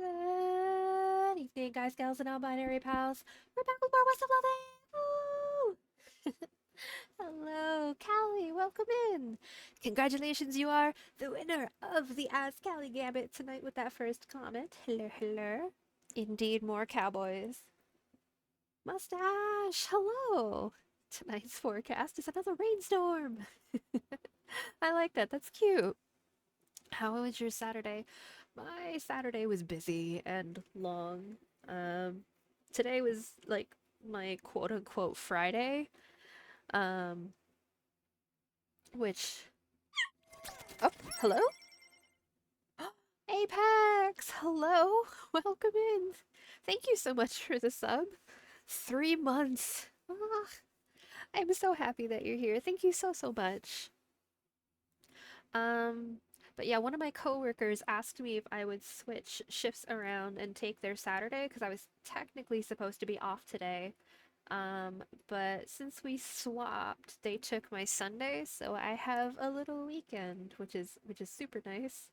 Good evening, guys, gals, and non-binary pals. We're back with more West of Loathing. Woo! Hello, Callie. Welcome in. Congratulations, you are the winner of the Ask Callie Gambit tonight with that first comment. Hello, hello. Indeed, more cowboys. Mustache. Hello. Tonight's forecast is another rainstorm. I like that. That's cute. How was your Saturday? My Saturday was busy and long. Um, Today was like my quote unquote Friday, um, which. Oh, hello? Apex! Hello! Welcome in. Thank you so much for the sub. 3 months. Ah, I'm so happy that you're here. Thank you so, so much. Um, but yeah, one of my coworkers asked me if I would switch shifts around and take their Saturday because I was technically supposed to be off today. But since we swapped, they took my Sunday, so I have a little weekend, which is super nice.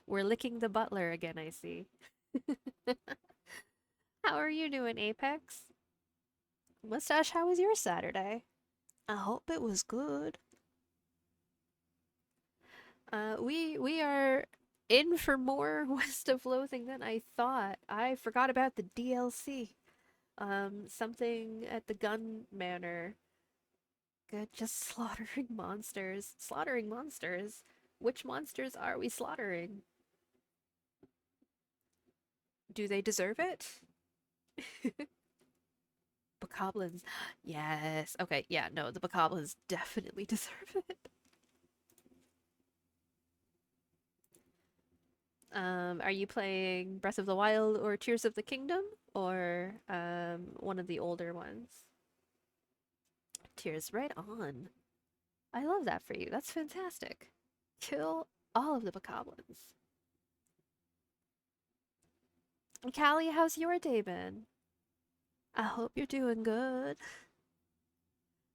We're licking the butler again, I see. How are you doing, Apex? Mustache, how was your Saturday? I hope it was good. We are in for more West of Loathing than I thought. I forgot about the DLC. Something at the gun manor. Good, just slaughtering monsters. Slaughtering monsters? Which monsters are we slaughtering? Do they deserve it? Bokoblins. Yes. Okay, yeah, no, the Bokoblins definitely deserve it. Are you playing Breath of the Wild or Tears of the Kingdom? Or one of the older ones? Tears, right on. I love that for you. That's fantastic. Kill all of the Bokoblins. Callie, how's your day been? I hope you're doing good.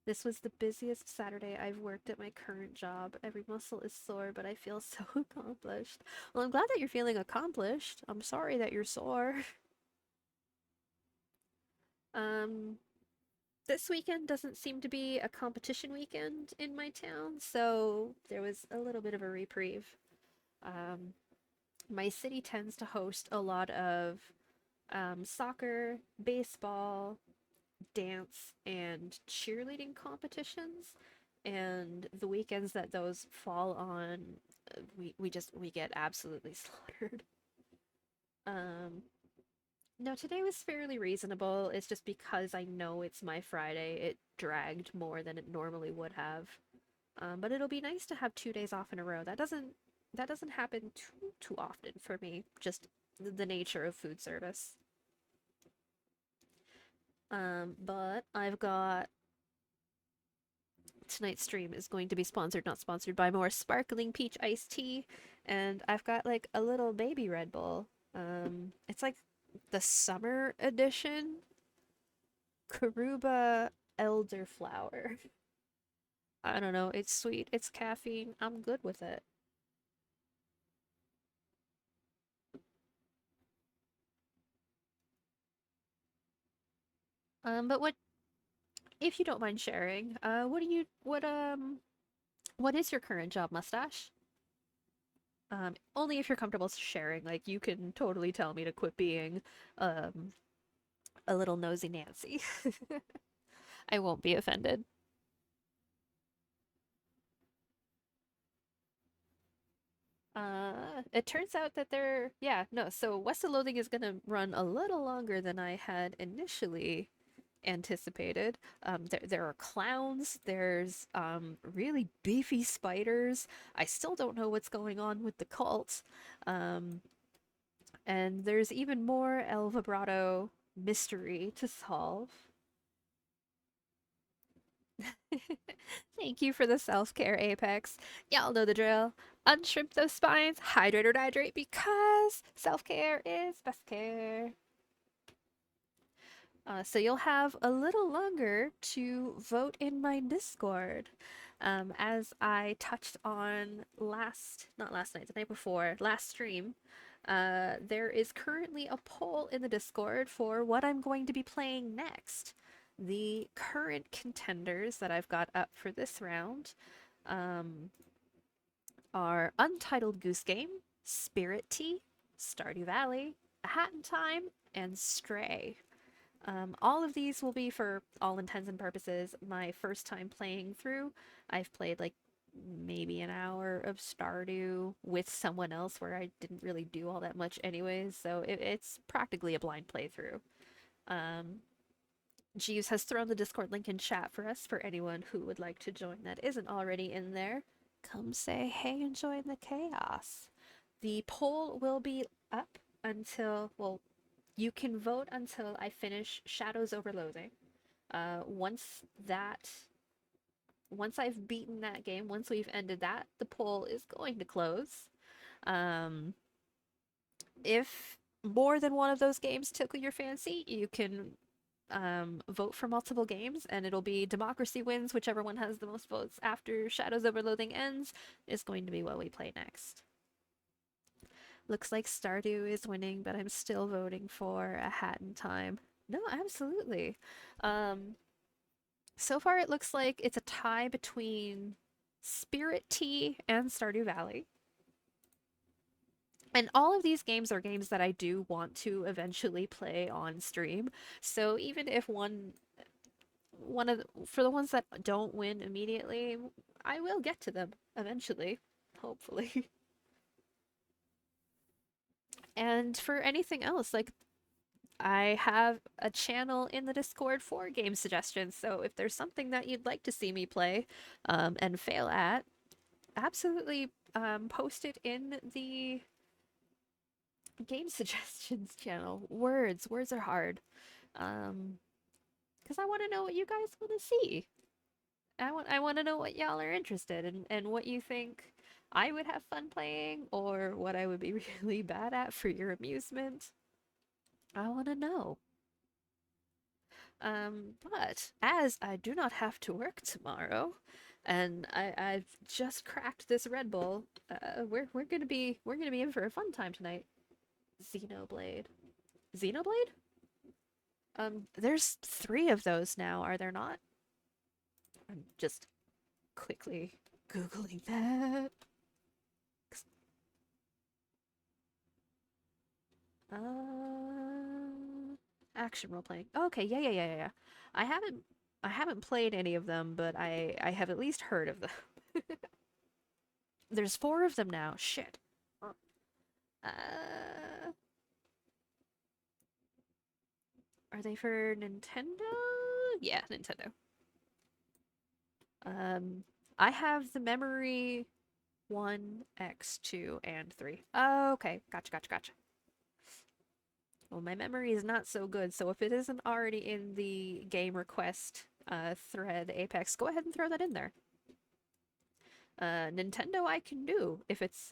This was the busiest Saturday I've worked at my current job. Every muscle is sore, but I feel so accomplished. Well, I'm glad that you're feeling accomplished. I'm sorry that you're sore. Um, this weekend doesn't seem to be a competition weekend in my town, so there was a little bit of a reprieve. Um, my city tends to host a lot of soccer, baseball, dance, and cheerleading competitions. And the weekends that those fall on, we get absolutely slaughtered. Um, no, today was fairly reasonable. It's just because I know it's my Friday, it dragged more than it normally would have. But it'll be nice to have 2 days off in a row. That doesn't happen too often for me. Just the nature of food service. But I've got tonight's stream is going to be sponsored, not sponsored, by more sparkling peach iced tea, and I've got like a little baby Red Bull. It's like the summer edition Karuba elderflower. I don't know. It's sweet. It's caffeine. I'm good with it. But if you don't mind sharing, what is your current job, Mustache? Only if you're comfortable sharing. Like you can totally tell me to quit being um a little nosy Nancy. I won't be offended. It turns out that yeah, no, so West of Loathing is gonna run a little longer than I had initially anticipated. There are clowns, there's really beefy spiders. I still don't know what's going on with the cult. Um, and there's even more El Vibrato mystery to solve. Thank you for the self-care, Apex. Y'all know the drill. Unshrimp those spines, hydrate or dihydrate, because self-care is best care. So you'll have a little longer to vote in my Discord. As I touched on not last night, the night before, last stream, There is currently a poll in the Discord for what I'm going to be playing next. The current contenders that I've got up for this round um, are Untitled Goose Game, Spirit Tea, Stardew Valley, A Hat in Time, and Stray. All of these will be, for all intents and purposes, my first time playing through. I've played like maybe an hour of Stardew with someone else where I didn't really do all that much anyways, so it's practically a blind playthrough. Um, Jeeves has thrown the Discord link in chat for us for anyone who would like to join that isn't already in there. Come say hey and join the chaos. The poll will be up until, well, you can vote until I finish Shadows over Loathing. Uh, once that, once I've beaten that game, once we've ended that, the poll is going to close. Um, if more than one of those games tickle your fancy, you can vote for multiple games, and it'll be democracy wins. Whichever one has the most votes after Shadows over Loathing ends is going to be what we play next. Looks like Stardew is winning, but I'm still voting for A Hat in Time. No, absolutely. Um, so far it looks like it's a tie between Spirit Tea and Stardew Valley. And all of these games are games that I do want to eventually play on stream. So even if for the ones that don't win immediately, I will get to them eventually, hopefully. And for anything else, like I have a channel in the Discord for game suggestions. So if there's something that you'd like to see me play and fail at, absolutely post it in the game suggestions channel. Words are hard. Because I want to know what you guys want to see. I want to know what y'all are interested in and what you think I would have fun playing or what I would be really bad at for your amusement. I want to know. But as I do not have to work tomorrow, and I've just cracked this Red Bull, we're gonna be in for a fun time tonight. Xenoblade. Xenoblade? There's 3 of those now, are there not? I'm just quickly Googling that. Action role playing. Okay, yeah. I haven't I haven't played any of them, but I have at least heard of them. There's 4 of them now. Shit. Uh, are they for Nintendo? Yeah, Nintendo. Um, I have the Memory 1, X, 2, and 3. Oh, okay. Gotcha. Well, my memory is not so good, so if it isn't already in the game request thread, Apex, go ahead and throw that in there. Nintendo I can do if it's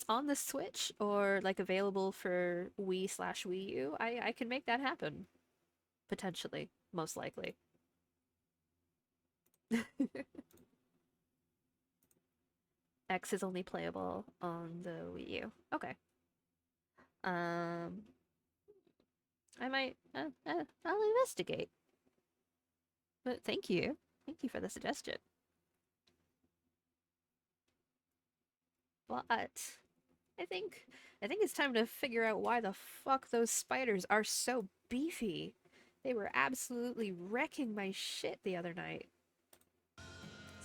on the Switch or like available for Wii/Wii U, I can make that happen. Potentially, most likely. X is only playable on the Wii U. Okay. Um, I might. I'll investigate. But thank you. Thank you for the suggestion. But I think it's time to figure out why the fuck those spiders are so beefy. They were absolutely wrecking my shit the other night.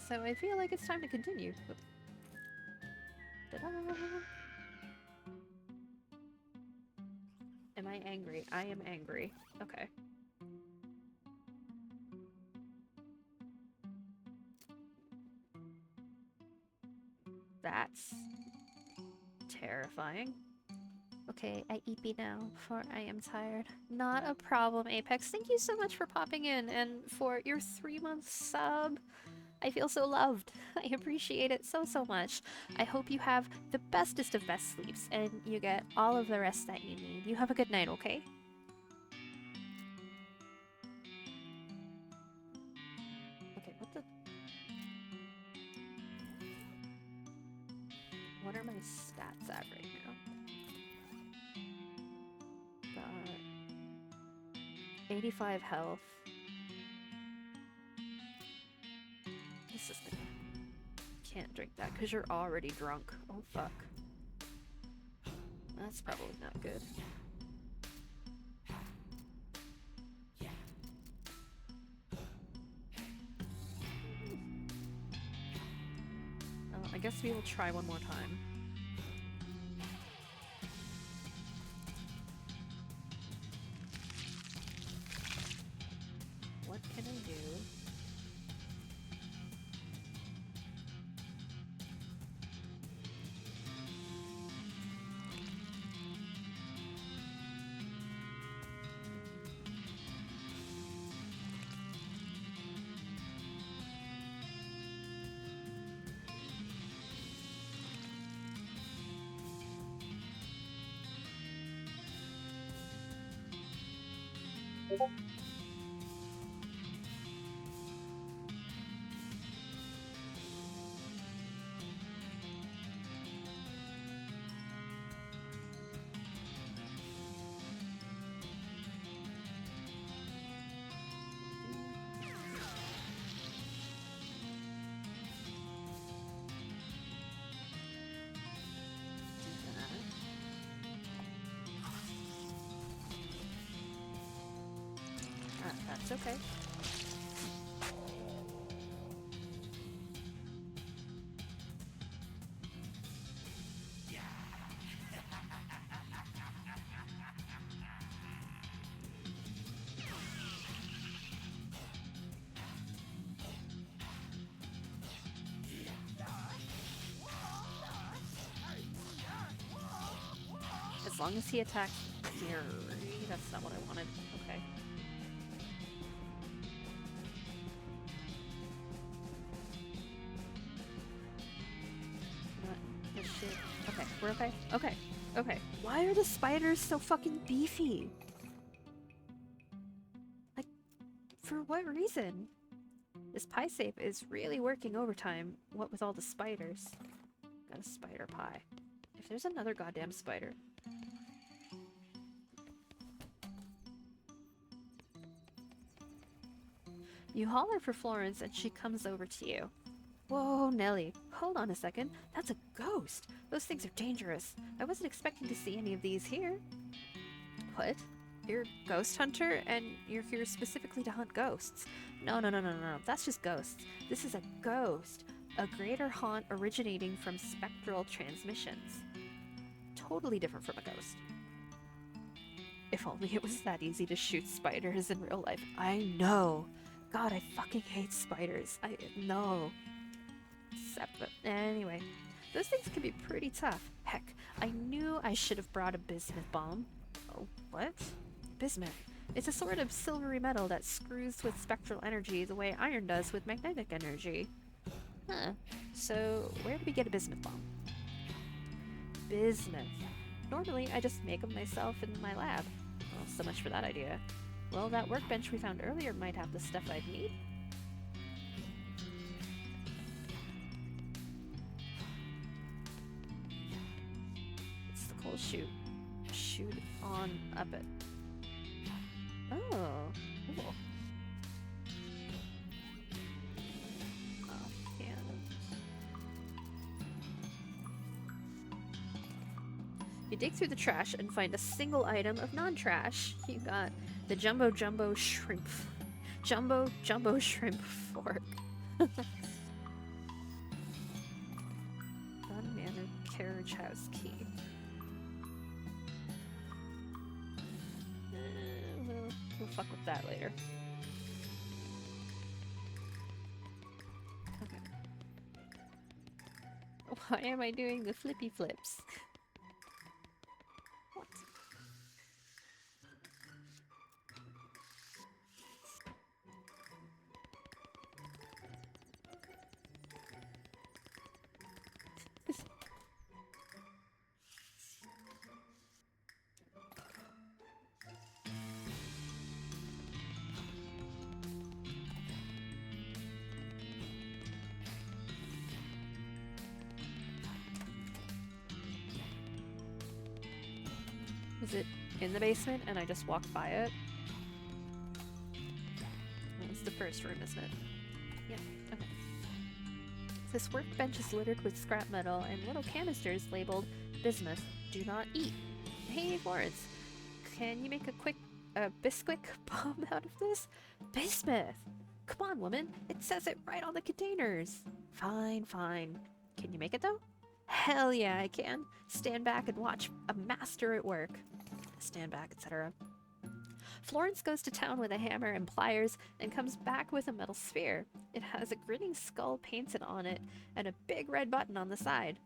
So I feel like it's time to continue. Ta-da! Am I angry? I am angry. Okay. That's terrifying. Okay, I eepy now, for I am tired. Not a problem, Apex. Thank you so much for popping in and for your 3-month sub. I feel so loved. I appreciate it so much. I hope you have the bestest of best sleeps and you get all of the rest that you need. You have a good night, okay? Okay, What are my stats at right now? Got 85 health. This is good. Can't drink that because you're already drunk. Oh fuck. That's probably not good. I guess we will try one more time. What can I do? That's okay. As long as he attacks Fury, that's not what I wanted. Okay. What the shit? Okay, we're okay. Okay, okay. Why are the spiders so fucking beefy? Like, for what reason? This pie safe is really working overtime, what with all the spiders. Got a spider pie. If there's another goddamn spider. You holler for Florence and she comes over to you. Whoa, Nelly, hold on a second. That's a ghost. Those things are dangerous. I wasn't expecting to see any of these here. What? You're a ghost hunter and you're here specifically to hunt ghosts? No. That's just ghosts. This is a ghost. A greater haunt originating from spectral transmissions. Totally different from a ghost. If only it was that easy to shoot spiders in real life. I know. God, I fucking hate spiders. I know. Anyway, those things can be pretty tough. Heck, I knew I should have brought a bismuth bomb. Oh, what? Bismuth. It's a sort of silvery metal that screws with spectral energy the way iron does with magnetic energy. Huh. So, where do we get a bismuth bomb? Bismuth. Normally, I just make them myself in my lab. Well, so much for that idea. Well, that workbench we found earlier might have the stuff I'd need. It's the cold chute. Shoot on up it. Oh, cool. Oh, yeah. You dig through the trash and find a single item of non-trash. You got the jumbo shrimp. Jumbo shrimp fork. Gun Manor carriage house key. We'll fuck with that later. Okay. Why am I doing the flippy flips? What? Is it in the basement and I just walked by it? It's the first room, isn't it? Yeah, okay. This workbench is littered with scrap metal and little canisters labeled bismuth. Do not eat. Hey, Florence, can you make a quick bisquick bomb out of this? Bismuth! Come on, woman. It says it right on the containers. Fine, fine. Can you make it, though? Hell yeah, I can. Stand back and watch a master at work. Stand back, etc. Florence goes to town with a hammer and pliers and comes back with a metal sphere. It has a grinning skull painted on it and a big red button on the side.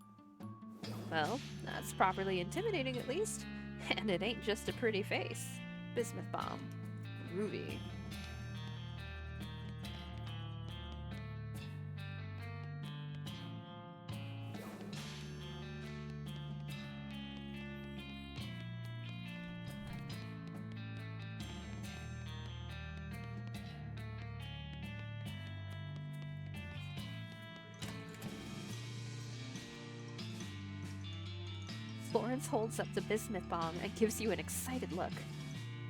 Well, that's properly intimidating at least. And it ain't just a pretty face. Bismuth bomb. Groovy. Florence holds up the bismuth bomb and gives you an excited look.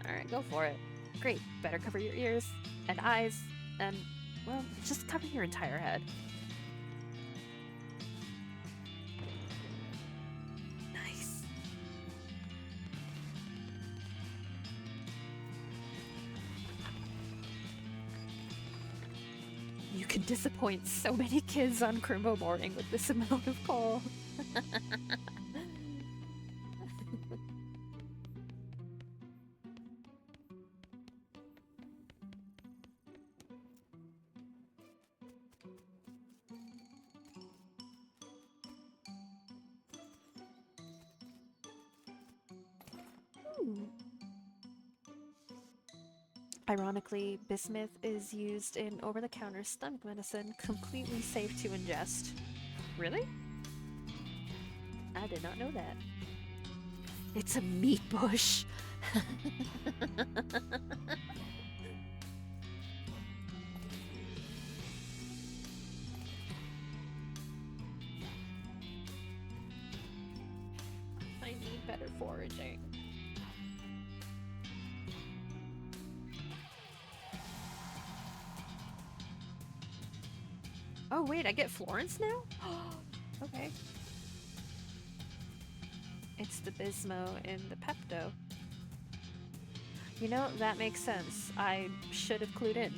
Alright, go for it. Great, better cover your ears and eyes and, well, just cover your entire head. Nice. You can disappoint so many kids on Crimbo morning with this amount of coal. Ironically, bismuth is used in over-the-counter stomach medicine, completely safe to ingest. Really? I did not know that. It's a meat bush! I need better foraging. Oh wait, I get Florence now? Okay. It's the Bismo in the Pepto. You know, that makes sense. I should have clued in.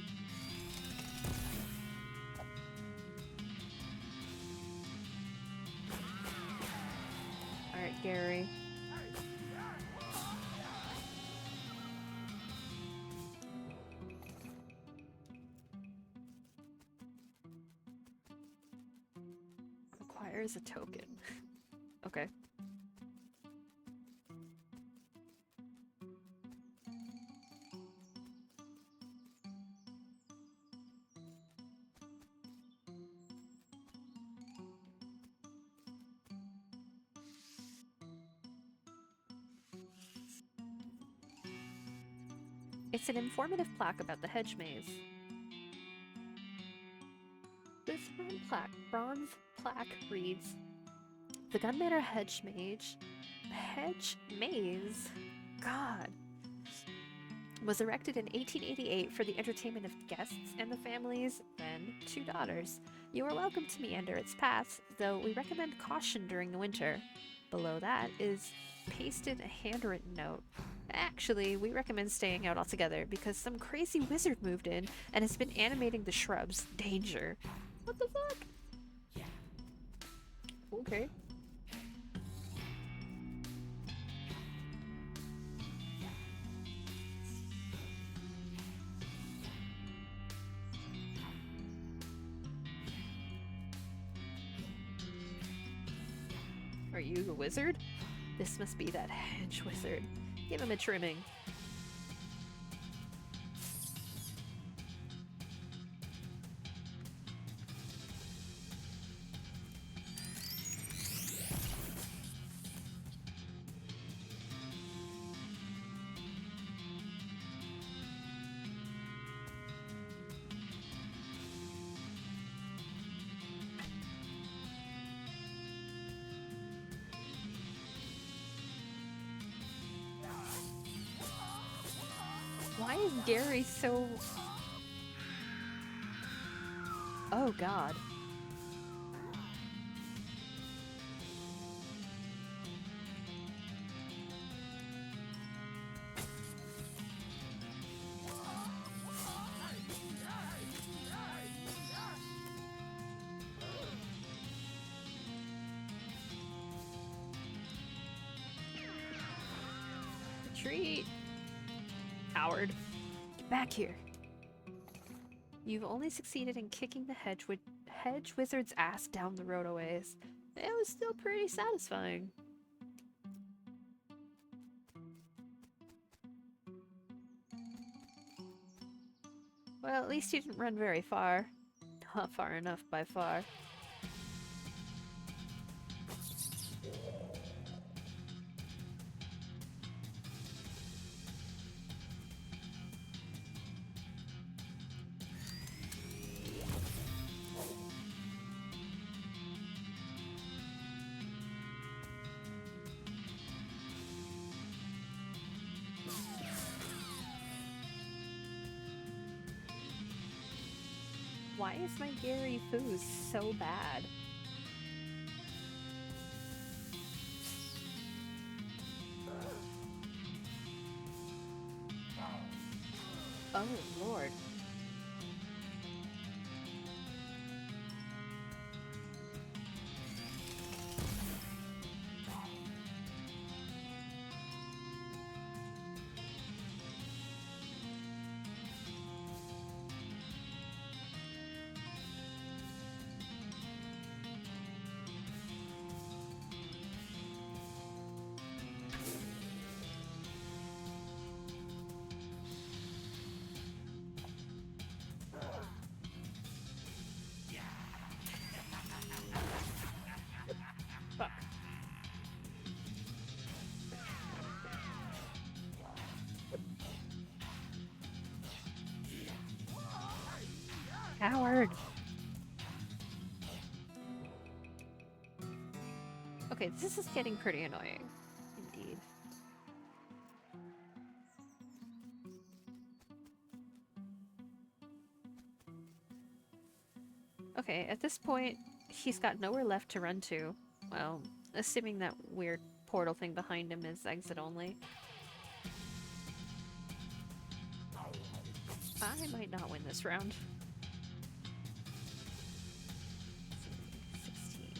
Alright, Gary. Requires a token. Okay. It's an informative plaque about the hedge maze. This bronze plaque reads, "The Gunmanor Hedge Maze, God, was erected in 1888 for the entertainment of guests and the family's then 2 daughters. You are welcome to meander its paths, though we recommend caution during the winter." Below that is pasted a handwritten note. Actually, we recommend staying out altogether because some crazy wizard moved in and has been animating the shrubs. Danger. What the fuck? Okay. Are you the wizard? This must be that hedge wizard. Give him a trimming. Why is Gary so... Oh god. Retreat! Coward. Get back here. You've only succeeded in kicking the hedge wizard's ass down the road a ways. It was still pretty satisfying. Well, at least you didn't run very far. Not far enough by far. Why is my Gary Foos so bad? Oh, Lord. Fuck. Coward! Okay, this is getting pretty annoying. Indeed. Okay, at this point, he's got nowhere left to run to. Well, assuming that weird portal thing behind him is exit only. I might not win this round. 16.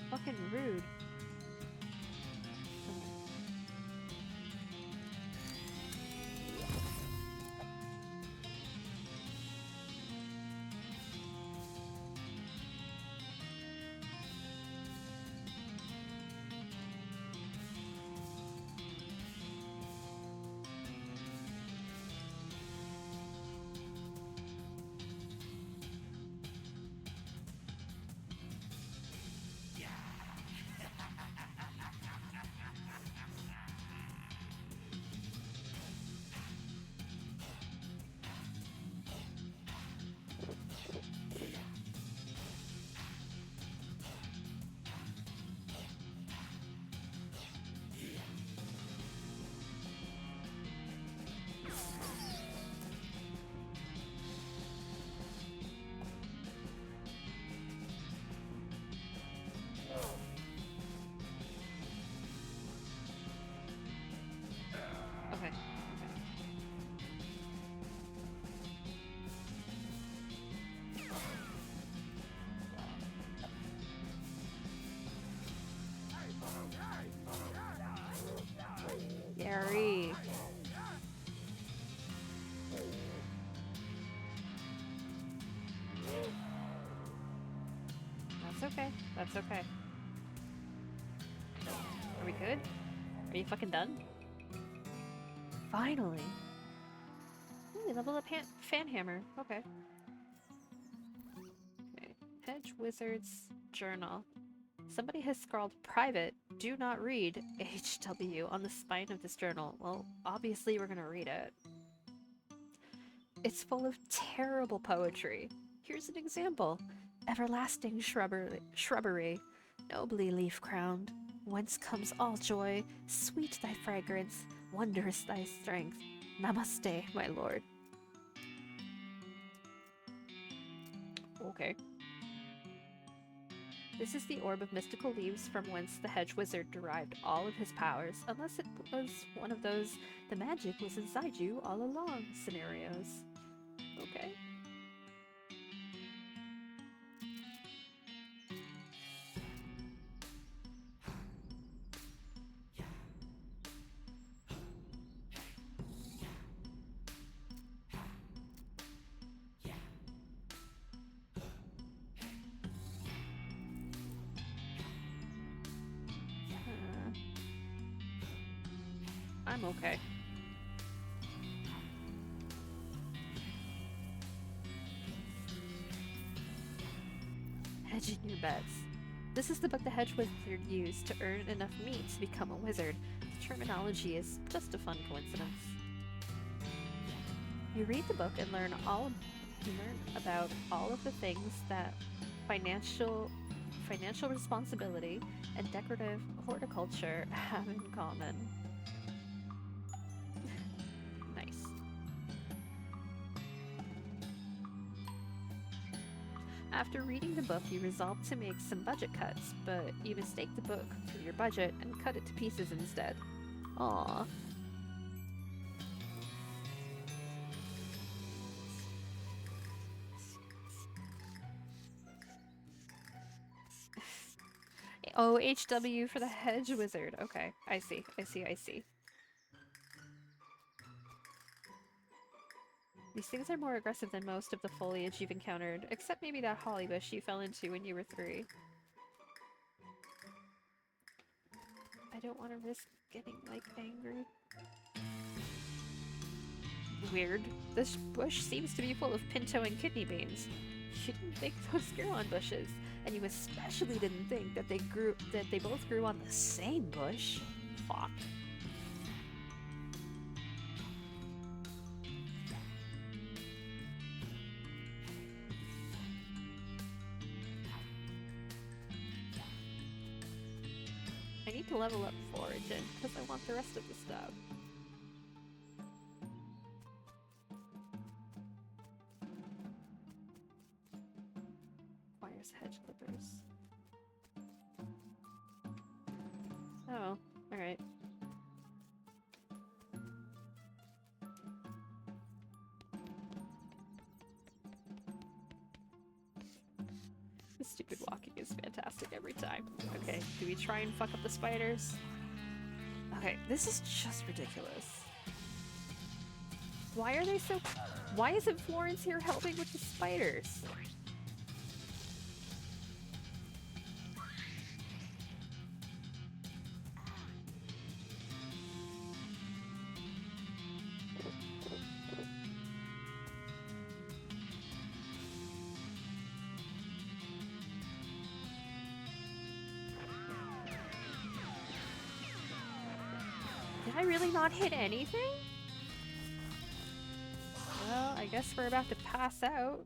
Fucking rude. Okay. Gary. That's okay. That's okay. Are we good? Are you fucking done? Finally. Ooh, level up fan hammer. Okay. Okay. Hedge Wizard's Journal. Somebody has scrawled private, do not read, HW on the spine of this journal. Well, obviously we're gonna read it. It's full of terrible poetry. Here's an example. Everlasting shrubbery, nobly leaf-crowned. Whence comes all joy, sweet thy fragrance, wondrous thy strength. Namaste, my lord. Okay. This is the orb of mystical leaves from whence the hedge wizard derived all of his powers, unless it was one of those the magic was inside you all along scenarios. Okay. I'm okay. Hedging your bets. This is the book the hedge wizard used to earn enough meat to become a wizard. The terminology is just a fun coincidence. You read the book and learn about all of the things that financial responsibility and decorative horticulture have in common. Nice. After reading the book, you resolve to make some budget cuts, but you mistake the book for your budget and cut it to pieces instead. Aww. Oh, HW for the hedge wizard. Okay, I see. These things are more aggressive than most of the foliage you've encountered, except maybe that holly bush you fell into when you were 3. I don't want to risk getting, like, angry. Weird. This bush seems to be full of pinto and kidney beans. You didn't think those grew on bushes, and you especially didn't think that they both grew on the same bush. Fuck. I need to level up foraging, because I want the rest of the stuff. Requires hedge clippers. Oh, alright. This stupid walking is fantastic every time. Okay, do we try and fuck up the spiders? Okay, this is just ridiculous. Why are they so... Why isn't Florence here helping with the spiders? Did I really not hit anything? Well, I guess we're about to pass out.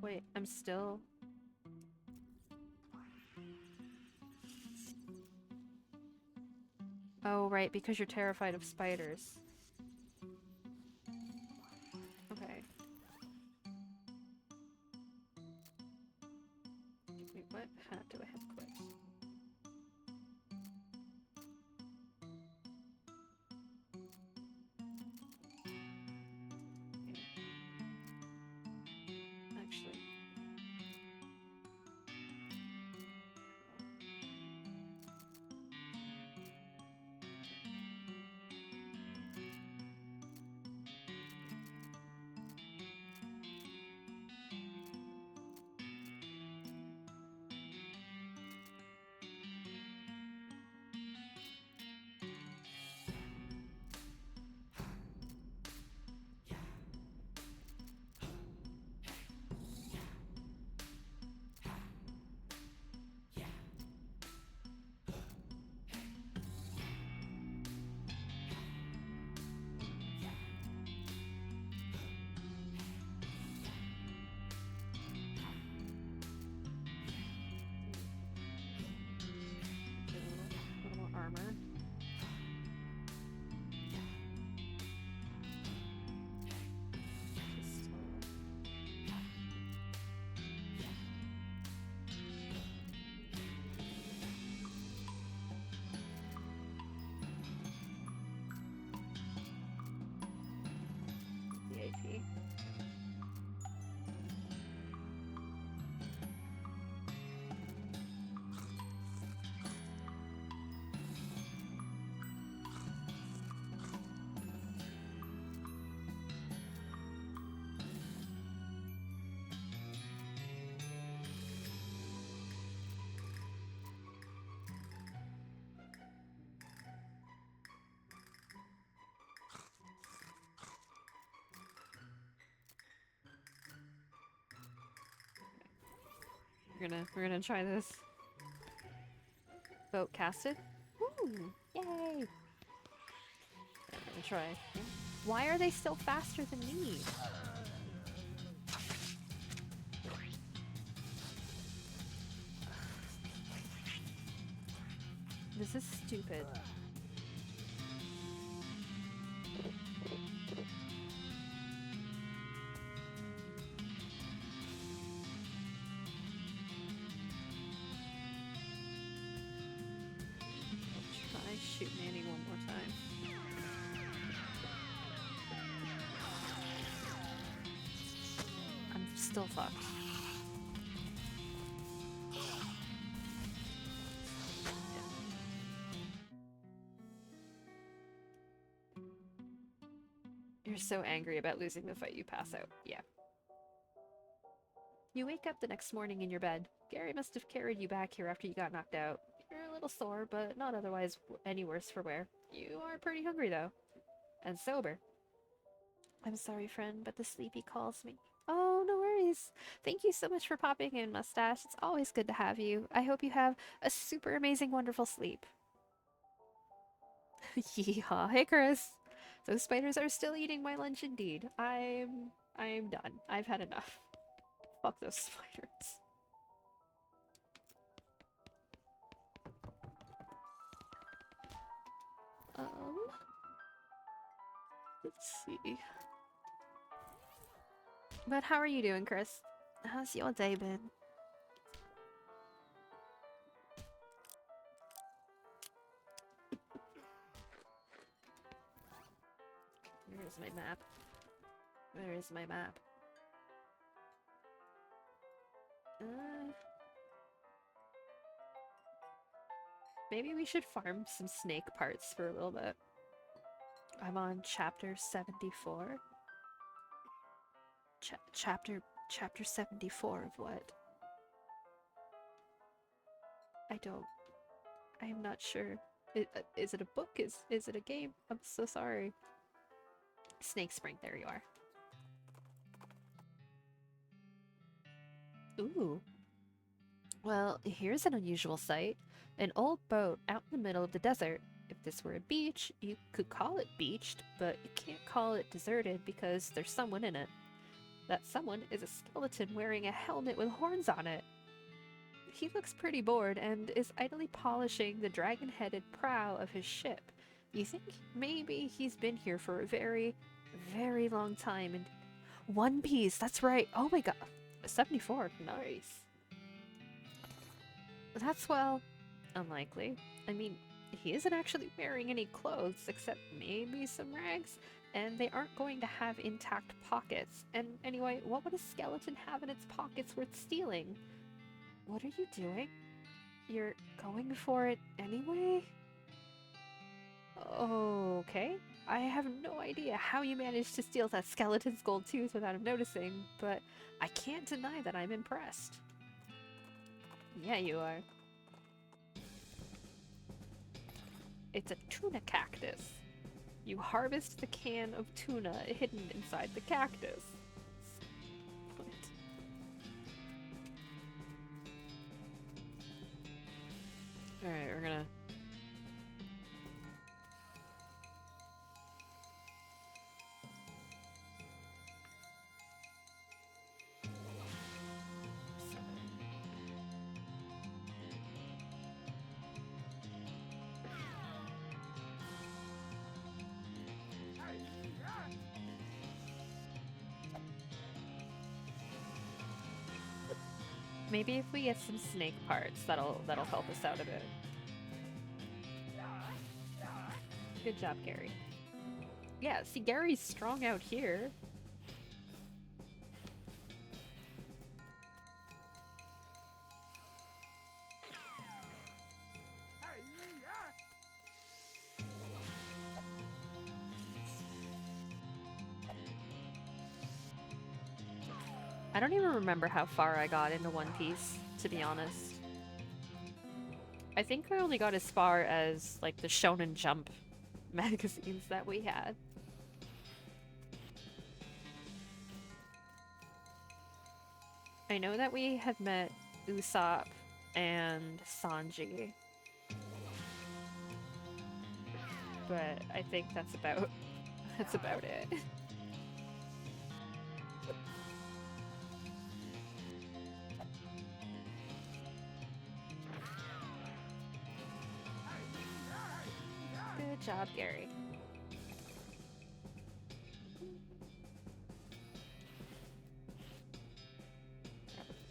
Wait, I'm still... Oh, right, because you're terrified of spiders. Okay. Wait, what? How do I have quit? Actually. We're gonna try this. Boat casted. Woo! Yay! I'm gonna try. Why are they still faster than me? This is stupid. Try shoot Manny one more time. I'm still fucked. You're so angry about losing the fight you pass out. Yeah. You wake up the next morning in your bed. Gary must have carried you back here after you got knocked out. You're a little sore, but not otherwise any worse for wear. You are pretty hungry, though. And sober. I'm sorry, friend, but the sleepy calls me. Oh, no worries. Thank you so much for popping in, Mustache. It's always good to have you. I hope you have a super amazing, wonderful sleep. Yeehaw. Hey, Chris. Those spiders are still eating my lunch indeed. I'm done. I've had enough. Fuck those spiders. Let's see. But how are you doing, Chris? How's your day been? Where's my map? Where is my map? Maybe we should farm some snake parts for a little bit. I'm on chapter 74. Chapter 74 of what? I'm not sure. Is it a book? Is it a game? I'm so sorry. Snake Spring, there you are. Ooh. Well, here's an unusual sight. An old boat out in the middle of the desert. If this were a beach, you could call it beached, but you can't call it deserted because there's someone in it. That someone is a skeleton wearing a helmet with horns on it. He looks pretty bored and is idly polishing the dragon-headed prow of his ship. You think maybe he's been here for a very, very long time and... One Piece, that's right. Oh my god. 74, nice. That's, well, unlikely. I mean, he isn't actually wearing any clothes except maybe some rags, and they aren't going to have intact pockets. And anyway, what would a skeleton have in its pockets worth stealing? What are you doing? You're going for it anyway? Okay. I have no idea how you managed to steal that skeleton's gold tooth without him noticing, but I can't deny that I'm impressed. Yeah, you are. It's a tuna cactus. You harvest the can of tuna hidden inside the cactus. What? Alright, we're gonna... Maybe if we get some snake parts, that'll help us out a bit. Good job, Gary. Yeah, see, Gary's strong out here. I don't even remember how far I got into One Piece, to be honest. I think I only got as far as, like, the Shonen Jump magazines that we had. I know that we had met Usopp and Sanji. But I think that's about that's about it. Good job, Gary.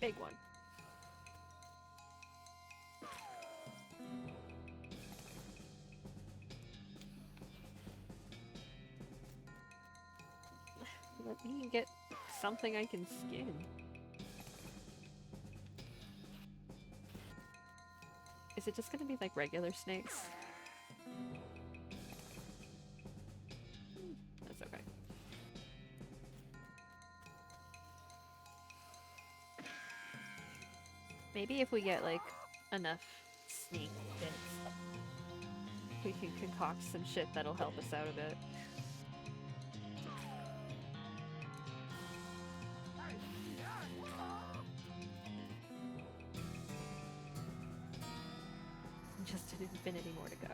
Big one. Let me get something I can skin. Is it just gonna be like regular snakes? That's okay. Maybe if we get like enough snake bits, we can concoct some shit that'll help us out a bit. Just an infinity more to go.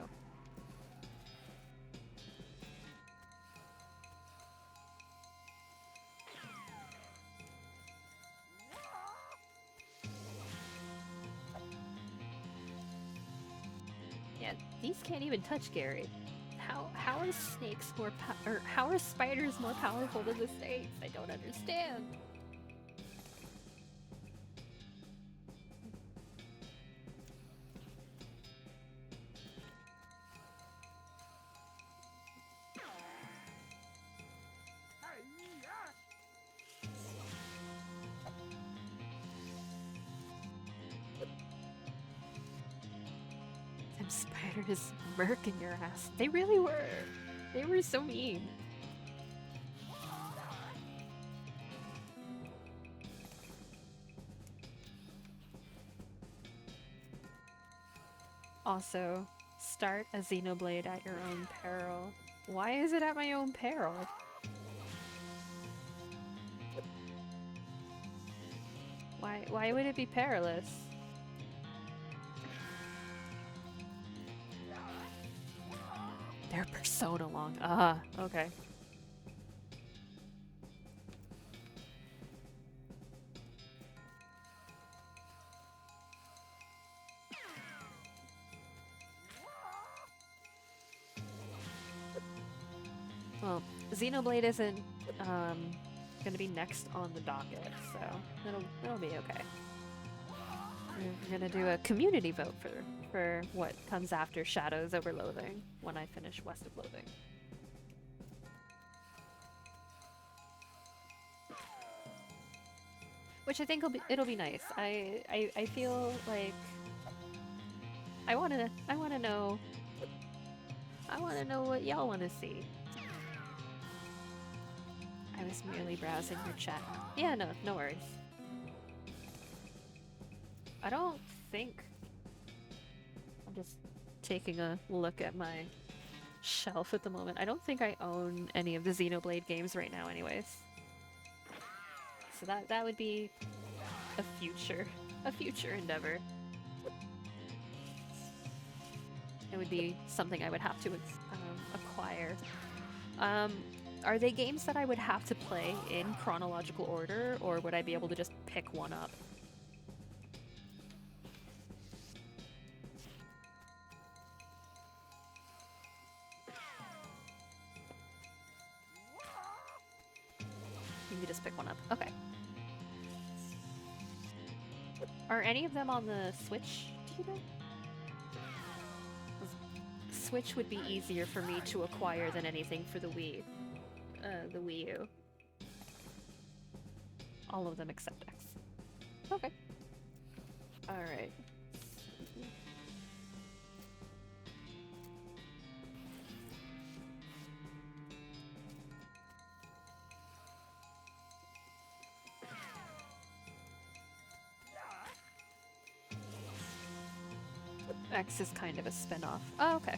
Yeah, these can't even touch Gary. How are snakes more or how are spiders more powerful than the snakes? I don't understand. Them spiders murking your ass. They really were. They were so mean. Also, start a Xenoblade at your own peril. Why is it at my own peril? Why would it be perilous? They're Persona long. Ah, okay. Well, Xenoblade isn't gonna be next on the docket, so it'll be okay. We're gonna do a community vote for what comes after Shadows Over Loathing when I finish West of Loathing. Which I think it'll be nice. I feel like I wanna know what y'all wanna see. I was merely browsing your chat. Yeah, no worries. I don't think... I'm just taking a look at my shelf at the moment. I don't think I own any of the Xenoblade games right now anyways. So that would be a future endeavor. It would be something I would have to acquire. Are they games that I would have to play in chronological order, or would I be able to just pick one up? You can just pick one up. Okay. Are any of them on the Switch? Do you know? Switch would be easier for me to acquire than anything for the Wii. The Wii U. All of them except X. Okay. Alright. X is kind of a spin-off. Oh, okay.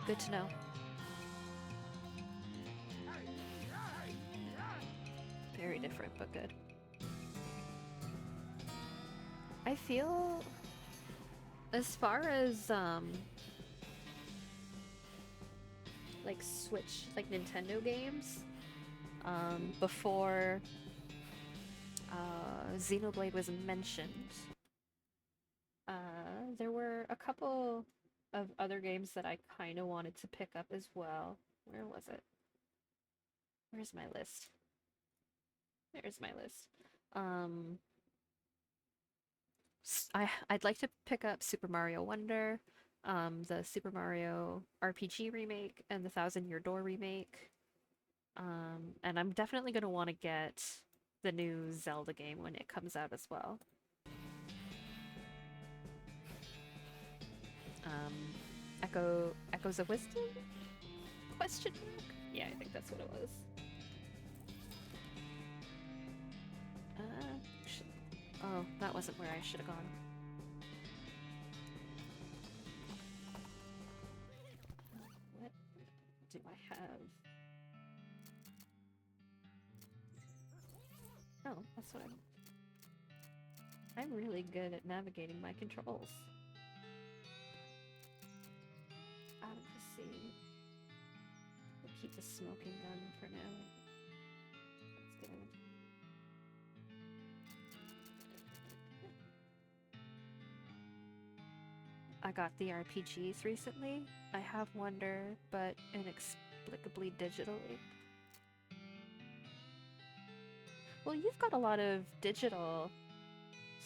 Good to know. Very different, but good. I feel as far as like Switch, like Nintendo games, before Xenoblade was mentioned, there were a couple of other games that I kind of wanted to pick up as well. Where was it? Where's my list? There's my list. Um, I'd like to pick up Super Mario Wonder, the Super Mario RPG remake, and the Thousand Year Door remake. And I'm definitely gonna want to get the new Zelda game when it comes out as well. Um, Echoes of Wisdom? Question mark? Yeah, I think that's what it was. Oh, that wasn't where I should have gone. What do I have? Oh, that's what I'm really good at navigating my controls. Out of the sea. We'll keep the smoking gun for now. That's good. I got the RPGs recently. I have Wonder, but inexplicably digitally. Well, you've got a lot of digital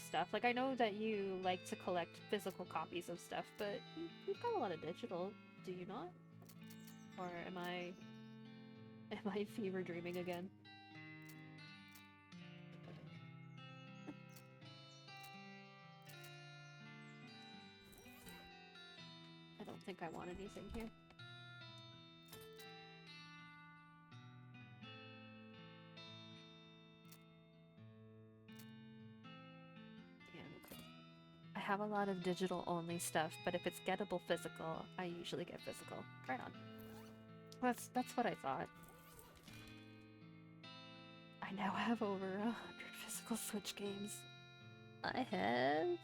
stuff. Like, I know that you like to collect physical copies of stuff, but you've got a lot of digital, do you not? Or am I fever dreaming again? I don't think I want anything here. Yeah, okay. I have a lot of digital only stuff, but if it's gettable physical, I usually get physical. Right on. That's what I thought. I now have over 100 physical Switch games. I have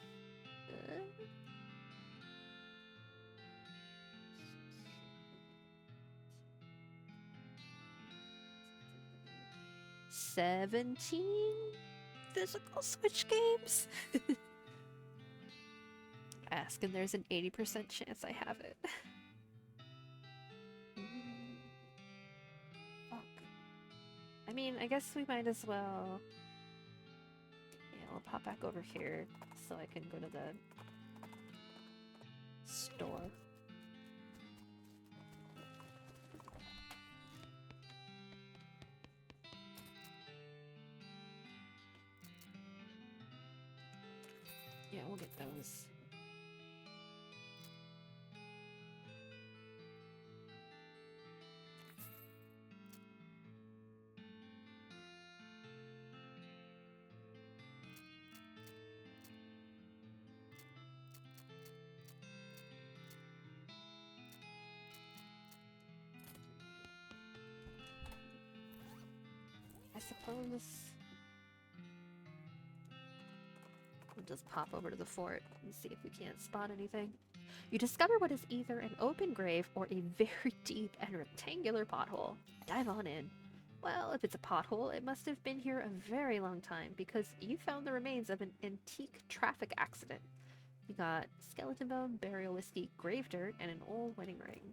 17 physical Switch games. Ask and there's an 80% chance I have it. Fuck. I mean, I guess we might as well. Yeah, I'll pop back over here so I can go to the store. Yeah, we'll get those. I suppose we'll just pop over to the fort and see if we can't spot anything. You discover what is either an open grave or a very deep and rectangular pothole. Dive on in. Well, if it's a pothole, it must have been here a very long time because you found the remains of an antique traffic accident. You got skeleton bone, burial whiskey, grave dirt, and an old wedding ring.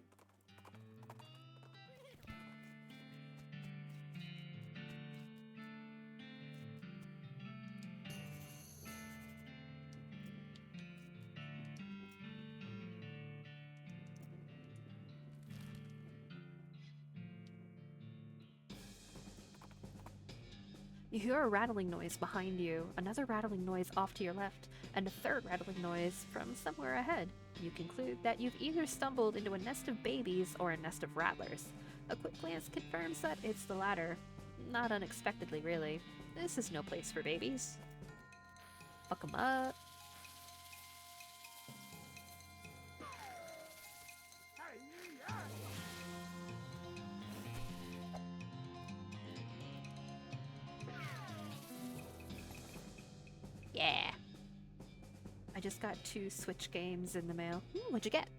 You hear a rattling noise behind you, another rattling noise off to your left, and a third rattling noise from somewhere ahead. You conclude that you've either stumbled into a nest of babies or a nest of rattlers. A quick glance confirms that it's the latter. Not unexpectedly, really. This is no place for babies. Fuck 'em up. Yeah. I just got 2 Switch games in the mail. Ooh, what'd you get?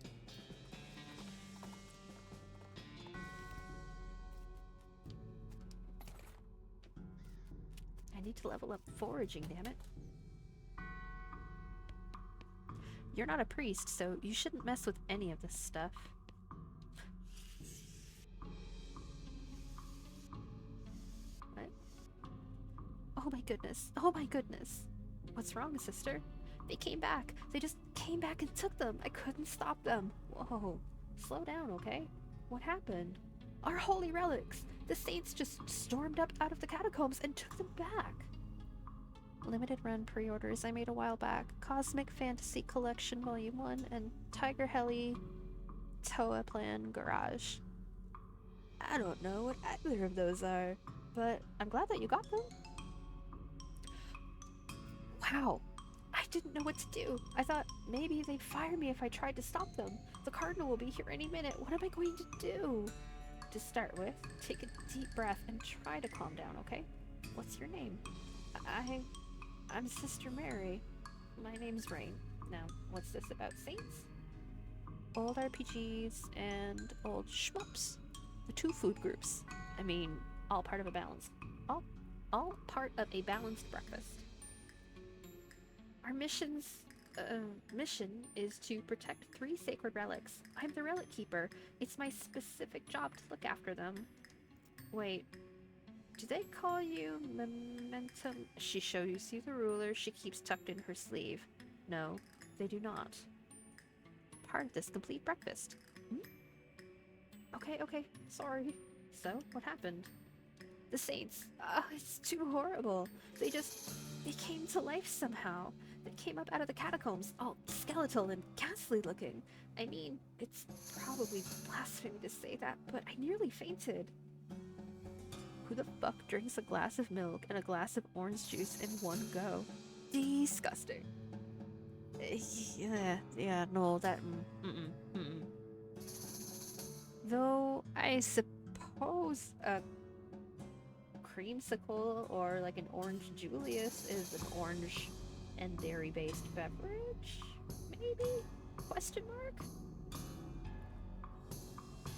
I need to level up foraging, damn it. You're not a priest, so you shouldn't mess with any of this stuff. What? Oh my goodness. Oh my goodness. What's wrong, sister? They came back. They just came back and took them. I couldn't stop them. Whoa. Slow down, okay? What happened? Our holy relics! The saints just stormed up out of the catacombs and took them back. Limited run pre-orders I made a while back. Cosmic Fantasy Collection Volume 1 and Tiger Heli Toa Plan Garage. I don't know what either of those are, but I'm glad that you got them. Wow. I didn't know what to do. I thought maybe they'd fire me if I tried to stop them. The Cardinal will be here any minute. What am I going to do? To start with, take a deep breath and try to calm down, okay? What's your name? I'm Sister Mary. My name's Raine. Now, what's this about saints? Old RPGs and old shmups. The 2 food groups. I mean, all part of a balance. All part of a balanced breakfast. Our mission is to protect 3 sacred relics. I'm the relic keeper. It's my specific job to look after them. Wait, do they call you Momentum? She shows you the ruler she keeps tucked in her sleeve. No, they do not. Part of this complete breakfast. Okay, sorry. So, what happened? The saints. It's too horrible. They came to life somehow. They came up out of the catacombs, all skeletal and ghastly looking. I mean, it's probably blasphemy to say that, but I nearly fainted. Who the fuck drinks a glass of milk and a glass of orange juice in one go? Disgusting. Yeah, no, that, Though, I suppose a creamsicle or like an orange Julius is an orange and dairy-based beverage? Maybe? Question mark?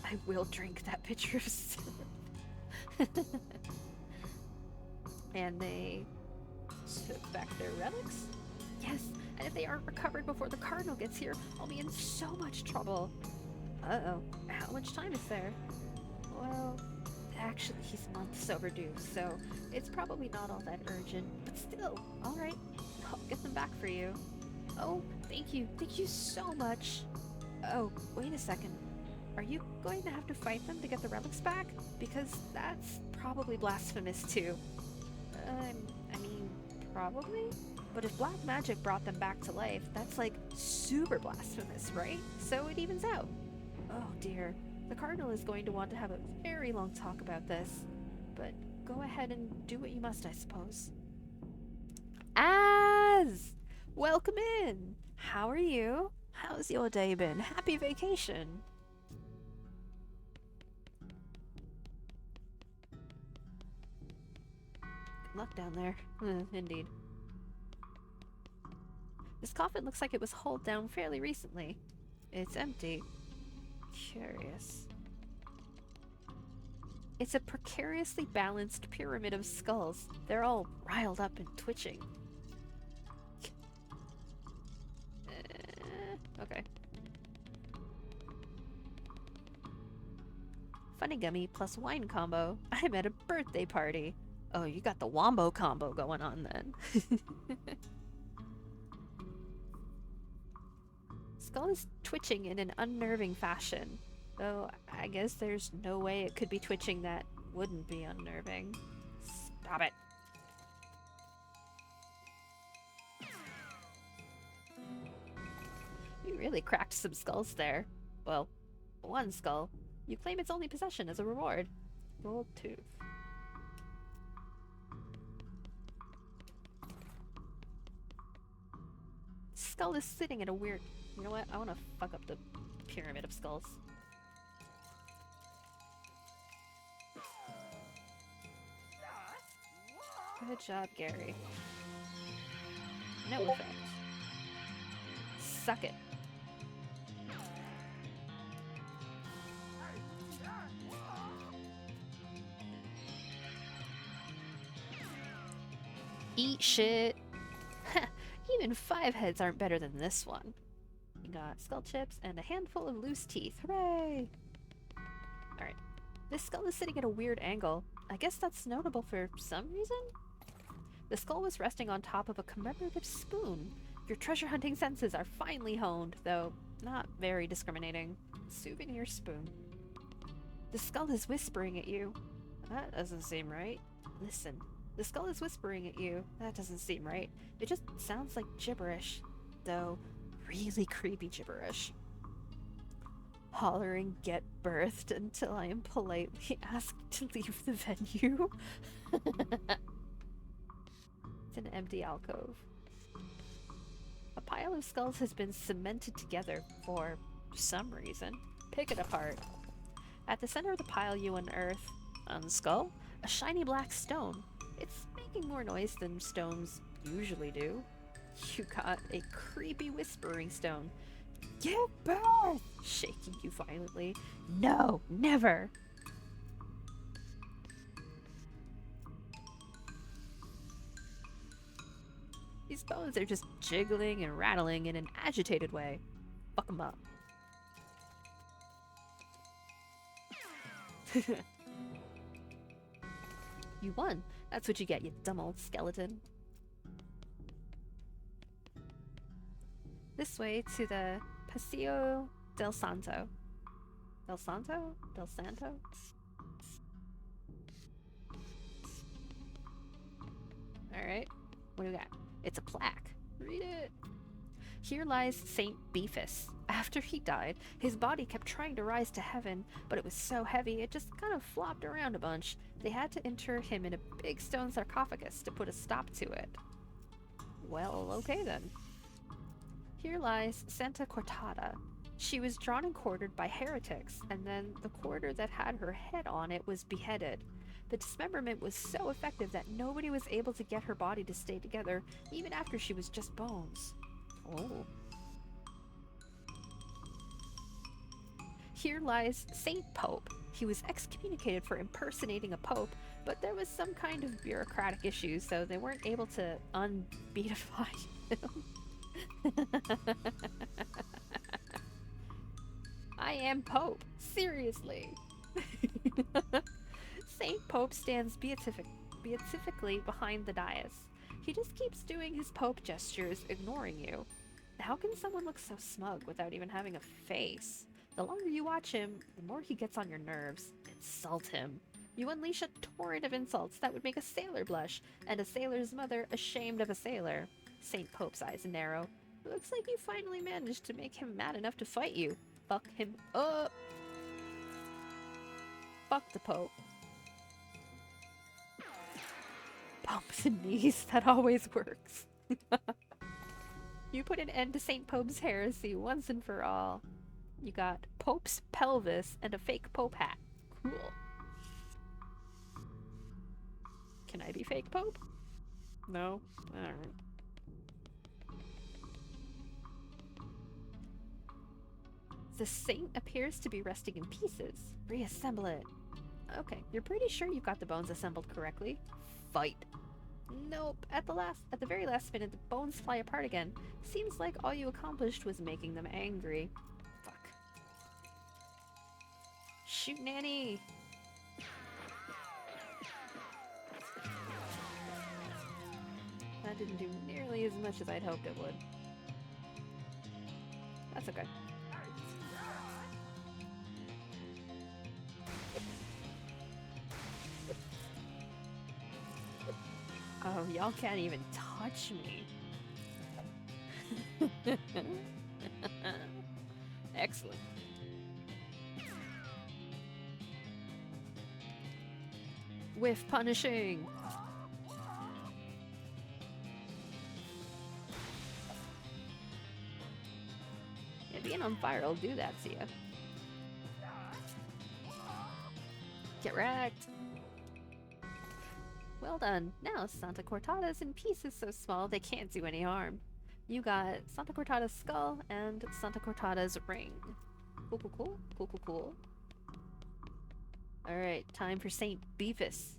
I will drink that pitcher of syrup. And they took back their relics? Yes, and if they aren't recovered before the Cardinal gets here, I'll be in so much trouble. Uh-oh. How much time is there? Well, actually, he's months overdue, so it's probably not all that urgent, but still, alright, I'll get them back for you. Oh, thank you so much. Oh, wait a second. Are you going to have to fight them to get the relics back? Because that's probably blasphemous too. I mean, probably? But if black magic brought them back to life, that's like super blasphemous, right? So it evens out. Oh dear. The Cardinal is going to want to have a very long talk about this. But go ahead and do what you must, I suppose. Az! Welcome in! How are you? How's your day been? Happy vacation! Good luck down there. Indeed. This coffin looks like it was hauled down fairly recently. It's empty. Curious. It's a precariously balanced pyramid of skulls. They're all riled up and twitching. Okay. Funny gummy plus wine combo. I'm at a birthday party. Oh, you got the wombo combo going on then. Skull is twitching in an unnerving fashion. Though, I guess there's no way it could be twitching that wouldn't be unnerving. Stop it. You really cracked some skulls there. Well, one skull. You claim its only possession as a reward. Gold tooth. Skull is sitting at a weird... You know what? I want to fuck up the pyramid of skulls. Good job, Gary. No effect. Suck it. Eat shit. Even 5 heads aren't better than this one. You got skull chips and a handful of loose teeth. Hooray! Alright. This skull is sitting at a weird angle. I guess that's notable for some reason? The skull was resting on top of a commemorative spoon. Your treasure hunting senses are finely honed, though not very discriminating. Souvenir spoon. The skull is whispering at you. That doesn't seem right. Listen. The skull is whispering at you. That doesn't seem right. It just sounds like gibberish. Though, really creepy gibberish. Hollering get birthed until I am politely asked to leave the venue. It's an empty alcove. A pile of skulls has been cemented together for some reason. Pick it apart. At the center of the pile you unearth, on the skull, a shiny black stone. It's making more noise than stones usually do. You got a creepy whispering stone. Give birth! Shaking you violently. No, never! These bones are just jiggling and rattling in an agitated way. Fuck them up. You won. That's what you get, you dumb old skeleton. This way to the Paseo del Santo. Del Santo? Del Santo? Alright. What do we got? It's a plaque. Read it. Here lies Saint Beefus. After he died, his body kept trying to rise to heaven, but it was so heavy it just kind of flopped around a bunch. They had to inter him in a big stone sarcophagus to put a stop to it. Well, okay then. Here lies Santa Cortada. She was drawn and quartered by heretics, and then the quarter that had her head on it was beheaded. The dismemberment was so effective that nobody was able to get her body to stay together, even after she was just bones. Oh. Here lies Saint Pope. He was excommunicated for impersonating a pope, but there was some kind of bureaucratic issue, so they weren't able to unbeatify him. I am Pope. Seriously. Saint Pope stands beatifically behind the dais. He just keeps doing his Pope gestures, ignoring you. How can someone look so smug without even having a face? The longer you watch him, the more he gets on your nerves. Insult him. You unleash a torrent of insults that would make a sailor blush, and a sailor's mother ashamed of a sailor. Saint Pope's eyes narrow. Looks like you finally managed to make him mad enough to fight you. Fuck him up. Fuck the Pope. Bumps and knees, that always works. You put an end to Saint Pope's heresy once and for all. You got Pope's pelvis and a fake Pope hat. Cool. Can I be fake Pope? No? Alright. The saint appears to be resting in pieces. Reassemble it. Okay, you're pretty sure you got the bones assembled correctly. Fight. Nope. At the very last minute, the bones fly apart again. Seems like all you accomplished was making them angry. Fuck. Shoot, Nanny! That didn't do nearly as much as I'd hoped it would. That's okay. Oh, y'all can't even touch me. Excellent. Whiff punishing. Yeah, being on fire will do that to you. Get wrecked. Well done. Now Santa Cortada's in pieces so small they can't do any harm. You got Santa Cortada's skull and Santa Cortada's ring. Cool, cool, cool. Cool, cool, cool. Alright, time for St. Beefus.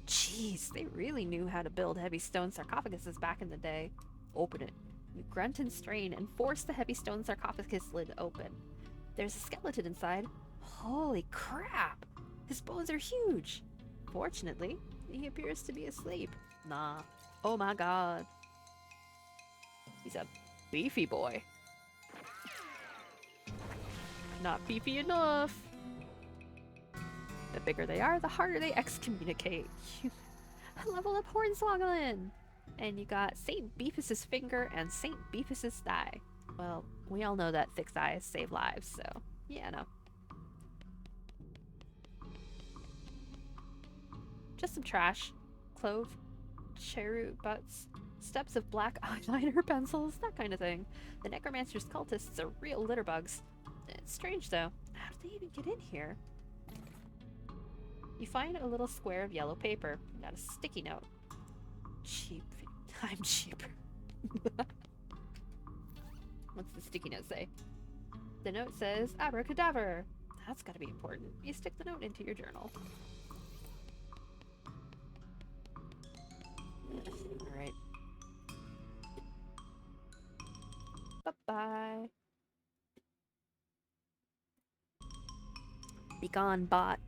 Jeez, they really knew how to build heavy stone sarcophaguses back in the day. Open it. You grunt and strain and force the heavy stone sarcophagus lid open. There's a skeleton inside. Holy crap! His bones are huge! Fortunately, he appears to be asleep. Nah. Oh my god. He's a beefy boy. Not beefy enough. The bigger they are, the harder they excommunicate. Level up Hornswogglin! And you got St. Beefus's finger and St. Beefus's thigh. Well, we all know that thick thighs save lives, so yeah, no. Just some trash. Clove, cherry butts, steps of black eyeliner pencils, that kind of thing. The necromancer's cultists are real litterbugs. It's strange though. How did they even get in here? You find a little square of yellow paper. Got a sticky note. Cheap. I'm cheap. What's the sticky note say? The note says, abracadabra. That's gotta be important. You stick the note into your journal. Alright. Bye-bye. Be gone, bot.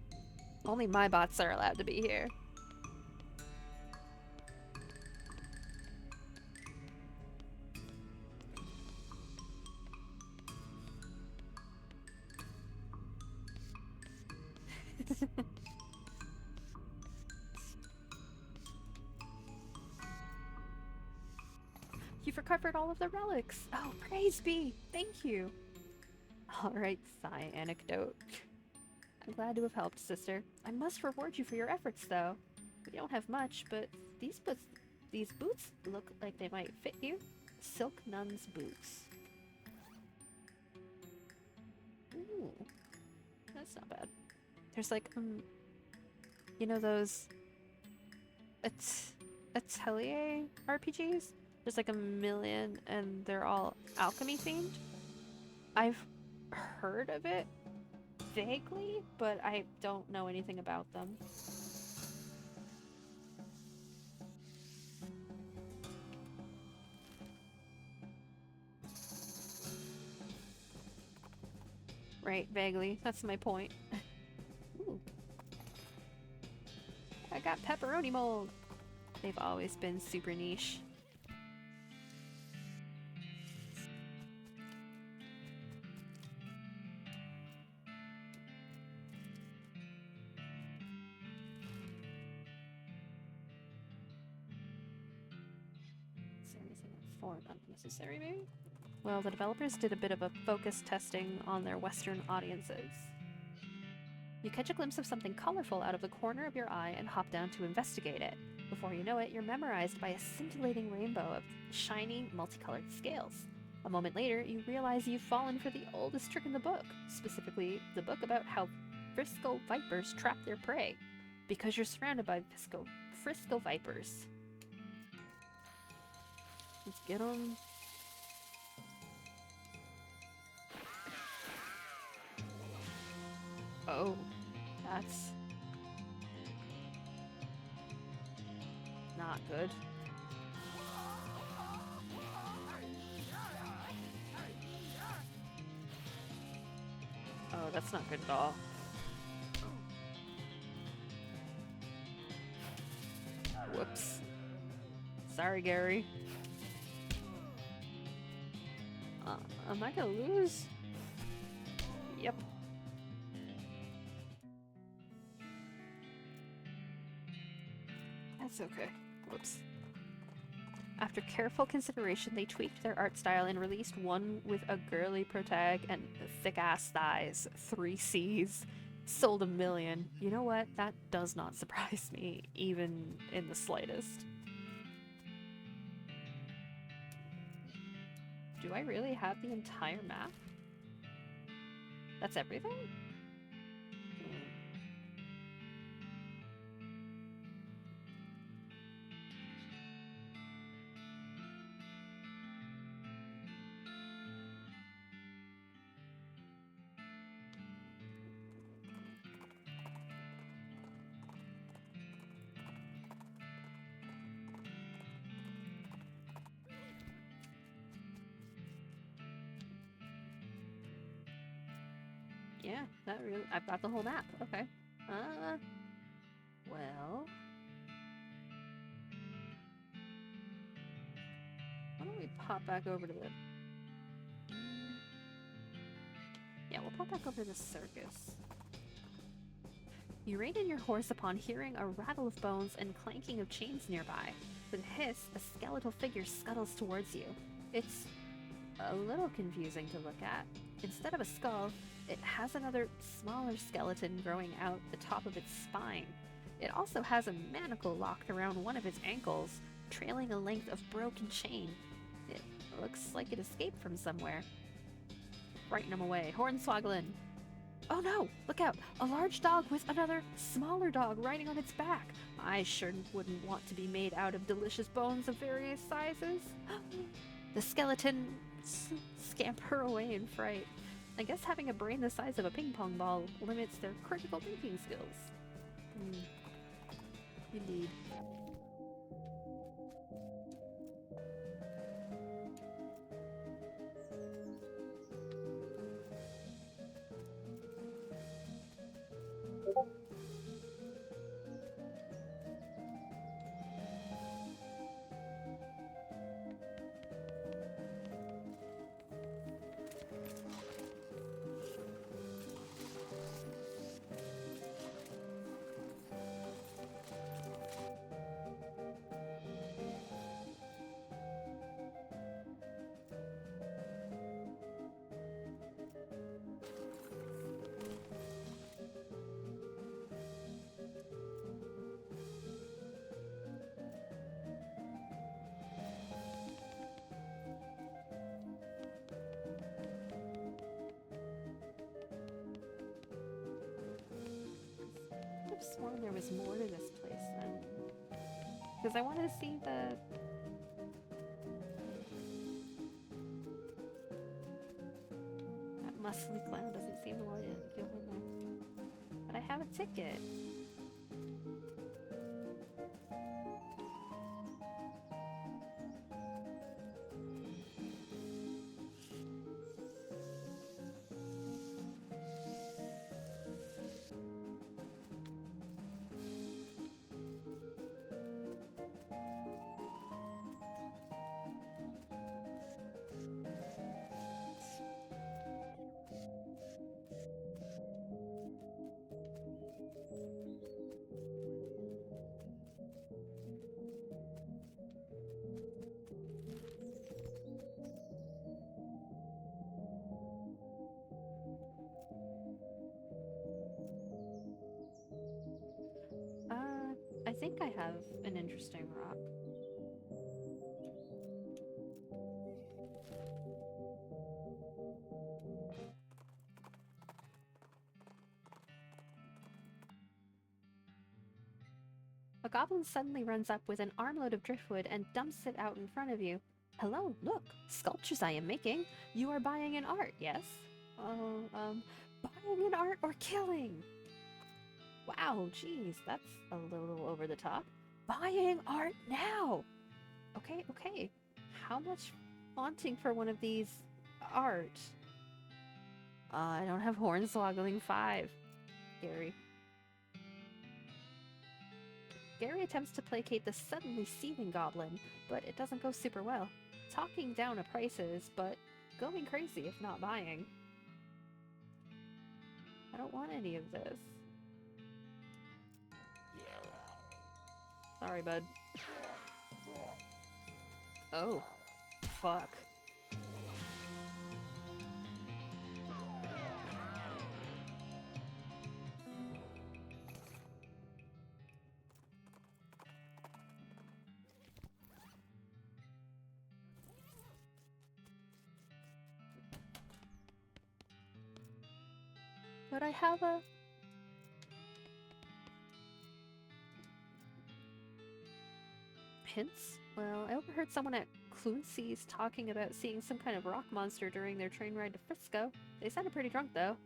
Only my bots are allowed to be here. You've recovered all of the relics. Oh, praise be. Thank you. Alright, sigh anecdote. I'm glad to have helped, sister. I must reward you for your efforts, though. We don't have much, but these boots look like they might fit you. Silk nun's boots. Ooh, that's not bad. There's like, you know those Atelier RPGs? There's like a million, and they're all alchemy themed. I've heard of it vaguely, but I don't know anything about them. Right, vaguely. That's my point. Ooh. I got pepperoni mold. They've always been super niche. Is there anything for unnecessary, maybe? Well, the developers did a bit of a focus testing on their Western audiences. You catch a glimpse of something colorful out of the corner of your eye and hop down to investigate it. Before you know it, you're memorized by a scintillating rainbow of shiny, multicolored scales. A moment later, you realize you've fallen for the oldest trick in the book, specifically the book about how Frisco vipers trap their prey, because you're surrounded by Frisco vipers. Let's get them. Oh, that's not good. Oh, that's not good at all. Whoops. Sorry, Gary. Am I gonna lose? Yep. That's okay. Whoops. After careful consideration, they tweaked their art style and released one with a girly protag and thick-ass thighs. 3 Cs. Sold 1 million. You know what? That does not surprise me, even in the slightest. Do I really have the entire map? That's everything? Yeah, that really. I've got the whole map. Okay. Uh, well, why don't we pop back over to the. Yeah, we'll pop back over to the circus. You rein in your horse upon hearing a rattle of bones and clanking of chains nearby. With a hiss, a skeletal figure scuttles towards you. It's a little confusing to look at. Instead of a skull, it has another smaller skeleton growing out the top of its spine. It also has a manacle locked around one of its ankles, trailing a length of broken chain. It looks like it escaped from somewhere. Frighten him away. Hornswogglin! Oh no! Look out! A large dog with another smaller dog riding on its back. I sure wouldn't want to be made out of delicious bones of various sizes. The skeleton scamper away in fright. I guess having a brain the size of a ping pong ball limits their critical thinking skills. Indeed. I could have sworn there was more to this place then. Because I wanted to see the... That muscly clown doesn't seem to want to go in there. But I have a ticket. I think I have an interesting rock. A goblin suddenly runs up with an armload of driftwood and dumps it out in front of you. Hello, look, sculptures I am making. You are buying an art, yes? Oh, buying an art or killing? Wow, geez, that's a little over the top. Buying art now! Okay, okay. How much wanting for one of these art? I don't have Hornswoggling 5. Gary. Gary attempts to placate the suddenly seething goblin, but it doesn't go super well. Talking down a prices, but going crazy if not buying. I don't want any of this. Sorry, bud. Oh. Fuck. But I have a... Hints? Well, I overheard someone at Cluncy's talking about seeing some kind of rock monster during their train ride to Frisco. They sounded pretty drunk, though.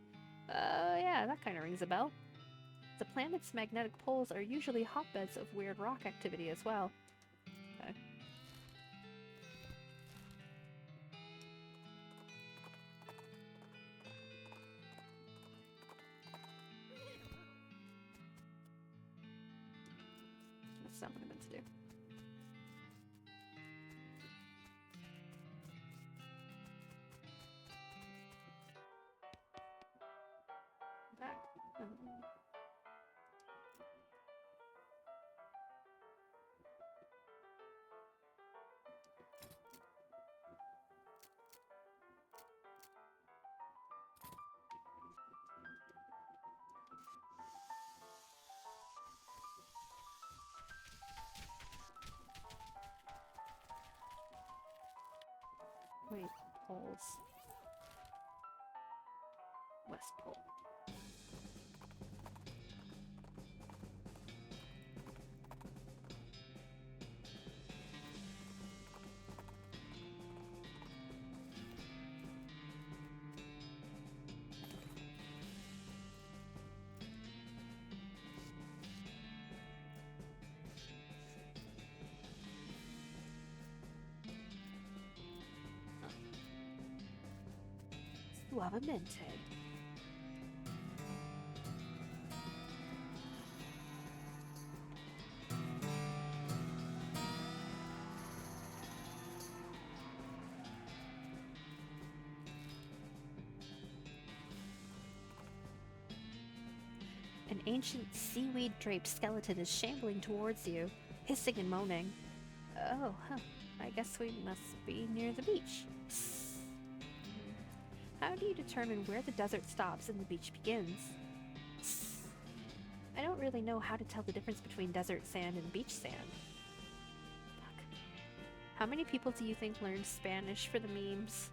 Yeah, that kind of rings a bell. The planet's magnetic poles are usually hotbeds of weird rock activity as well. Okay. That's not what I meant to do. Back. Wait, poles. West Pole. Suavemente. An ancient seaweed-draped skeleton is shambling towards you, hissing and moaning. Oh, huh. I guess we must be near the beach. Psst. How do you determine where the desert stops and the beach begins? Psst. I don't really know how to tell the difference between desert sand and beach sand. Fuck. How many people do you think learned Spanish for the memes?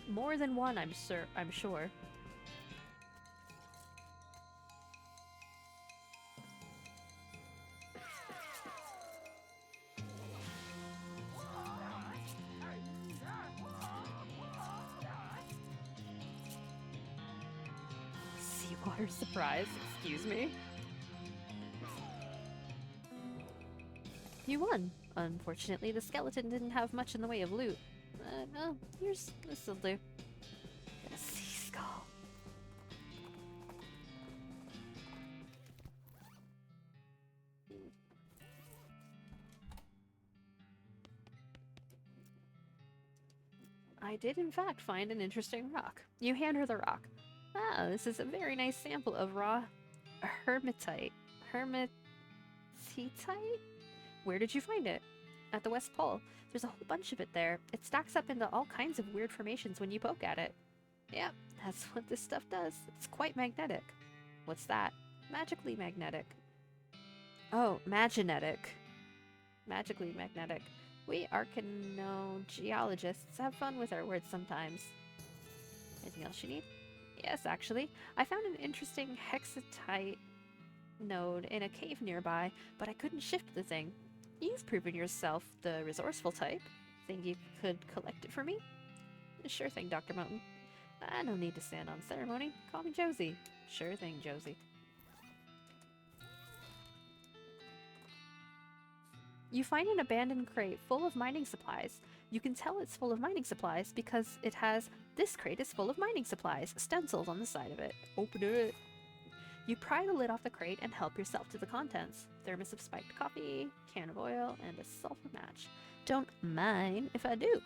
More than one, I'm sure. Seawater surprise, excuse me. You won. Unfortunately, the skeleton didn't have much in the way of loot. Well, this'll do. Get a sea skull. I did in fact find an interesting rock. You hand her the rock. Ah, this is a very nice sample of raw hermitite. Hermitite? Where did you find it? At the West Pole. There's a whole bunch of it there. It stacks up into all kinds of weird formations when you poke at it. Yep, that's what this stuff does. It's quite magnetic. What's that? Magically magnetic. Oh, magenetic. Magically magnetic. We archaeogeologists have fun with our words sometimes. Anything else you need? Yes, actually. I found an interesting hexatite node in a cave nearby, but I couldn't shift the thing. You've proven yourself the resourceful type. Think you could collect it for me? Sure thing, Dr. Mountain. No need to stand on ceremony. Call me Josie. Sure thing, Josie. You find an abandoned crate full of mining supplies. You can tell it's full of mining supplies because it has "This crate is full of mining supplies" stenciled on the side of it. Open it. You pry the lid off the crate and help yourself to the contents. Thermos of spiked coffee, can of oil, and a sulfur match. Don't mind if I do.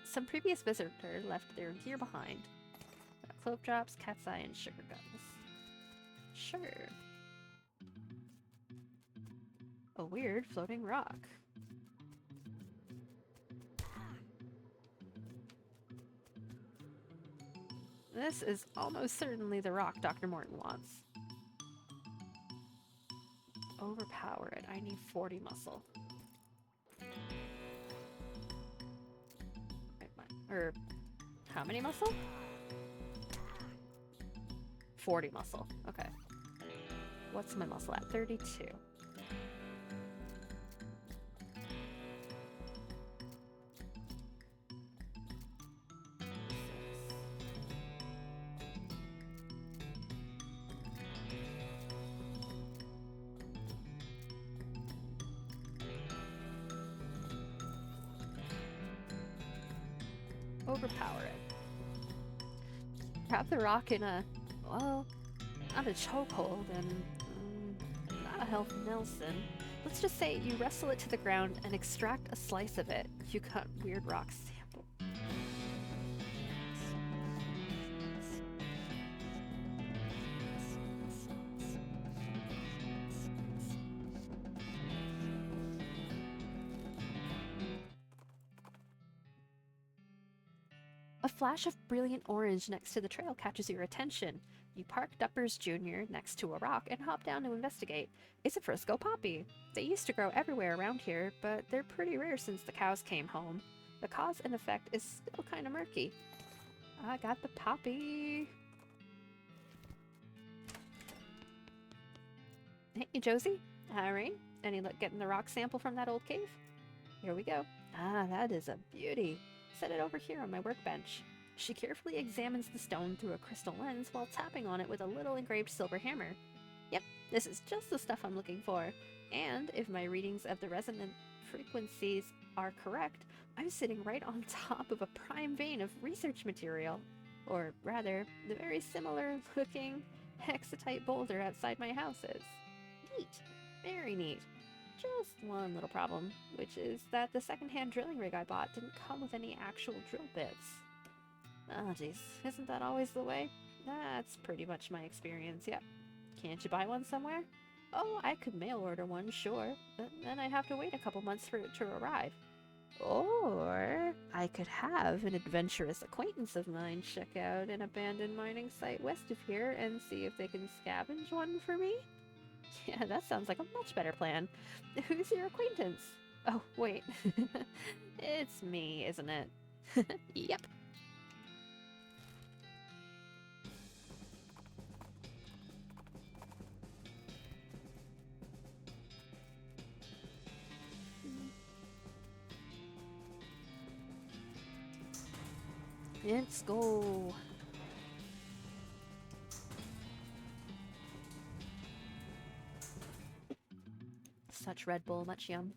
Some previous visitor left their gear behind. Clove drops, cat's eye, and sugar gums. Sure. A weird floating rock. This is almost certainly the rock Dr. Morton wants. Overpower it. I need 40 muscle. Or how many muscle? 40 muscle. Okay. What's my muscle at? 32. Overpower it. Grab the rock in a, well, not a chokehold and not a health Nelson. Let's just say you wrestle it to the ground and extract a slice of it. You got weird rock sample. A flash of brilliant orange next to the trail catches your attention. You park Duppers Jr. next to a rock and hop down to investigate. It's a Frisco poppy. They used to grow everywhere around here, but they're pretty rare since the cows came home. The cause and effect is still kind of murky. I got the poppy. Hey, Josie. Raine. Any luck getting the rock sample from that old cave? Here we go. That is a beauty. Set it over here on my workbench. She carefully examines the stone through a crystal lens while tapping on it with a little engraved silver hammer. Yep, this is just the stuff I'm looking for. And if my readings of the resonant frequencies are correct, I'm sitting right on top of a prime vein of research material. Or rather, the very similar looking hexatite boulder outside my house is. Neat. Very neat. Just one little problem, which is that the secondhand drilling rig I bought didn't come with any actual drill bits. Oh geez, isn't that always the way? That's pretty much my experience, yep. Can't you buy one somewhere? Oh, I could mail order one, sure, but then I'd have to wait a couple months for it to arrive. Or I could have an adventurous acquaintance of mine check out an abandoned mining site west of here and see if they can scavenge one for me? Yeah, that sounds like a much better plan. Who's your acquaintance? Oh, wait. It's me, isn't it? Yep. Let's go. Such Red Bull, much yum.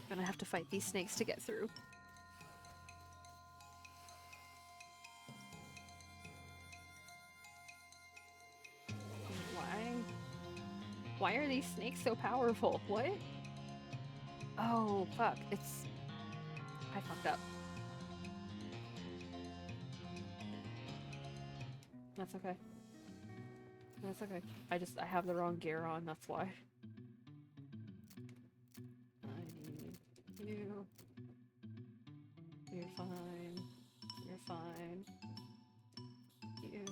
Gonna have to fight these snakes to get through. Why? Why are these snakes so powerful? What? Oh, fuck. I fucked up. That's okay. That's okay. I have the wrong gear on, that's why. I need you. You're fine. You're fine. You.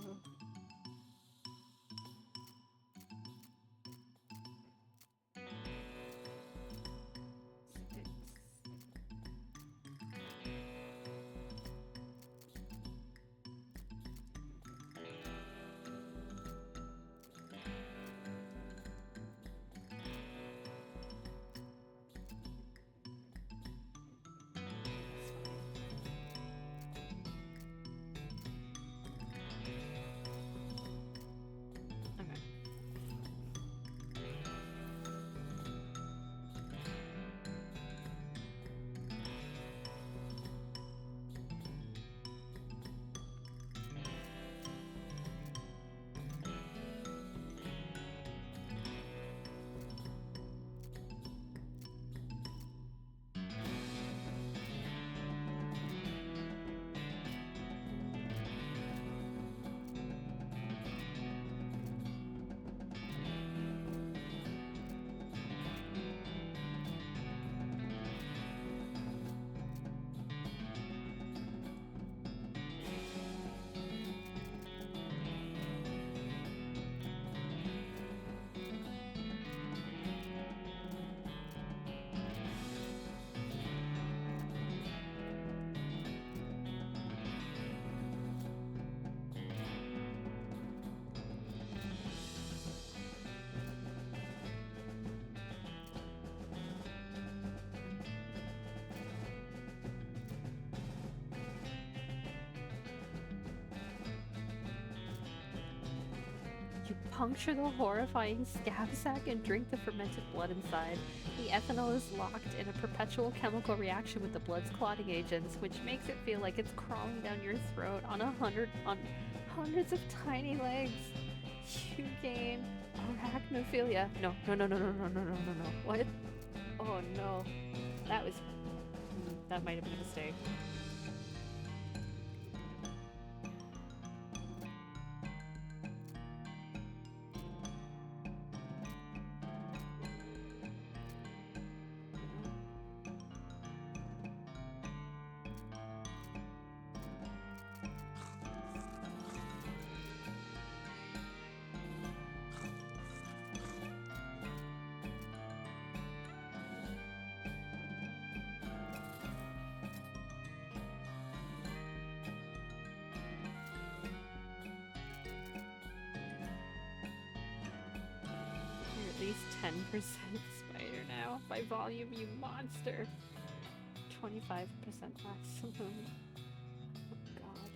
puncture the horrifying scab sac and drink the fermented blood inside. The ethanol is locked in a perpetual chemical reaction with the blood's clotting agents, which makes it feel like it's crawling down your throat on hundreds of tiny legs. You gain arachnophilia. No, no, no, no, no, no, no, no, no, no. What? Oh no. That was... that might have been a mistake. At least 10% spider now. By volume, you monster. 25% maximum. Oh god.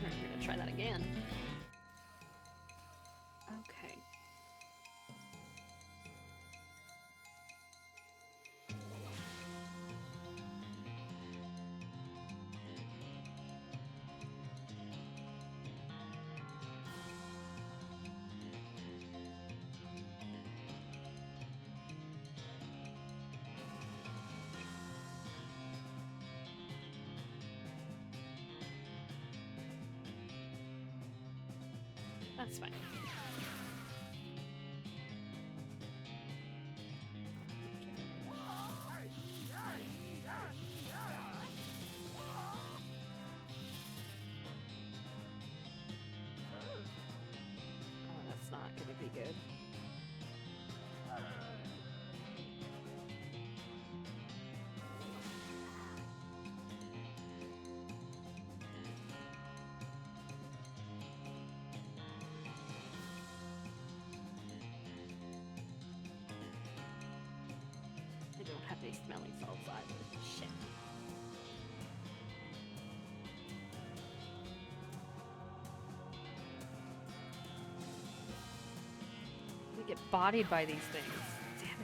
We're gonna try that again. Okay. That's fine. Oh, that's not gonna be good. I don't have any smelling salts either. Shit. We get bodied by these things. Damn it.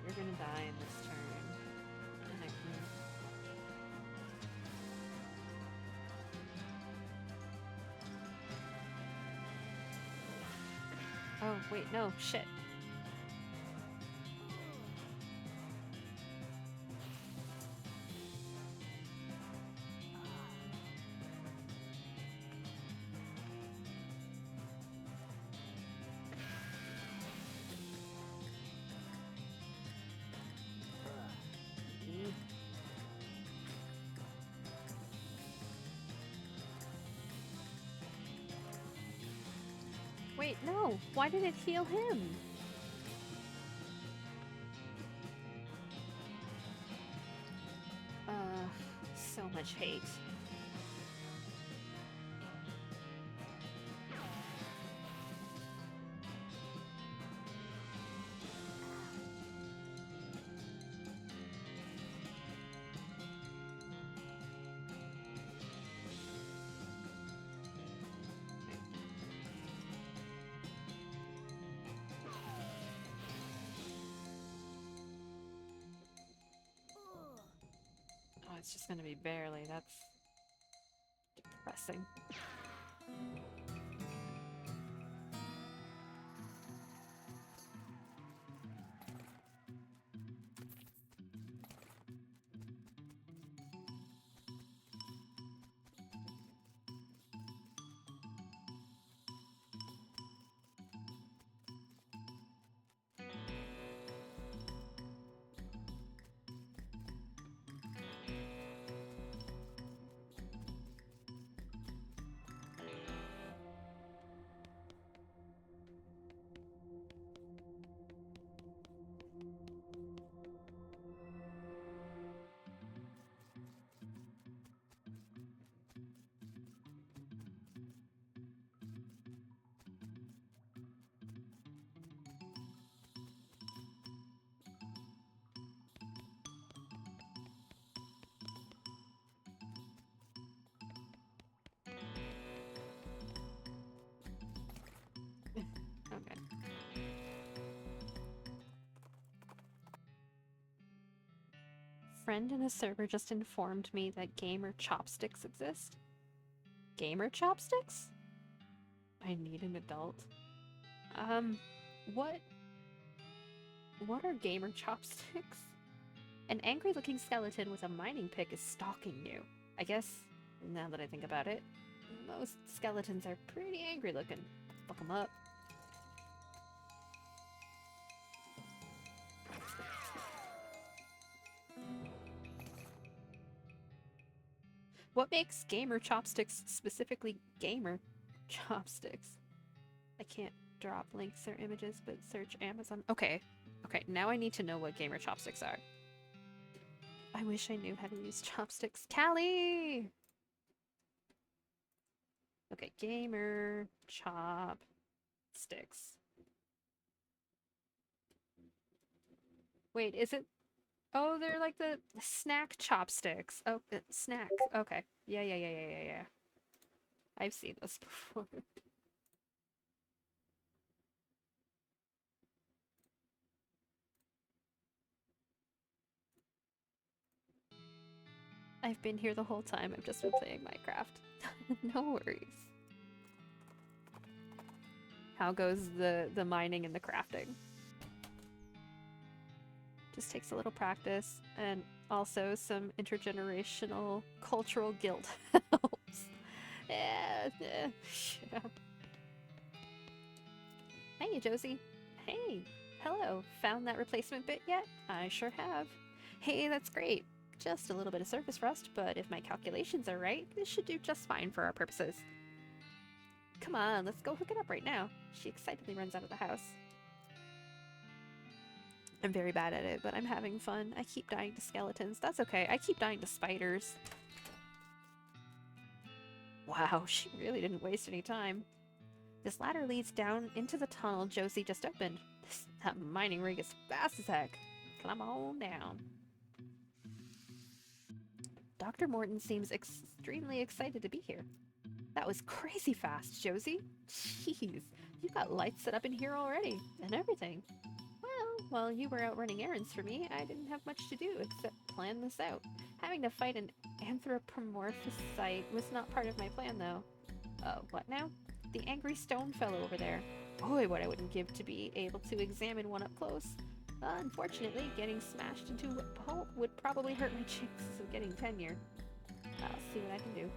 You're gonna die in this turn. And I can... Oh, wait, no, shit. Wait, no! Why did it heal him? So much hate. Oh, it's just gonna be barely. That's depressing. friend in a server just informed me that gamer chopsticks exist. Gamer chopsticks? I need an adult. Um, what? What are gamer chopsticks? An angry-looking skeleton with a mining pick is stalking you. I guess, now that I think about it, most skeletons are pretty angry-looking. Fuck them up. What makes gamer chopsticks specifically gamer chopsticks? I can't drop links or images, but search Amazon. Okay. Okay, now I need to know what gamer chopsticks are. I wish I knew how to use chopsticks. Callie! Okay, gamer chopsticks. Wait, is it? Oh, they're like the snack chopsticks. Oh, snack. Okay. Yeah. I've seen this before. I've been here the whole time. I've just been playing Minecraft. No worries. How goes the mining and the crafting? Just takes a little practice and also some intergenerational cultural guilt helps. Yeah. Hey, Josie. Hey. Hello. Found that replacement bit yet? I sure have. Hey, that's great. Just a little bit of surface rust, but if my calculations are right, this should do just fine for our purposes. Come on, let's go hook it up right now. She excitedly runs out of the house. I'm very bad at it, but I'm having fun. I keep dying to skeletons. That's okay. I keep dying to spiders. Wow, she really didn't waste any time. This ladder leads down into the tunnel Josie just opened. That mining rig is fast as heck. Climb on down. Dr. Morton seems extremely excited to be here. That was crazy fast, Josie. Jeez, you got lights set up in here already, and everything. Well, while you were out running errands for me, I didn't have much to do except plan this out. Having to fight an anthropomorphosite was not part of my plan, though. What now? The angry stone fellow over there. Boy, what I wouldn't give to be able to examine one up close. Unfortunately, getting smashed into a pulp would probably hurt my chances of getting tenure. I'll see what I can do.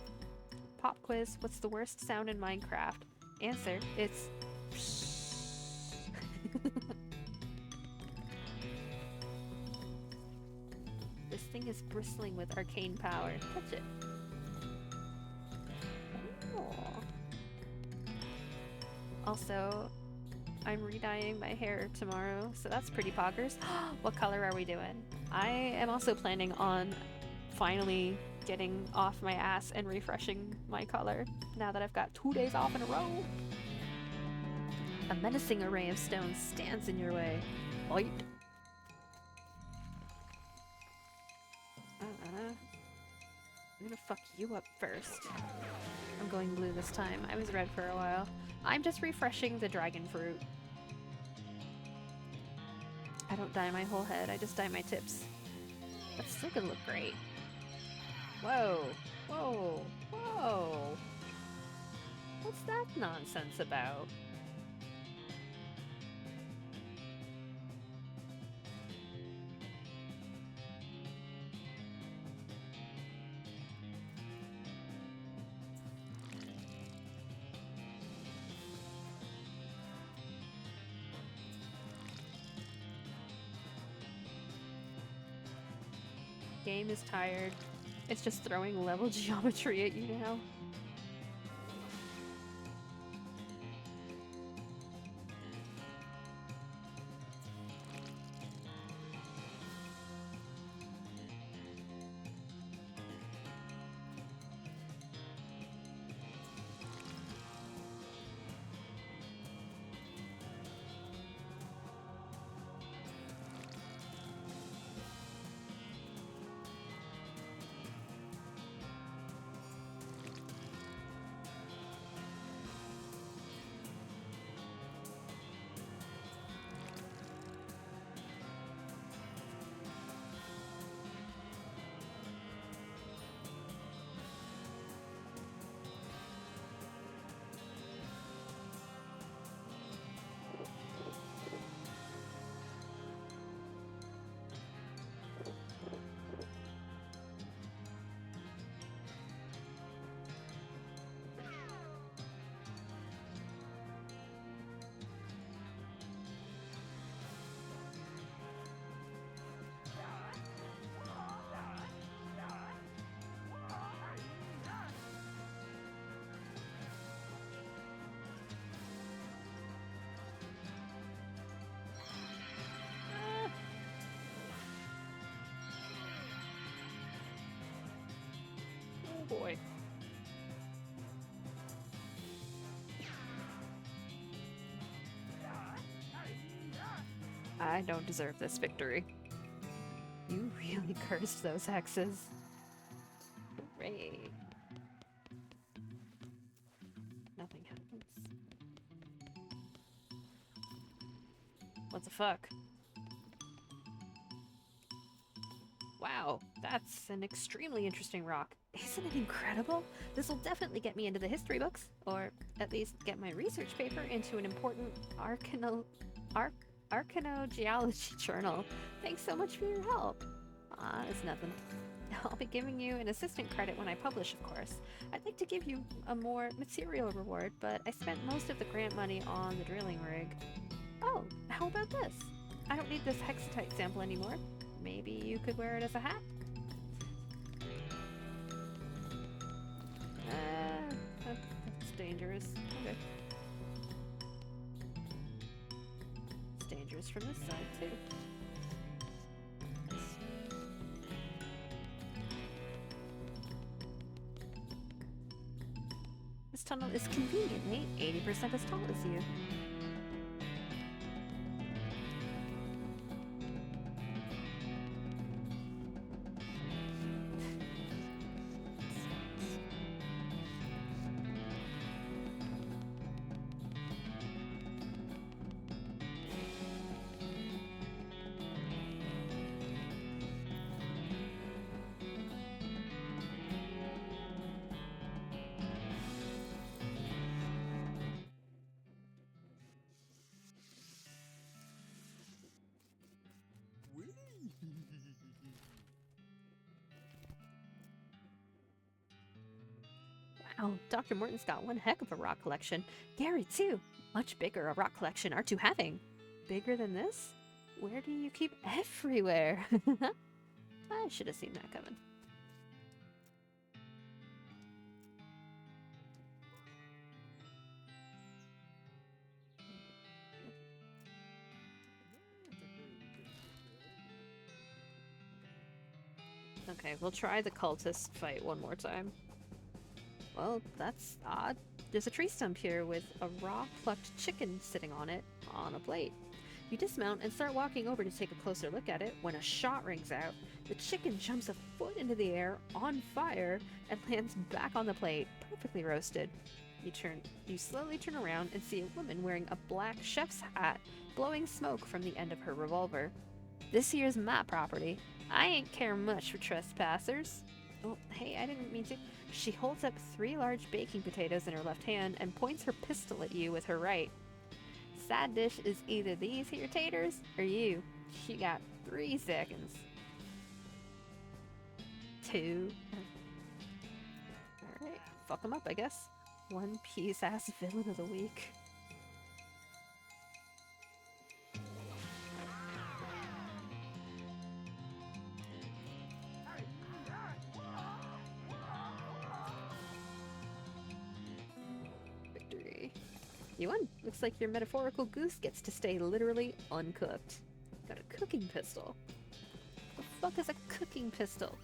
Pop quiz, what's the worst sound in Minecraft? Answer, it's... This thing is bristling with arcane power. Touch it. Oh. Also, I'm re-dyeing my hair tomorrow, so that's pretty poggers. What color are we doing? I am also planning on finally getting off my ass and refreshing my color now that I've got 2 days off in a row. A menacing array of stones stands in your way. Fight! I'm gonna fuck you up first. I'm going blue this time. I was red for a while. I'm just refreshing the dragon fruit. I don't dye my whole head, I just dye my tips. That's still gonna look great. Whoa! Whoa! Whoa! What's that nonsense about? Game is tired. It's just throwing level geometry at you now. I don't deserve this victory. You really cursed those hexes. Hooray. Nothing happens. What the fuck? Wow, that's an extremely interesting rock. Isn't it incredible? This will definitely get me into the history books, or at least get my research paper into an important archaeogeology journal. Thanks so much for your help. It's nothing. I'll be giving you an assistant credit when I publish, of course. I'd like to give you a more material reward, but I spent most of the grant money on the drilling rig. Oh, how about this? I don't need this hexatite sample anymore. Maybe you could wear it as a hat? That's dangerous. Okay. It's dangerous from this side, too. This tunnel is conveniently 80% as tall as you. Wow, Dr. Morton's got one heck of a rock collection. Gary, too. Much bigger a rock collection aren't you having? Bigger than this? Where do you keep everywhere? I should have seen that coming. Okay, we'll try the cultist fight one more time. Well, that's odd. There's a tree stump here with a raw plucked chicken sitting on it on a plate. You dismount and start walking over to take a closer look at it when a shot rings out. The chicken jumps a foot into the air, on fire, and lands back on the plate, perfectly roasted. You slowly turn around and see a woman wearing a black chef's hat, blowing smoke from the end of her revolver. This here's my property. I ain't care much for trespassers. Oh, hey, I didn't mean to. She holds up 3 large baking potatoes in her left hand and points her pistol at you with her right. Side dish is either these here taters or you. You got 3 seconds. 2. Alright, fuck them up, I guess. One piece ass villain of the week. Victory. You won. Looks like your metaphorical goose gets to stay literally uncooked. Got a cooking pistol. The fuck is a cooking pistol?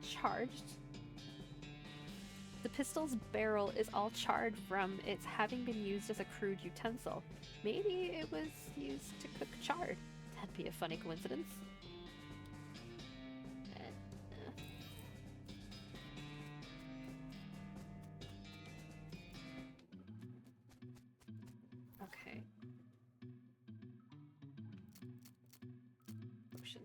It's charged. The pistol's barrel is all charred from its having been used as a crude utensil. Maybe it was used to cook chard. That'd be a funny coincidence. Okay. Options.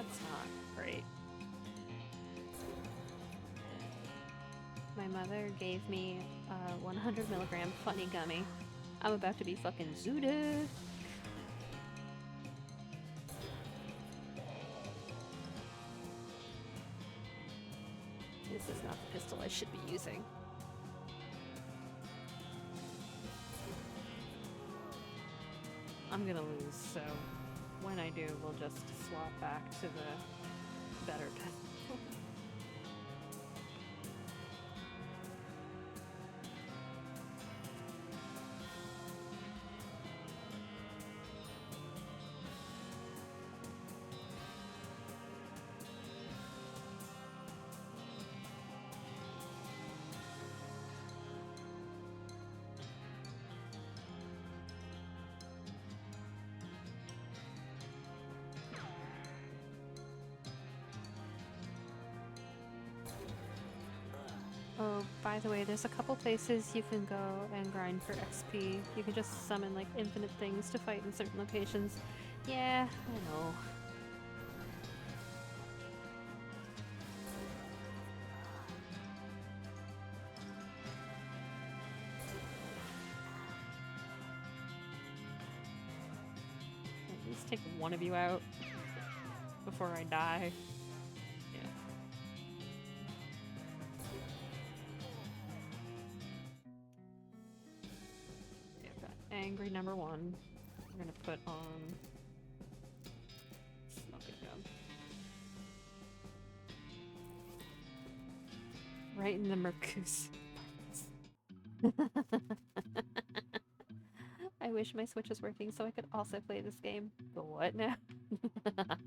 That's not great. My mother gave me a 100 milligram funny gummy. I'm about to be fucking zooted. This is not the pistol I should be using. I'm gonna lose, so when I do, we'll just swap back to the better pistol. Oh, by the way, there's a couple places you can go and grind for XP. You can just summon like infinite things to fight in certain locations. Yeah, I know. At least take one of you out before I die. Yeah. Yeah, I've got angry number one. I'm gonna put on smoking gun. Right in the Mercus. I wish my Switch was working so I could also play this game. But what now? I'm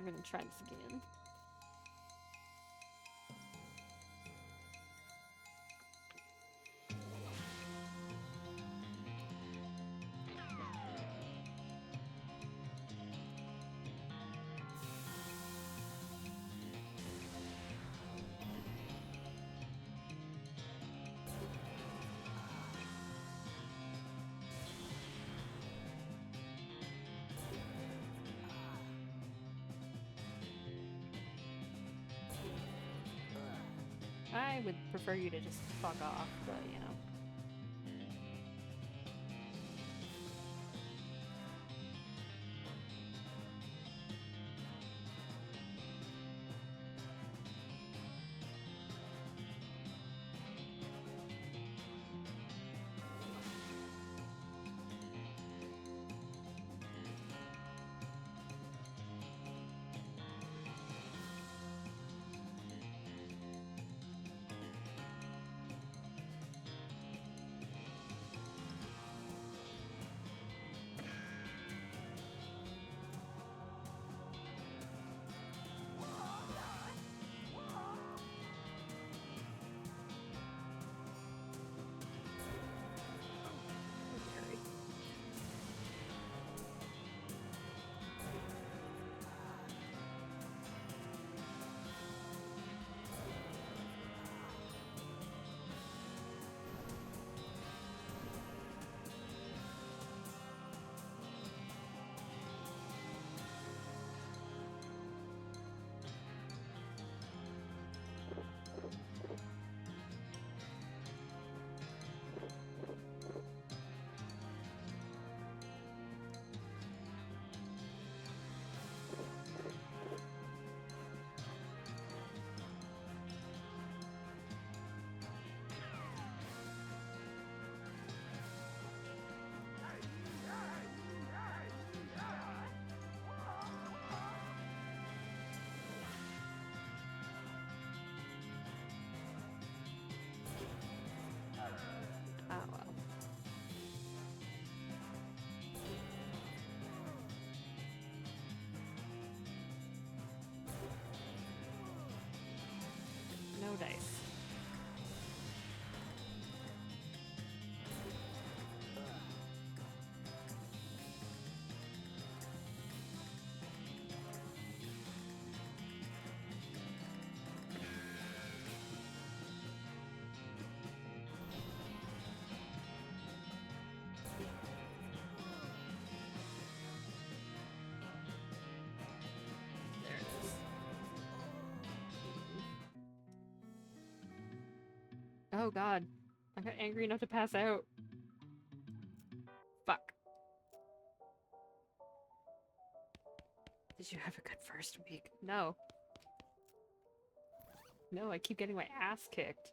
gonna try this again. I would prefer you to just fuck off, but you know. Ah, well. No dice. Oh god. I got angry enough to pass out. Fuck. Did you have a good first week? No. No, I keep getting my ass kicked.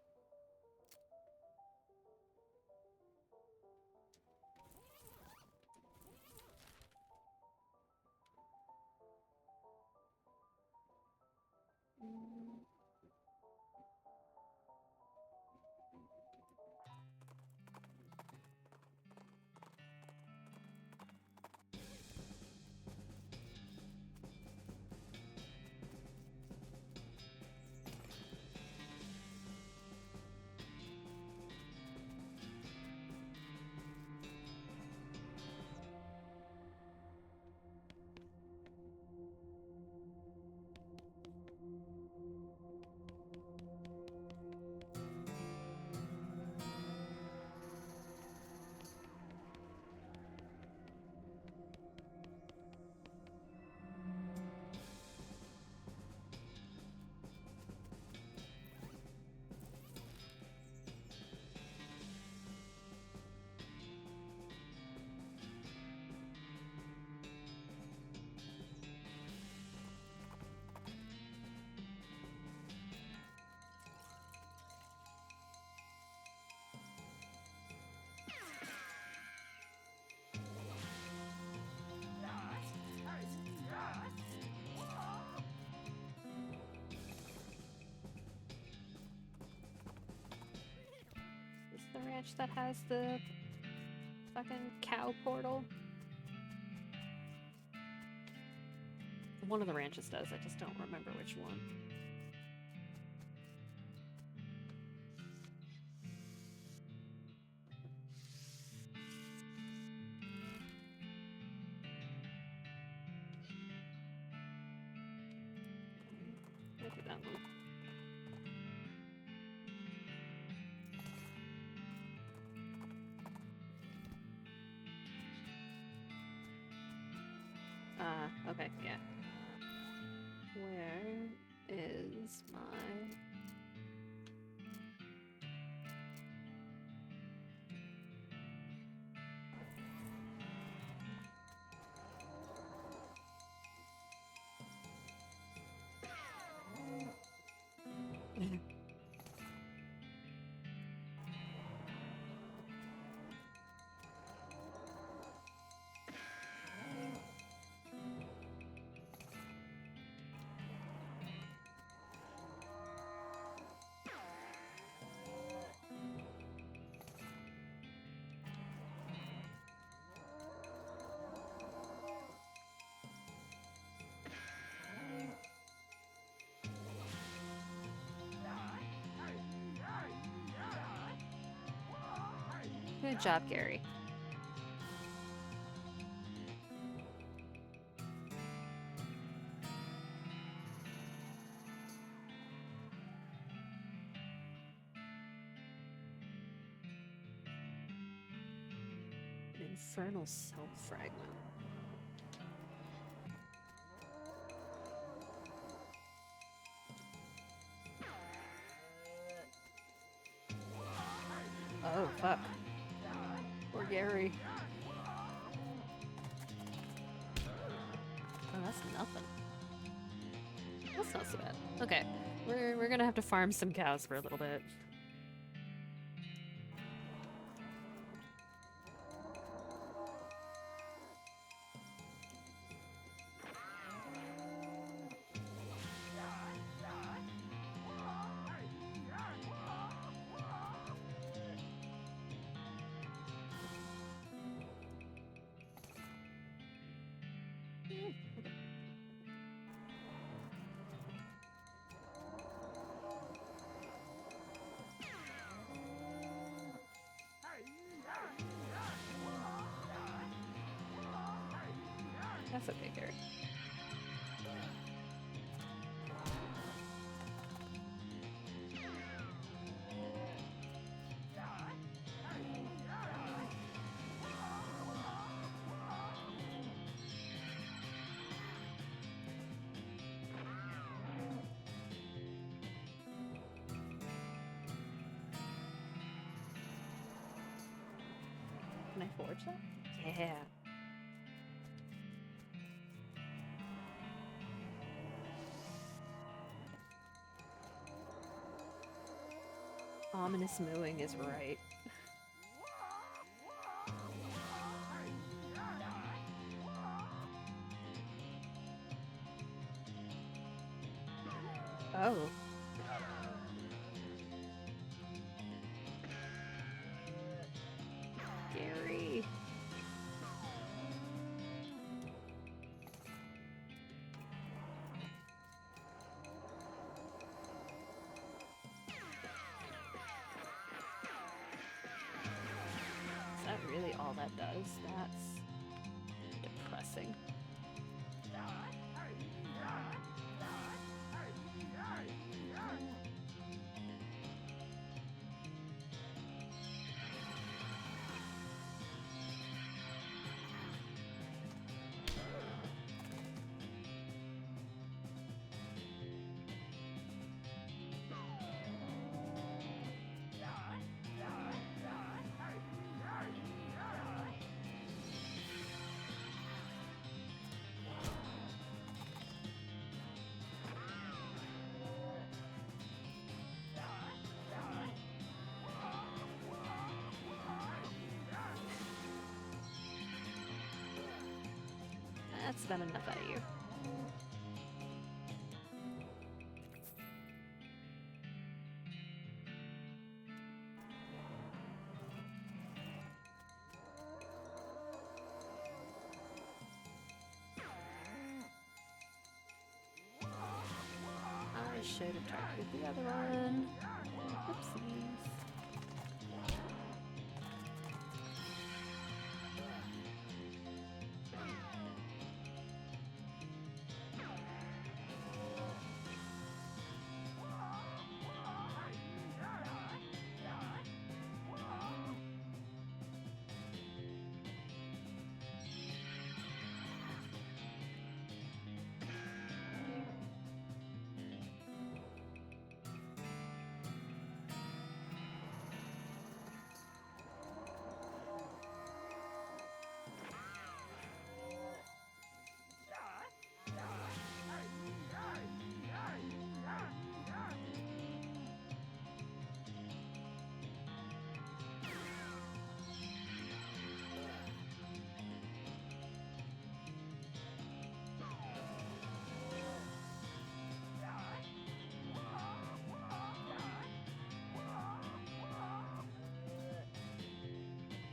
Is the ranch that has the fucking cow portal? One of the ranches does, I just don't remember which one. Maybe that one. Okay, yeah. Where is my... Good job, Gary. An infernal soul fragment. Oh, fuck. Poor Gary. Oh, that's nothing. That's not so bad. Okay, we're gonna have to farm some cows for a little bit. That's okay, Gary. Can I forge that? Yeah. Ominous mooing is right. Oh. Scary. Is that really all that does? That's depressing. That's not enough out of you. I should have targeted the other one. Oopsies.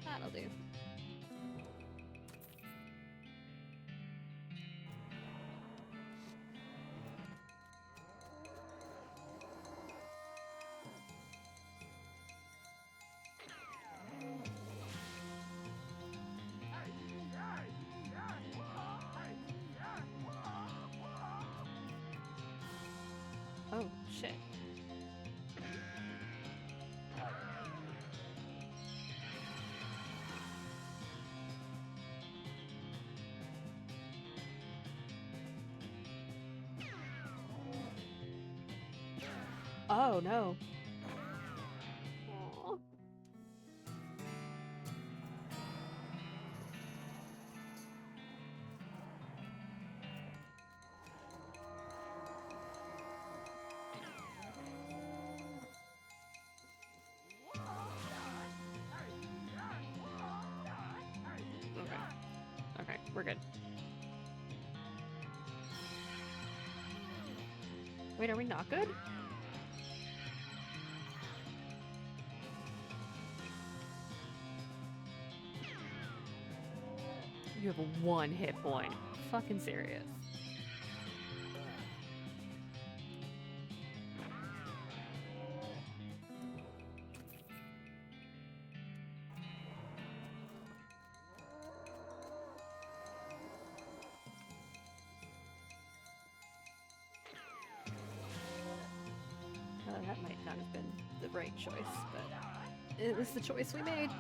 That'll do. Oh, shit. Oh, no. Aw. Okay. Okay, we're good. Wait, are we not good? You have a 1 hit point. Fucking serious. That might not have been the right choice, but it was the choice we made.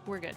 We're good.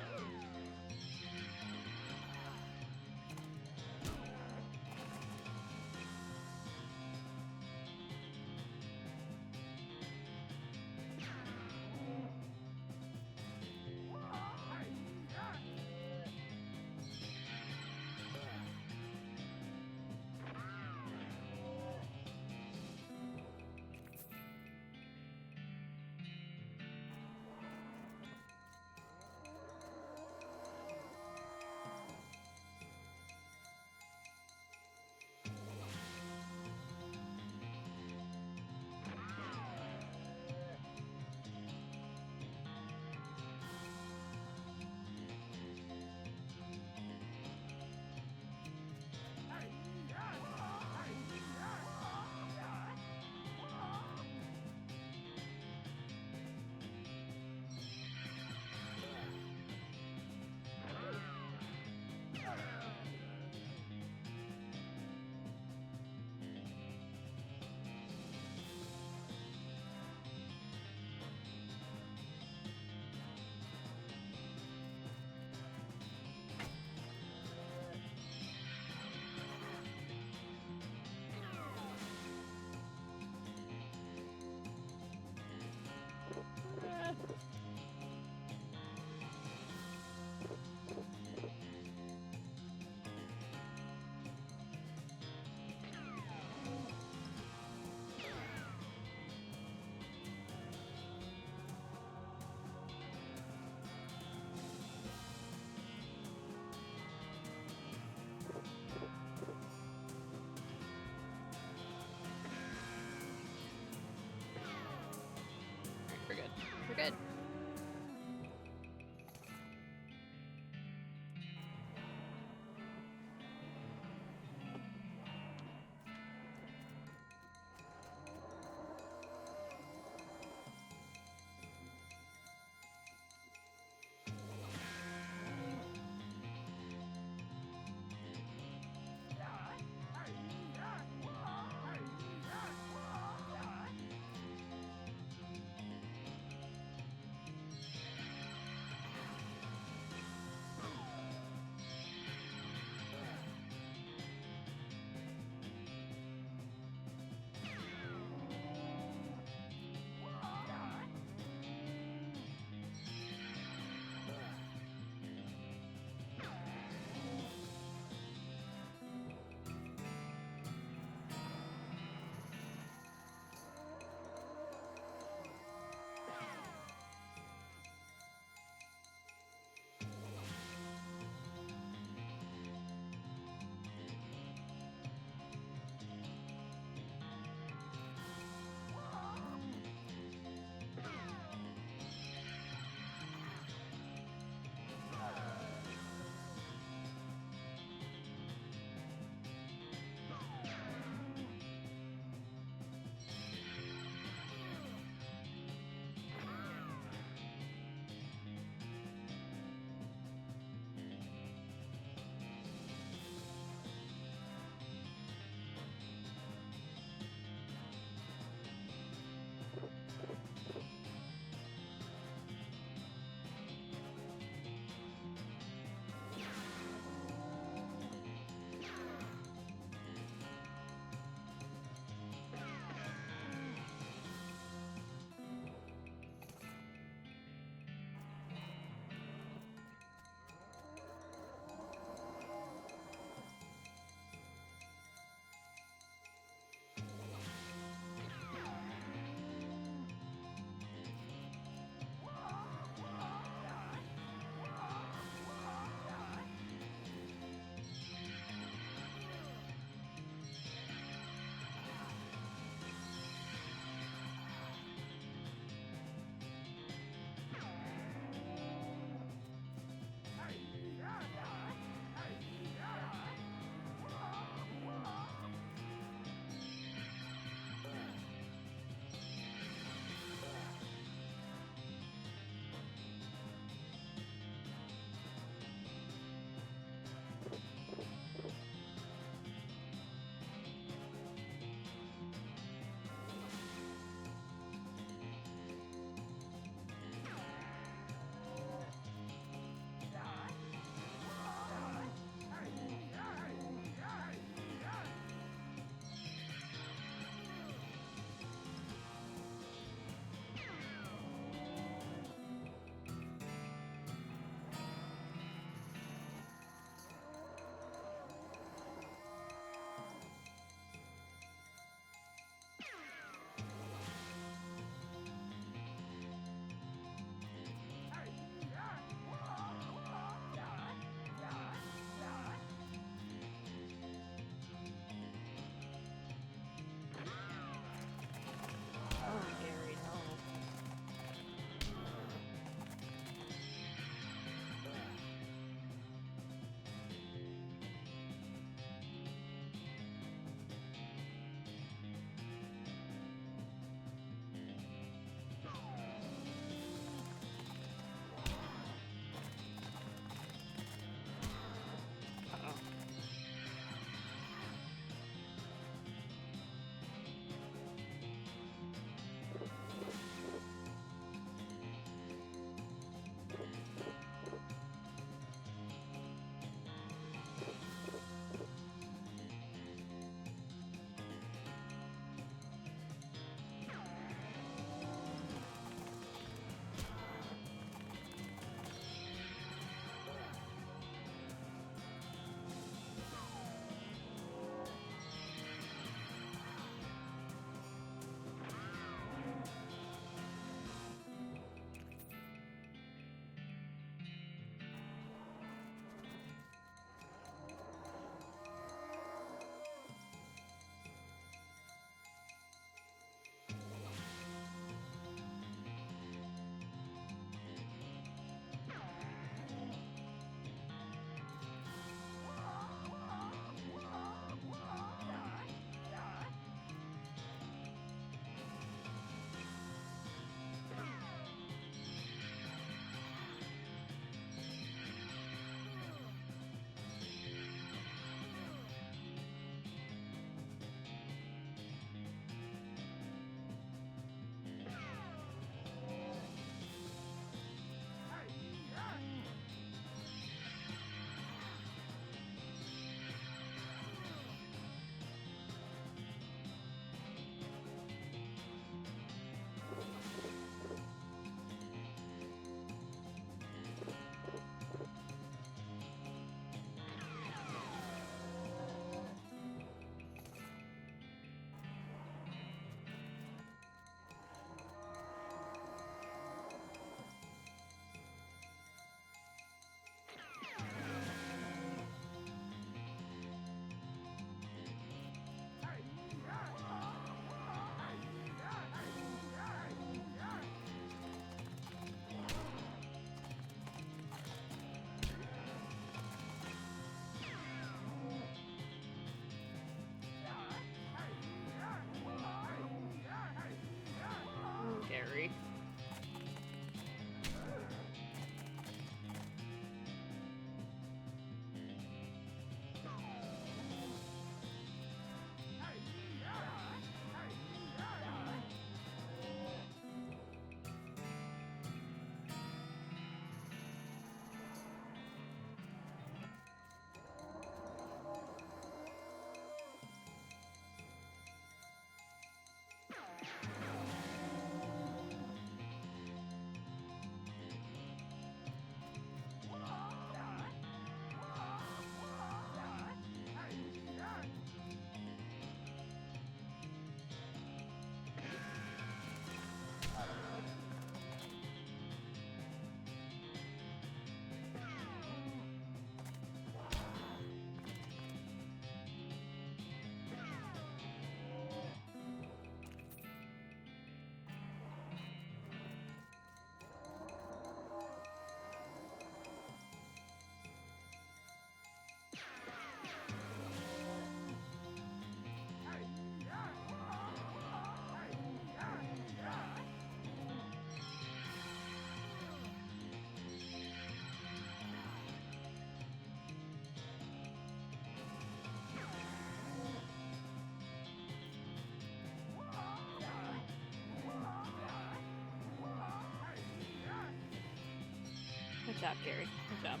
job, Gary. Good job.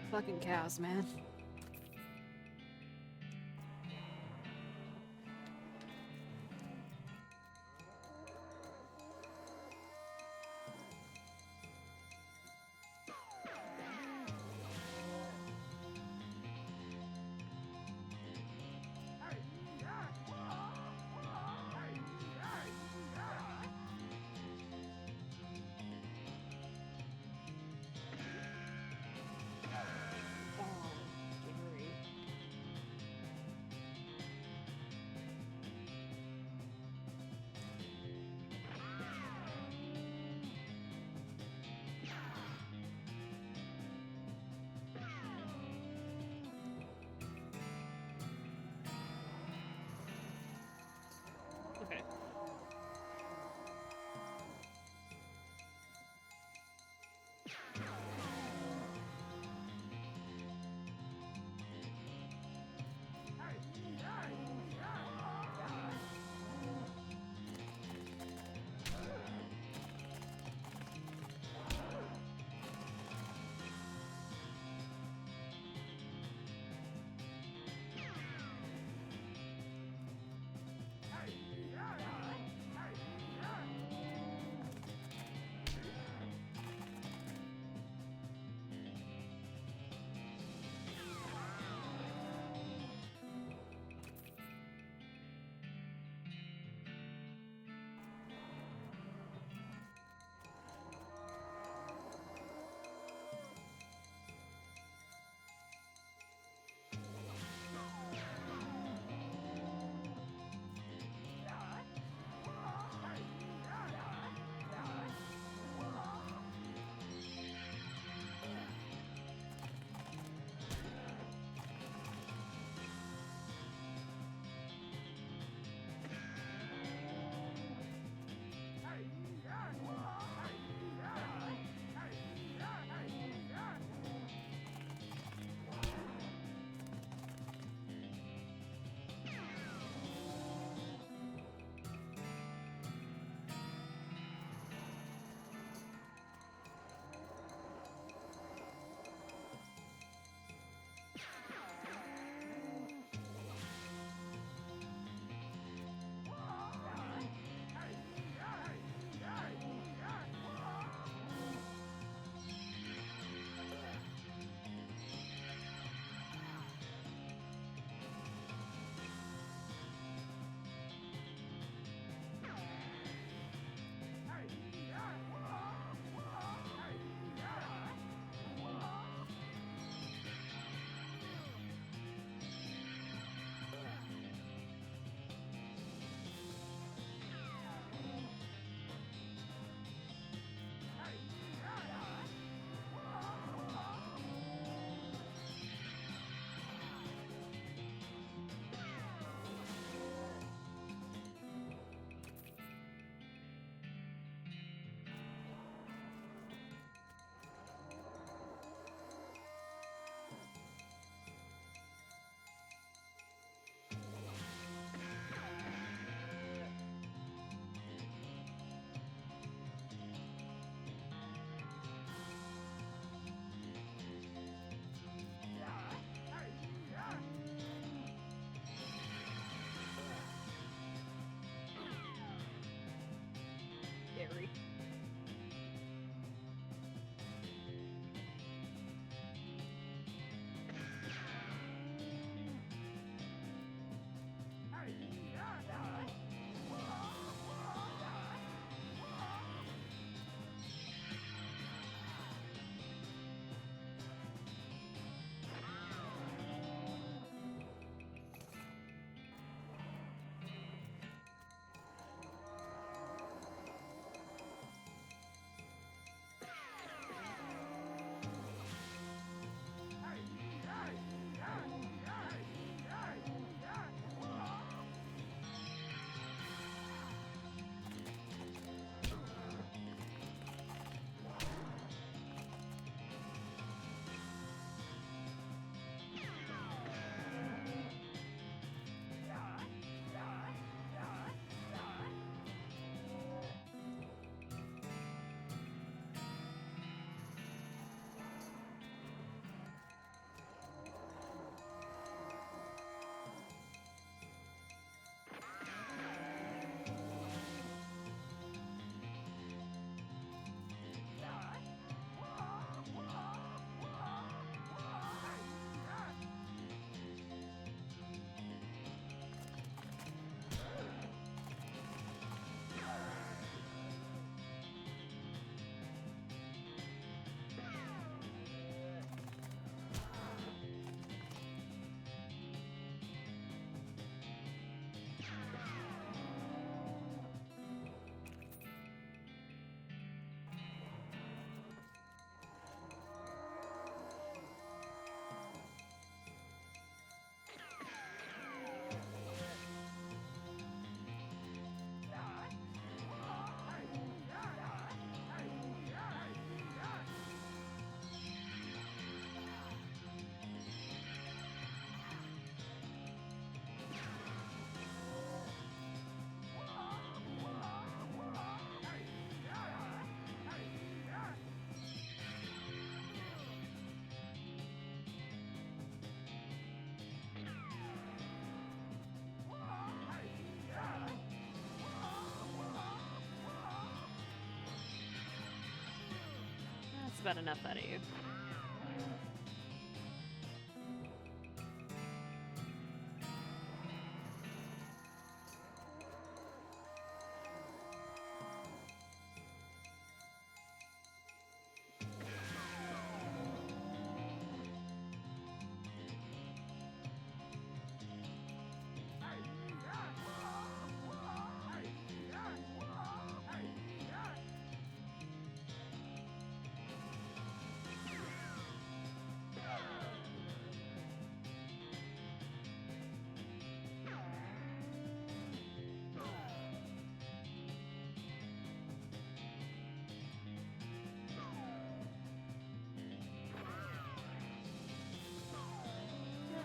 Fucking cows, man. about enough out of you.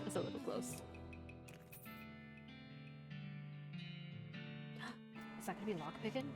It's a little close. Is that gonna be lockpicking?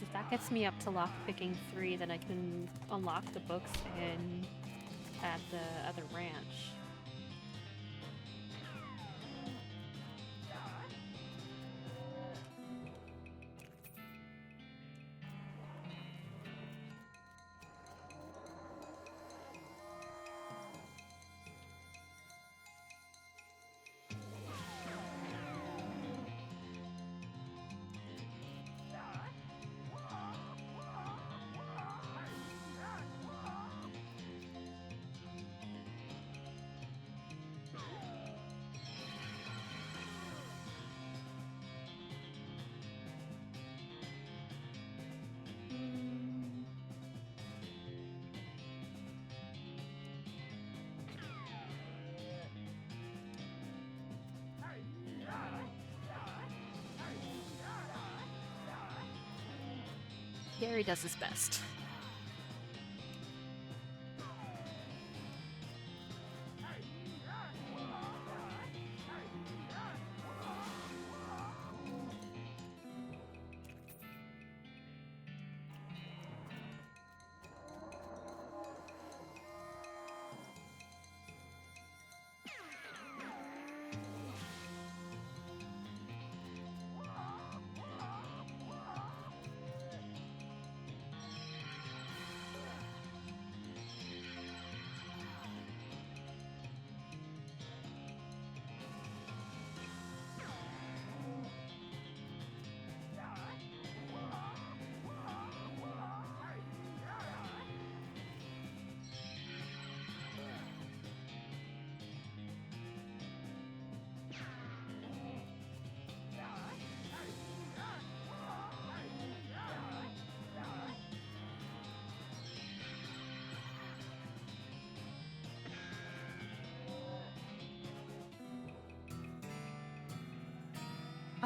If that gets me up to lockpicking 3, then I can unlock the books and at the other ranch. Gary does his best.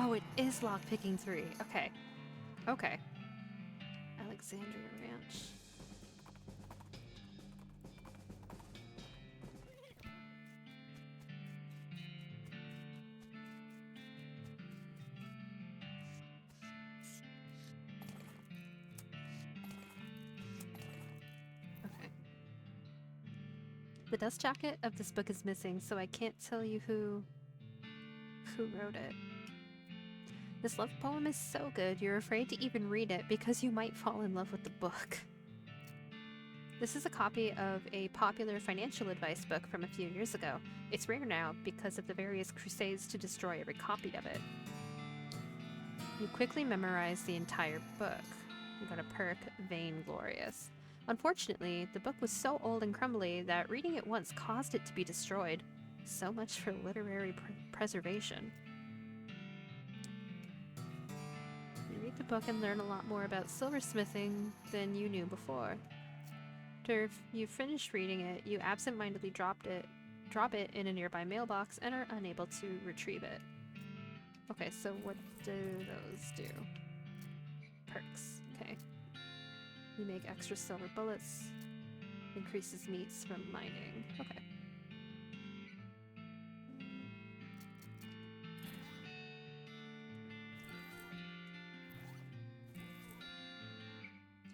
Oh, it is lockpicking 3. Okay. Okay. Alexandria Ranch. Okay. The dust jacket of this book is missing, so I can't tell you who wrote it. This love poem is so good, you're afraid to even read it because you might fall in love with the book. This is a copy of a popular financial advice book from a few years ago. It's rare now because of the various crusades to destroy every copy of it. You quickly memorize the entire book. You got a perk, Vainglorious. Unfortunately, the book was so old and crumbly that reading it once caused it to be destroyed. So much for literary preservation. You read the book and learn a lot more about silversmithing than you knew before. After you finish reading it, you absentmindedly drop it in a nearby mailbox and are unable to retrieve it. Okay, so what do those do? perks. Okay. You make extra silver bullets. Increases meats from mining. Okay.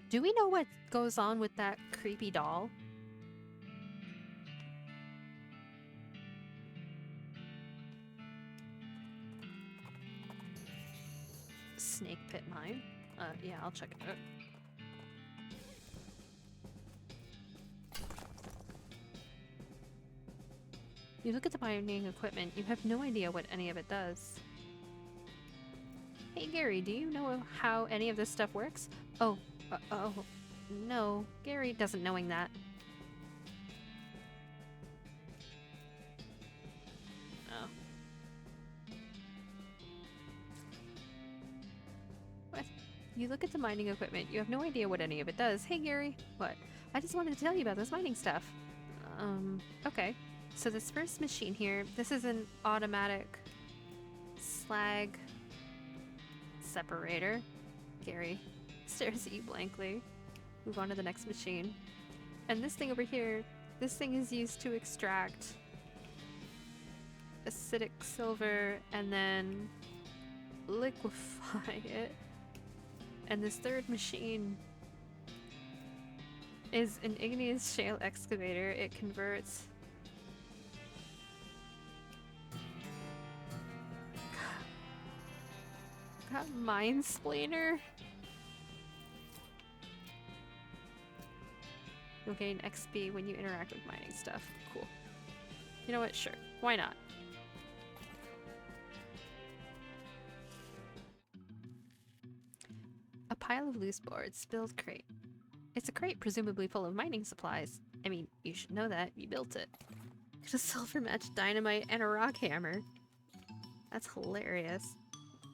Do we know what goes on with that creepy doll? Snake pit mine. Yeah, I'll check it out. You look at the mining equipment, you have no idea what any of it does. Hey Gary, do you know how any of this stuff works? Oh, no, Gary doesn't knowing that. Oh. What? You look at the mining equipment, you have no idea what any of it does. Hey Gary, what? I just wanted to tell you about this mining stuff. Okay. So this first machine here, this is an automatic slag separator. Gary stares at you blankly. Move on to the next machine. And this thing over here, this thing is used to extract acidic silver and then liquefy it. And this third machine is an igneous shale excavator. It converts got mine splainer. You'll gain XP when you interact with mining stuff. Cool. You know what? Sure. Why not? A pile of loose boards. Spilled crate. It's a crate presumably full of mining supplies. I mean, you should know that. You built it. Get a silver match, dynamite, and a rock hammer. That's hilarious.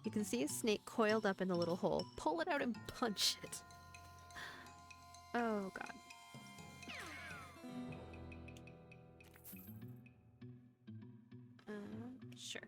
You can see a snake coiled up in the little hole. Pull it out and punch it. Oh god. Sure.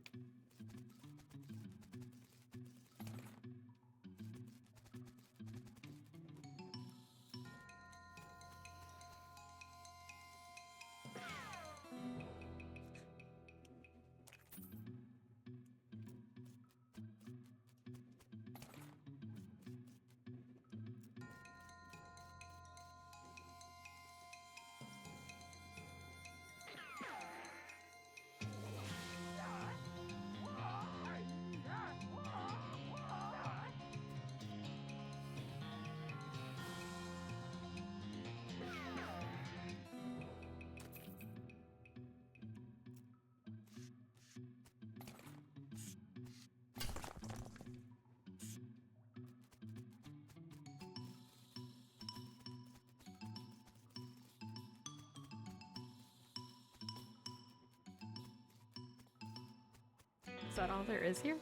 Is that all there is here?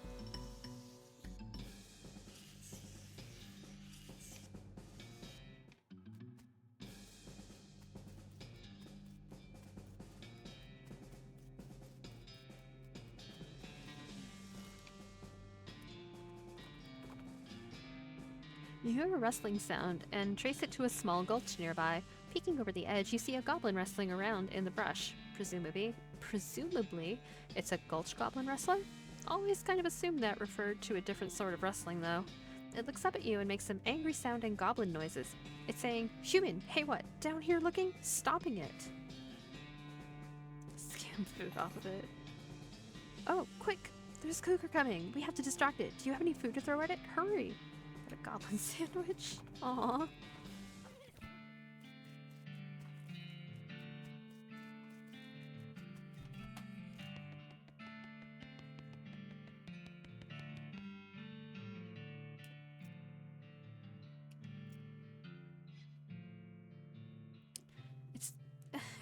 You hear a rustling sound and trace it to a small gulch nearby. Peeking over the edge, you see a goblin wrestling around in the brush. Presumably, it's a gulch goblin wrestler? Always kind of assumed that referred to a different sort of wrestling, though. It looks up at you and makes some angry-sounding goblin noises. It's saying, "Human, hey what, down here looking? Stopping it." Scan food off of it. Oh, quick! There's Cougar coming! We have to distract it. Do you have any food to throw at it? Hurry! Got a goblin sandwich? Aww.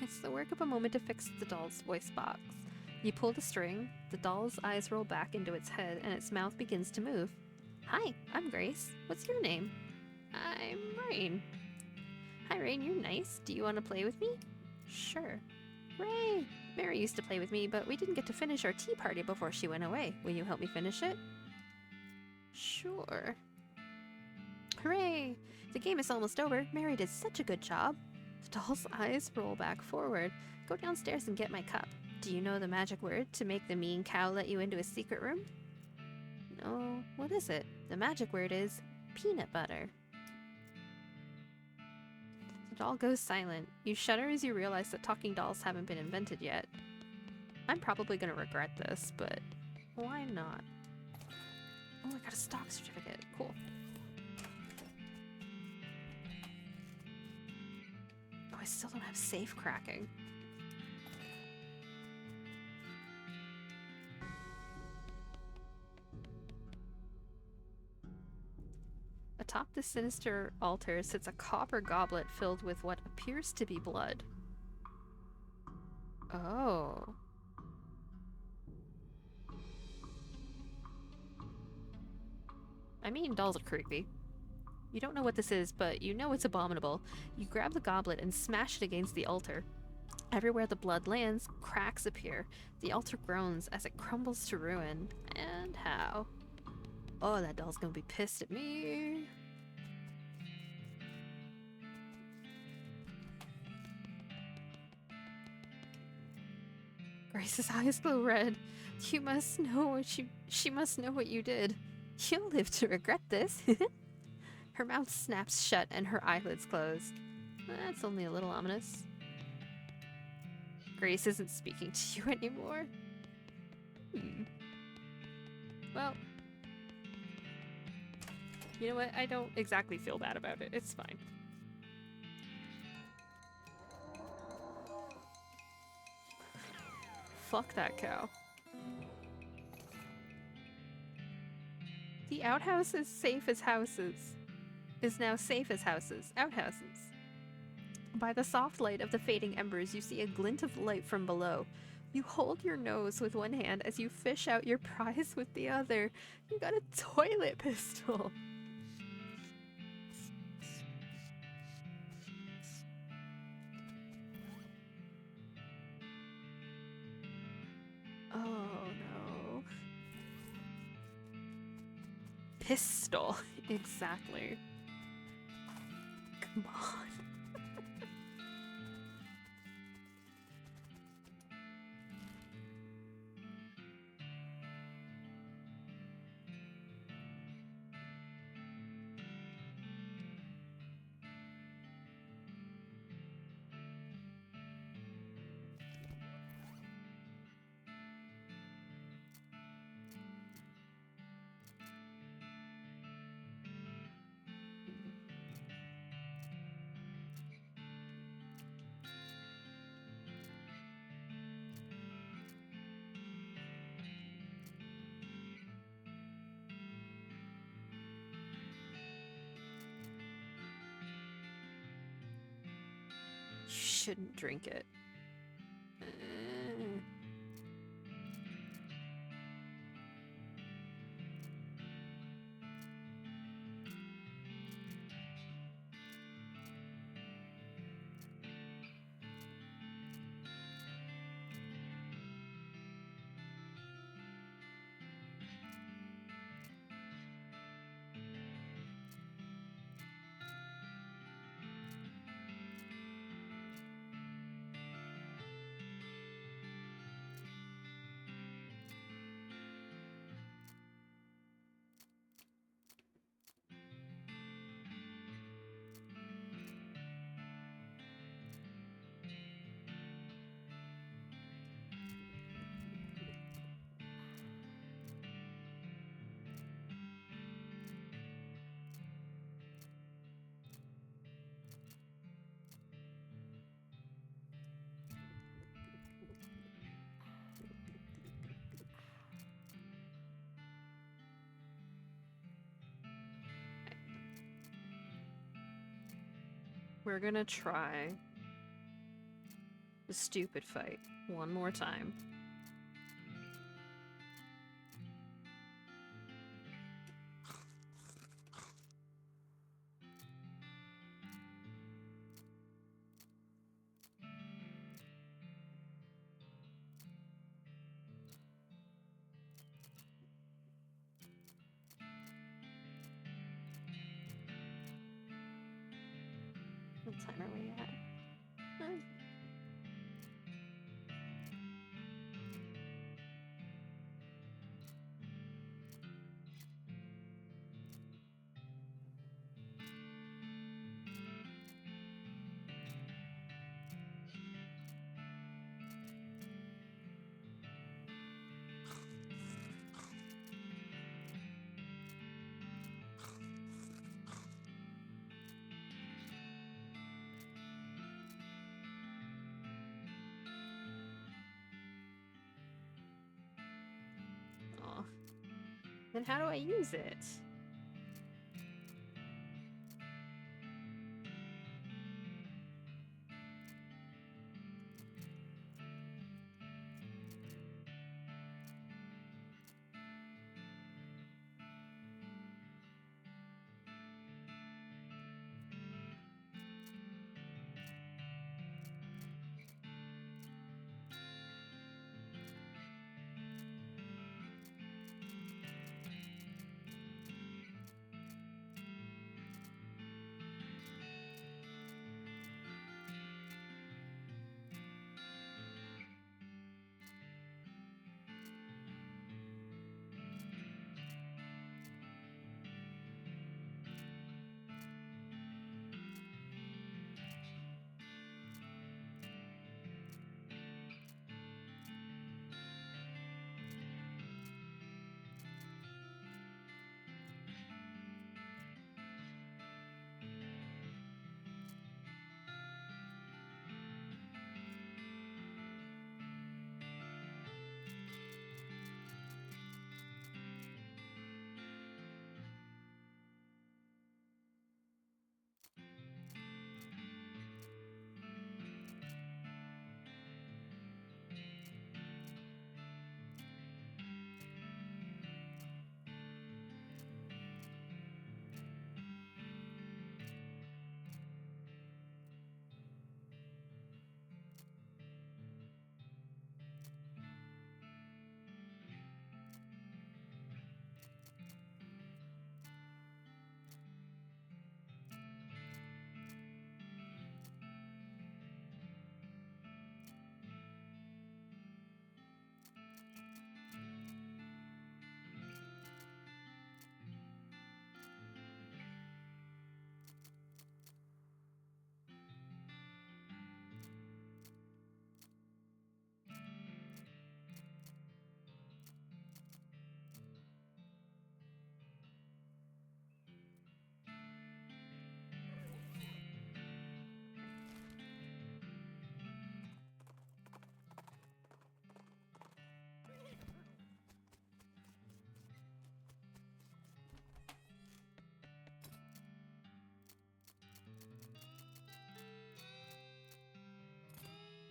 It's the work of a moment to fix the doll's voice box. You pull the string, the doll's eyes roll back into its head, and its mouth begins to move. Hi, I'm Grace. What's your name? I'm Raine. Hi, Raine, you're nice. Do you want to play with me? Sure. Ray! Mary used to play with me, but we didn't get to finish our tea party before she went away. Will you help me finish it? Sure. Hooray! The game is almost over. Mary did such a good job. The doll's eyes roll back forward. Go downstairs and get my cup. Do you know the magic word to make the mean cow let you into a secret room? No. What is it? The magic word is peanut butter. The doll goes silent. You shudder as you realize that talking dolls haven't been invented yet. I'm probably gonna regret this, but why not? Oh, I got a stock certificate. Cool. Oh, I still don't have safe cracking. Atop the sinister altar sits a copper goblet filled with what appears to be blood. Oh. I mean, dolls are creepy. You don't know what this is, but you know it's abominable. You grab the goblet and smash it against the altar. Everywhere the blood lands, cracks appear. The altar groans as it crumbles to ruin. And how? Oh, that doll's gonna be pissed at me. Grace's eyes glow red. You must know what she must know what you did. You'll live to regret this. Her mouth snaps shut and her eyelids close. That's only a little ominous. Grace isn't speaking to you anymore. Well, you know what? I don't exactly feel bad about it. It's fine. Fuck that cow. The outhouse is safe as houses. Is now safe as houses. Outhouses. By the soft light of the fading embers, you see a glint of light from below. You hold your nose with one hand as you fish out your prize with the other. You got a toilet pistol. Oh no. Pistol. Exactly. Come on. You shouldn't drink it. We're gonna try the stupid fight one more time. What time are we at? Uh, Aw. Then how do I use it?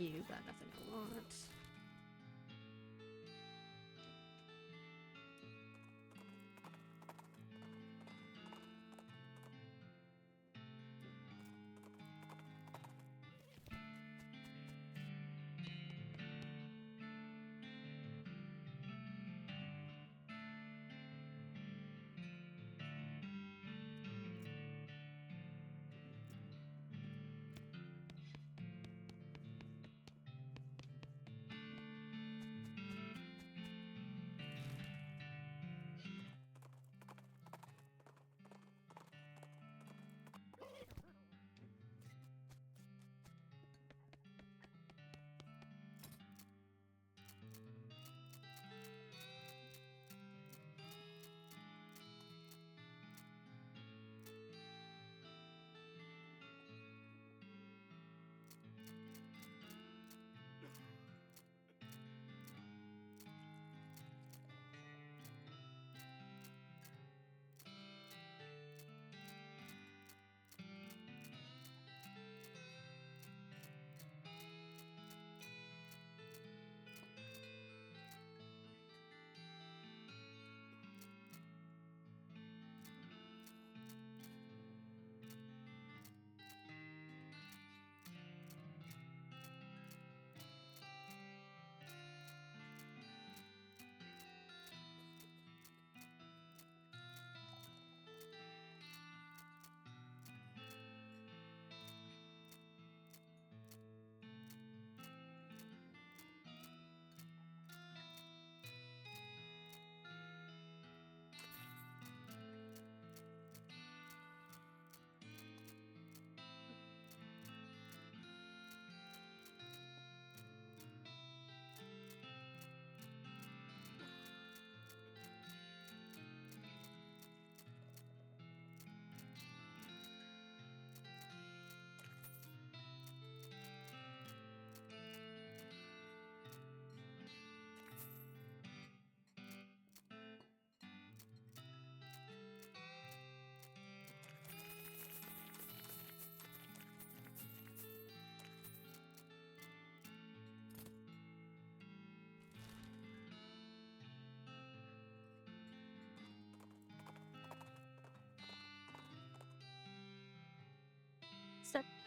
You got nothing I want.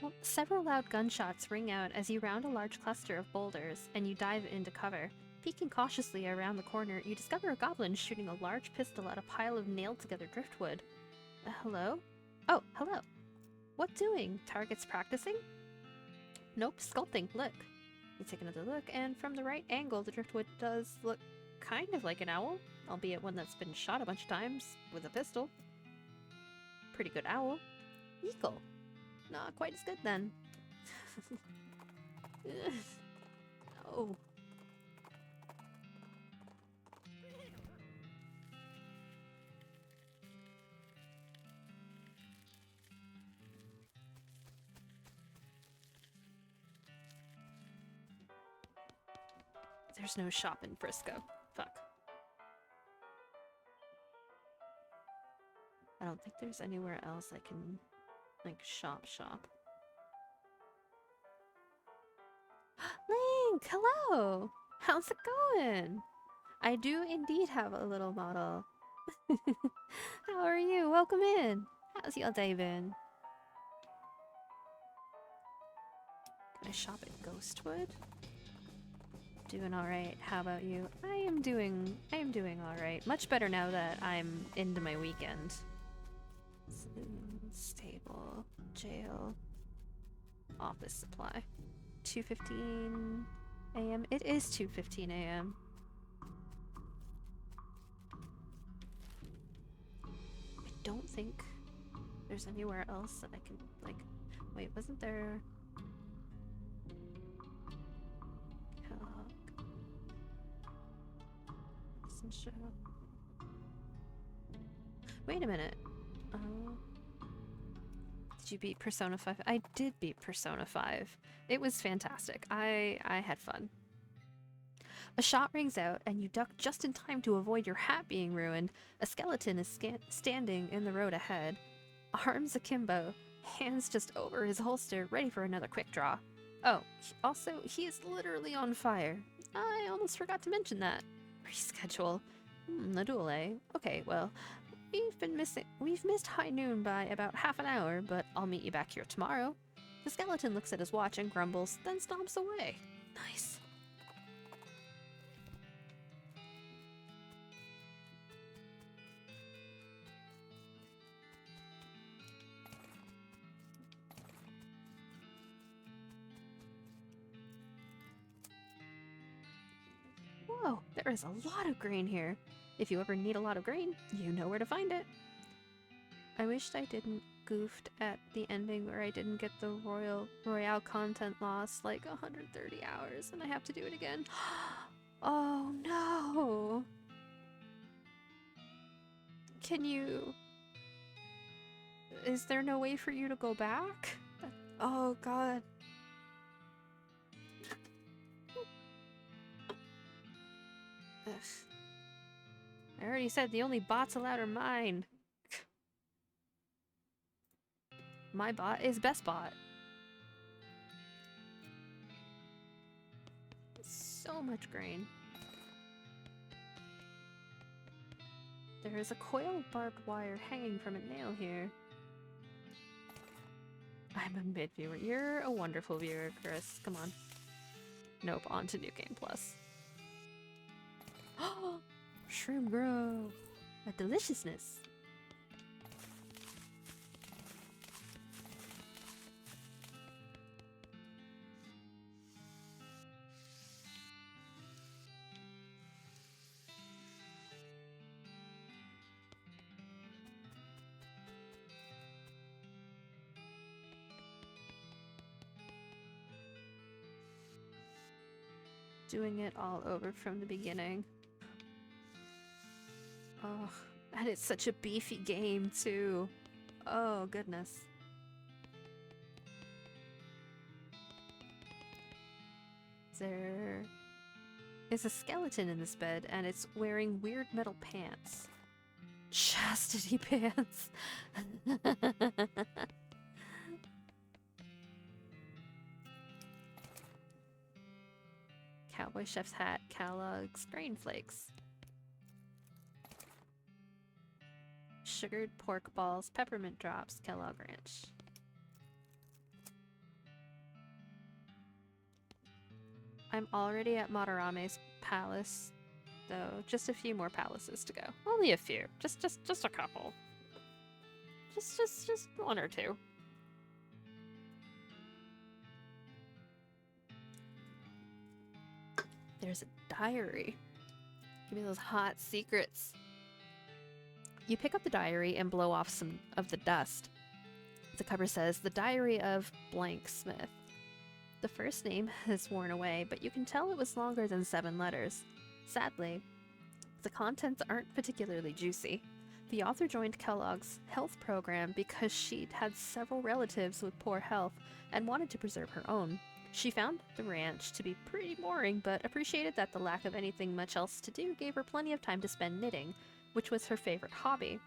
Well, several loud gunshots ring out as you round a large cluster of boulders and you dive into cover. Peeking cautiously around the corner, you discover a goblin shooting a large pistol at a pile of nailed-together driftwood. Hello? Oh, hello. What doing? Targets practicing? Nope, sculpting. Look. You take another look, and from the right angle, the driftwood does look kind of like an owl, albeit one that's been shot a bunch of times with a pistol. Pretty good owl. Eagle. Not quite as good then. No. There's no shop in Frisco. Fuck. I don't think there's anywhere else I can, like, shop. Link, hello! How's it going? I do indeed have a little model. How are you? Welcome in. How's your day been? Can I shop at Ghostwood? Doing alright. How about you? I am doing alright. Much better now that I'm into my weekend. Stable, jail, office supply. 2:15 a.m. It is 2:15 a.m. I don't think there's anywhere else that I can, like, wait, wasn't there? Wait a minute. Did you beat Persona 5? I did beat Persona 5. It was fantastic. I had fun. A shot rings out, and you duck just in time to avoid your hat being ruined. A skeleton is standing in the road ahead, arms akimbo, hands just over his holster, ready for another quick draw. Oh, also, he is literally on fire. I almost forgot to mention that. Reschedule. The duel, eh? Okay, well, we've missed high noon by about half an hour, but I'll meet you back here tomorrow. The skeleton looks at his watch and grumbles, then stomps away. Nice. Whoa, there is a lot of grain here. If you ever need a lot of grain, you know where to find it. I wished I didn't goofed at the ending where I didn't get the Royale content loss like 130 hours and I have to do it again. Oh no! Can you... Is there no way for you to go back? Oh god. Ugh. I already said the only bots allowed are mine. My bot is best bot. So much grain. There is a coil of barbed wire hanging from a nail here. I'm a mid-viewer. You're a wonderful viewer, Chris. Come on. Nope, on to New Game Plus. Shroom grow! A deliciousness! Doing it all over from the beginning. Oh, and it's such a beefy game, too. Oh, goodness. There is a skeleton in this bed, and it's wearing weird metal pants. Chastity pants! Cowboy chef's hat, Kellogg's grain flakes. Sugared pork balls, peppermint drops, Kellogg Ranch. I'm already at Matarame's palace, though. Just a few more palaces to go. Only a few. Just a couple. Just one or two. There's a diary. Give me those hot secrets. You pick up the diary and blow off some of the dust. The cover says, "The Diary of Blank Smith." The first name has worn away, but you can tell it was longer than 7 letters. Sadly, the contents aren't particularly juicy. The author joined Kellogg's health program because she'd had several relatives with poor health and wanted to preserve her own. She found the ranch to be pretty boring, but appreciated that the lack of anything much else to do gave her plenty of time to spend knitting, which was her favorite hobby.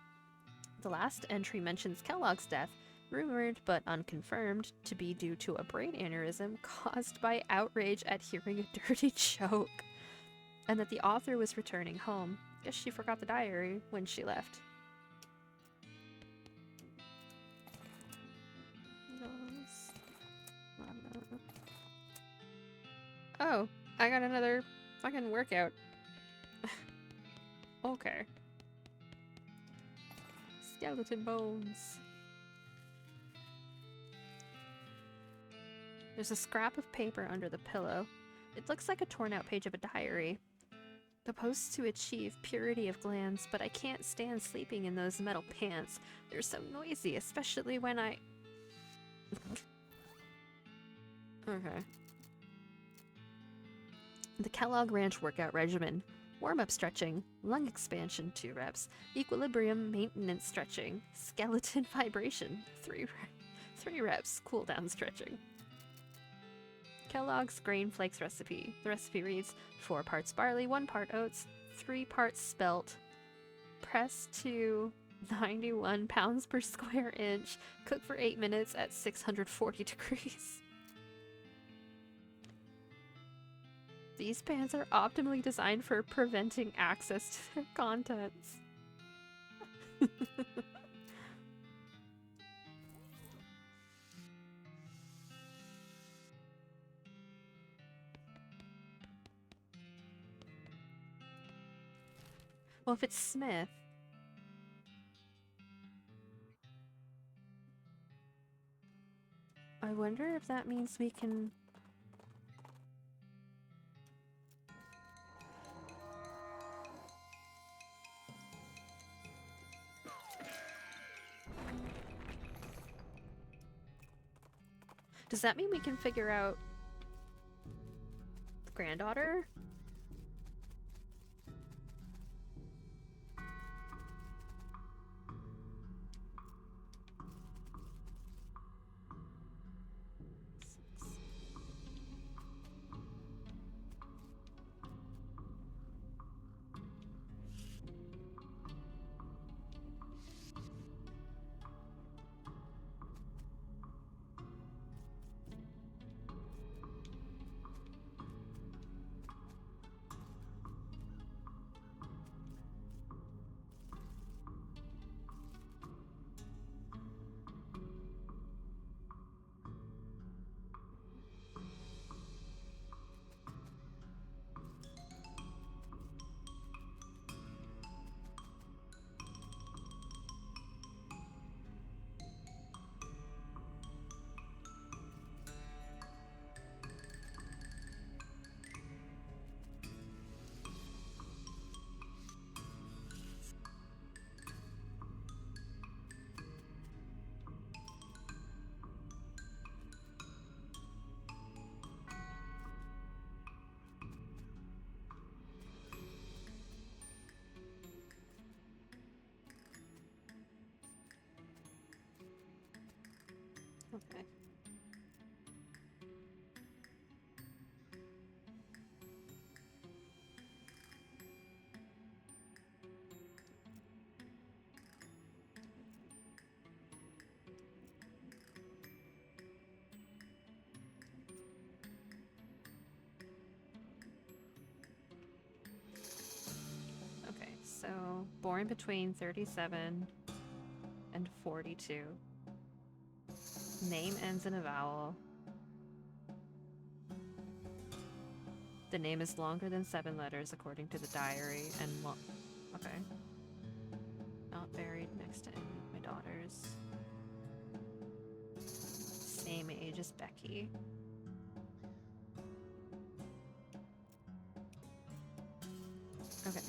The last entry mentions Kellogg's death, rumored but unconfirmed to be due to a brain aneurysm caused by outrage at hearing a dirty joke, and that the author was returning home. Guess she forgot the diary when she left. Oh, I got another fucking workout. Okay. Skeleton bones. There's a scrap of paper under the pillow. It looks like a torn out page of a diary. Supposed to achieve purity of glands, but I can't stand sleeping in those metal pants. They're so noisy, especially when I... Okay. The Kellogg Ranch workout regimen. Warm-up stretching, lung expansion 2 reps, equilibrium maintenance stretching, skeleton vibration 3 reps, cool down stretching. Kellogg's Grain Flakes recipe. The recipe reads 4 parts barley, 1 part oats, 3 parts spelt, press to 91 pounds per square inch, cook for 8 minutes at 640 degrees. These pants are optimally designed for preventing access to their contents. Well, if it's Smith... I wonder if that means we can... Does that mean we can figure out the granddaughter? Okay. Okay, so born between 37 and 42. Name ends in a vowel. The name is longer than 7 letters according to the diary and okay. Not buried next to any of my daughters. Same age as Becky. Okay.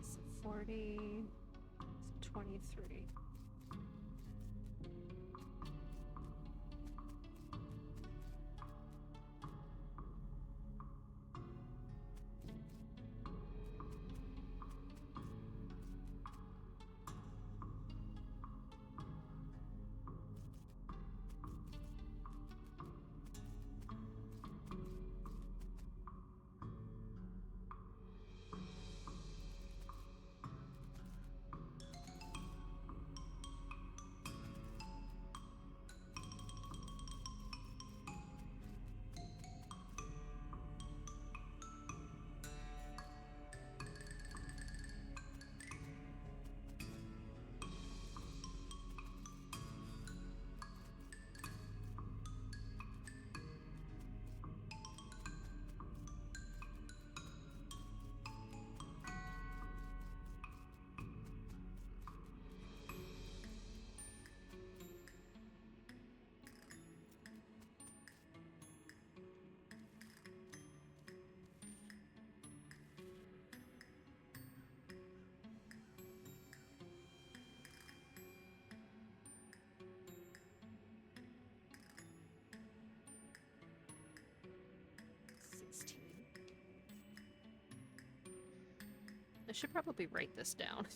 So 40, 23. I should probably write this down.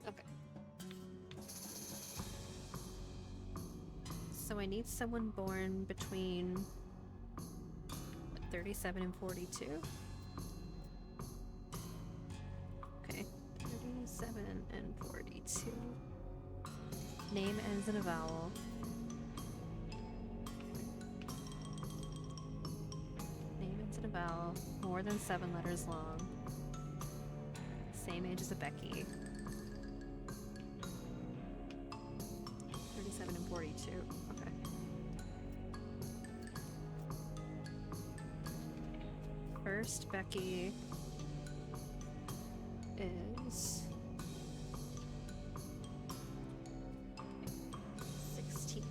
Okay. So I need someone born between what, 37 and 42? Okay, 37 and 42. Name ends in a vowel. Name ends in a vowel. More than 7 letters long. Same age as a Becky. 37 and 42. Okay. First Becky is 16.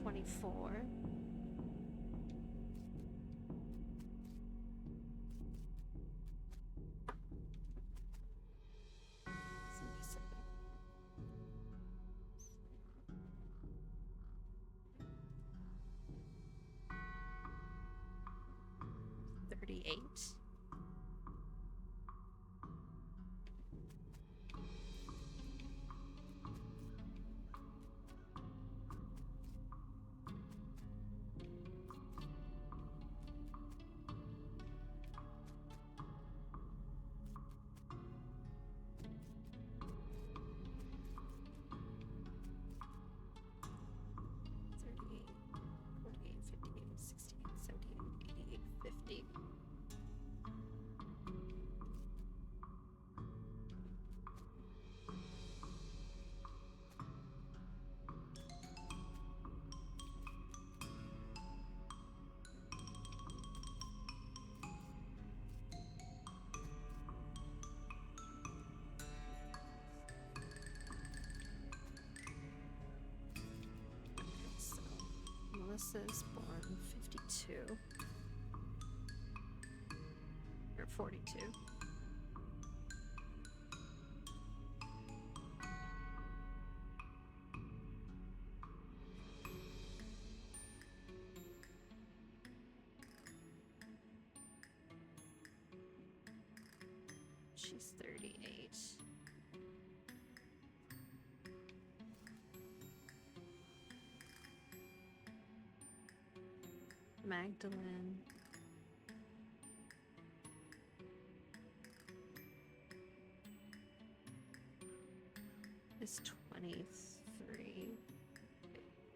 24. 38. 38. Melissa's born 52. Or 42. She's 38. Magdalene is 23.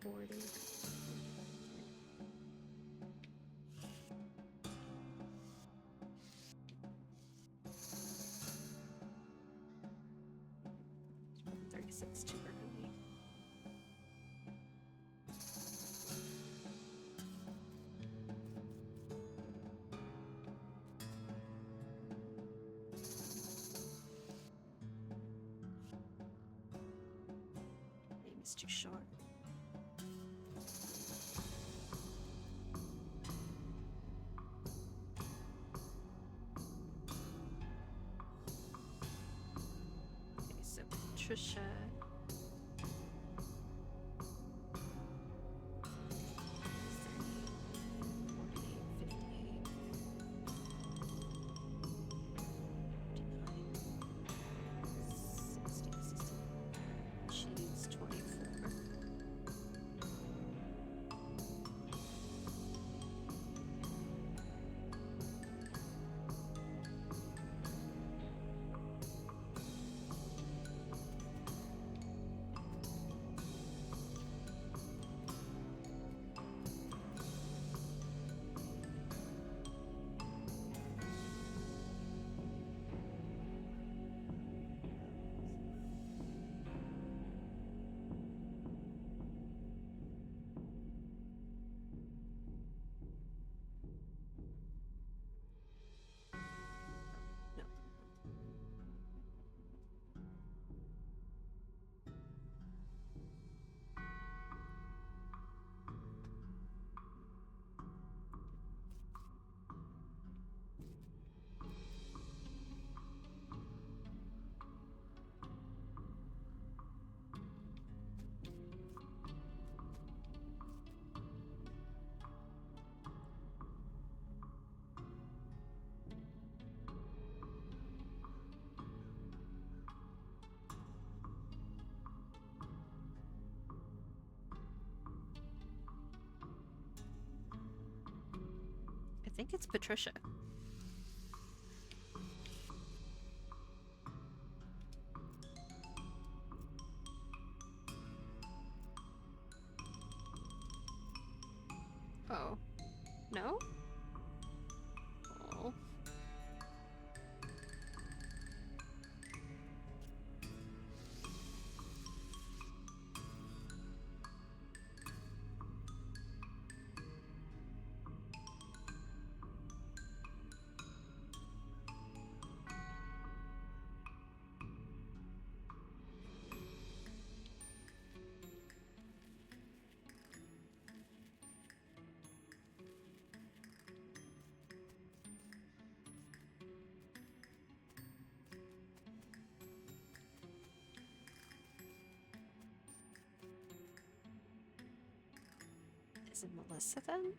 40. She's probably 36 too early. Name is too short. Okay, so Patricia. She's 24. No. I think it's Patricia. Oh. No? Oh. Is it Melissa then?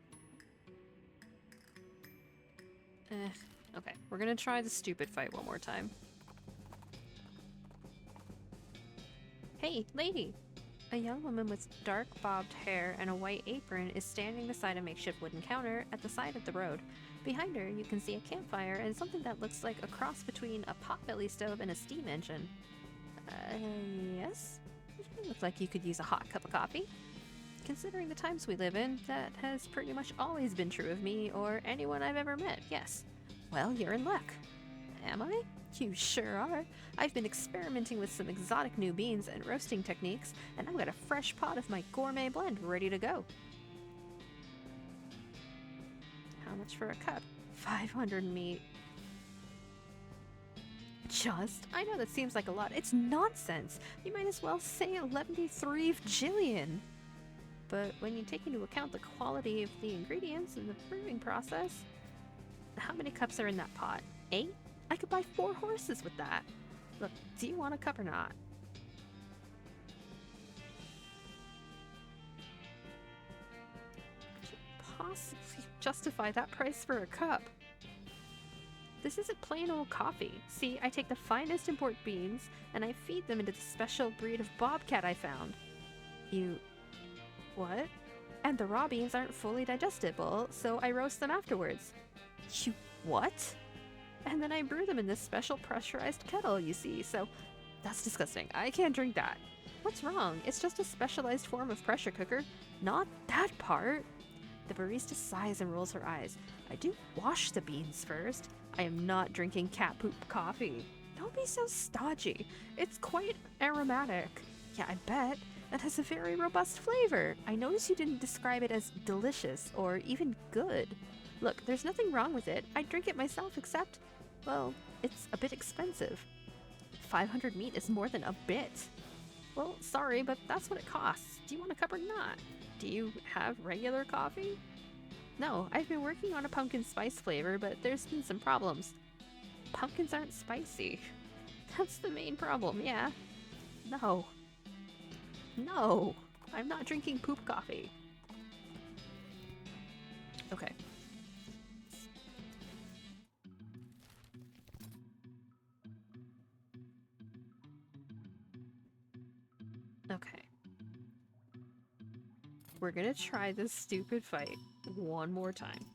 Okay, we're gonna try the stupid fight one more time. Hey, lady! A young woman with dark bobbed hair and a white apron is standing beside a makeshift wooden counter at the side of the road. Behind her, you can see a campfire and something that looks like a cross between a potbelly stove and a steam engine. Yes? You look like you could use a hot cup of coffee. Considering the times we live in, that has pretty much always been true of me or anyone I've ever met, yes. Well, you're in luck. Am I? You sure are. I've been experimenting with some exotic new beans and roasting techniques, and I've got a fresh pot of my gourmet blend ready to go. How much for a cup? 500 meat. Just? I know that seems like a lot. It's nonsense. You might as well say 11.3 Jillion. But when you take into account the quality of the ingredients and the brewing process, how many cups are in that pot? 8? I could buy 4 horses with that. Look, do you want a cup or not? Could you possibly justify that price for a cup? This isn't plain old coffee. See, I take the finest import beans and I feed them into the special breed of bobcat I found. You... what? And the raw beans aren't fully digestible, so I roast them afterwards. You what? And then I brew them in this special pressurized kettle, you see, so that's disgusting. I can't drink that. What's wrong? It's just a specialized form of pressure cooker. Not that part. The barista sighs and rolls her eyes. I do wash the beans first. I am not drinking cat poop coffee. Don't be so stodgy. It's quite aromatic. Yeah, I bet. It has a very robust flavor. I notice you didn't describe it as delicious or even good. Look, there's nothing wrong with it. I'd drink it myself, except, well, it's a bit expensive. 500 meat is more than a bit. Well, sorry, but that's what it costs. Do you want a cup or not? Do you have regular coffee? No, I've been working on a pumpkin spice flavor, but there's been some problems. Pumpkins aren't spicy. That's the main problem, yeah. No. No, I'm not drinking poop coffee. Okay. Okay. We're gonna try this stupid fight one more time.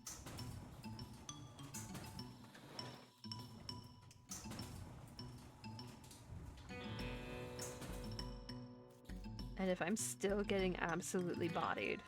And if I'm still getting absolutely bodied,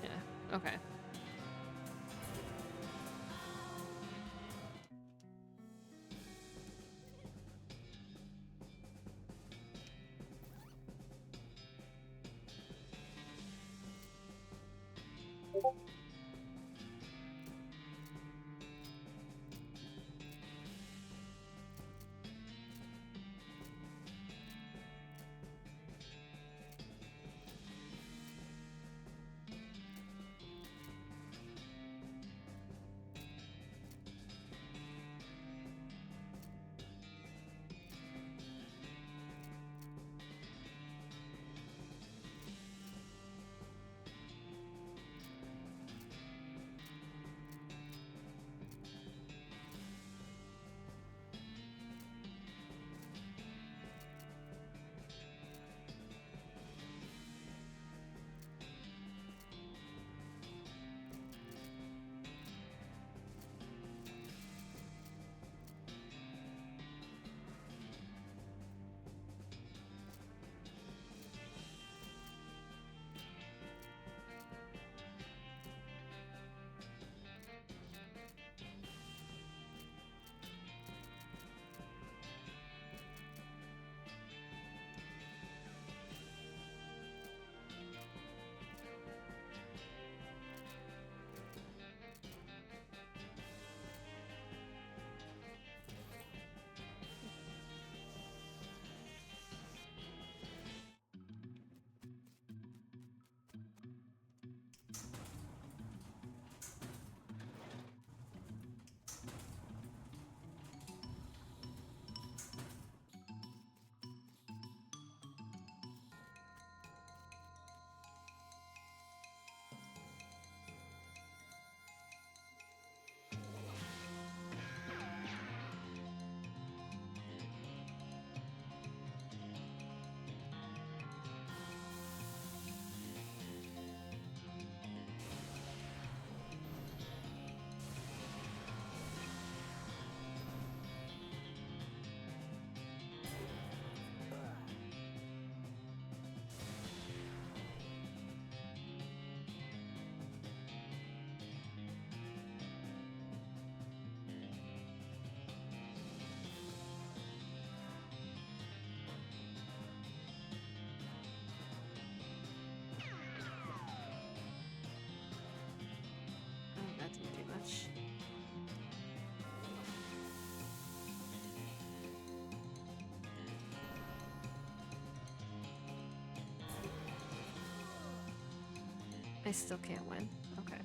yeah, okay. I still can't win. Okay.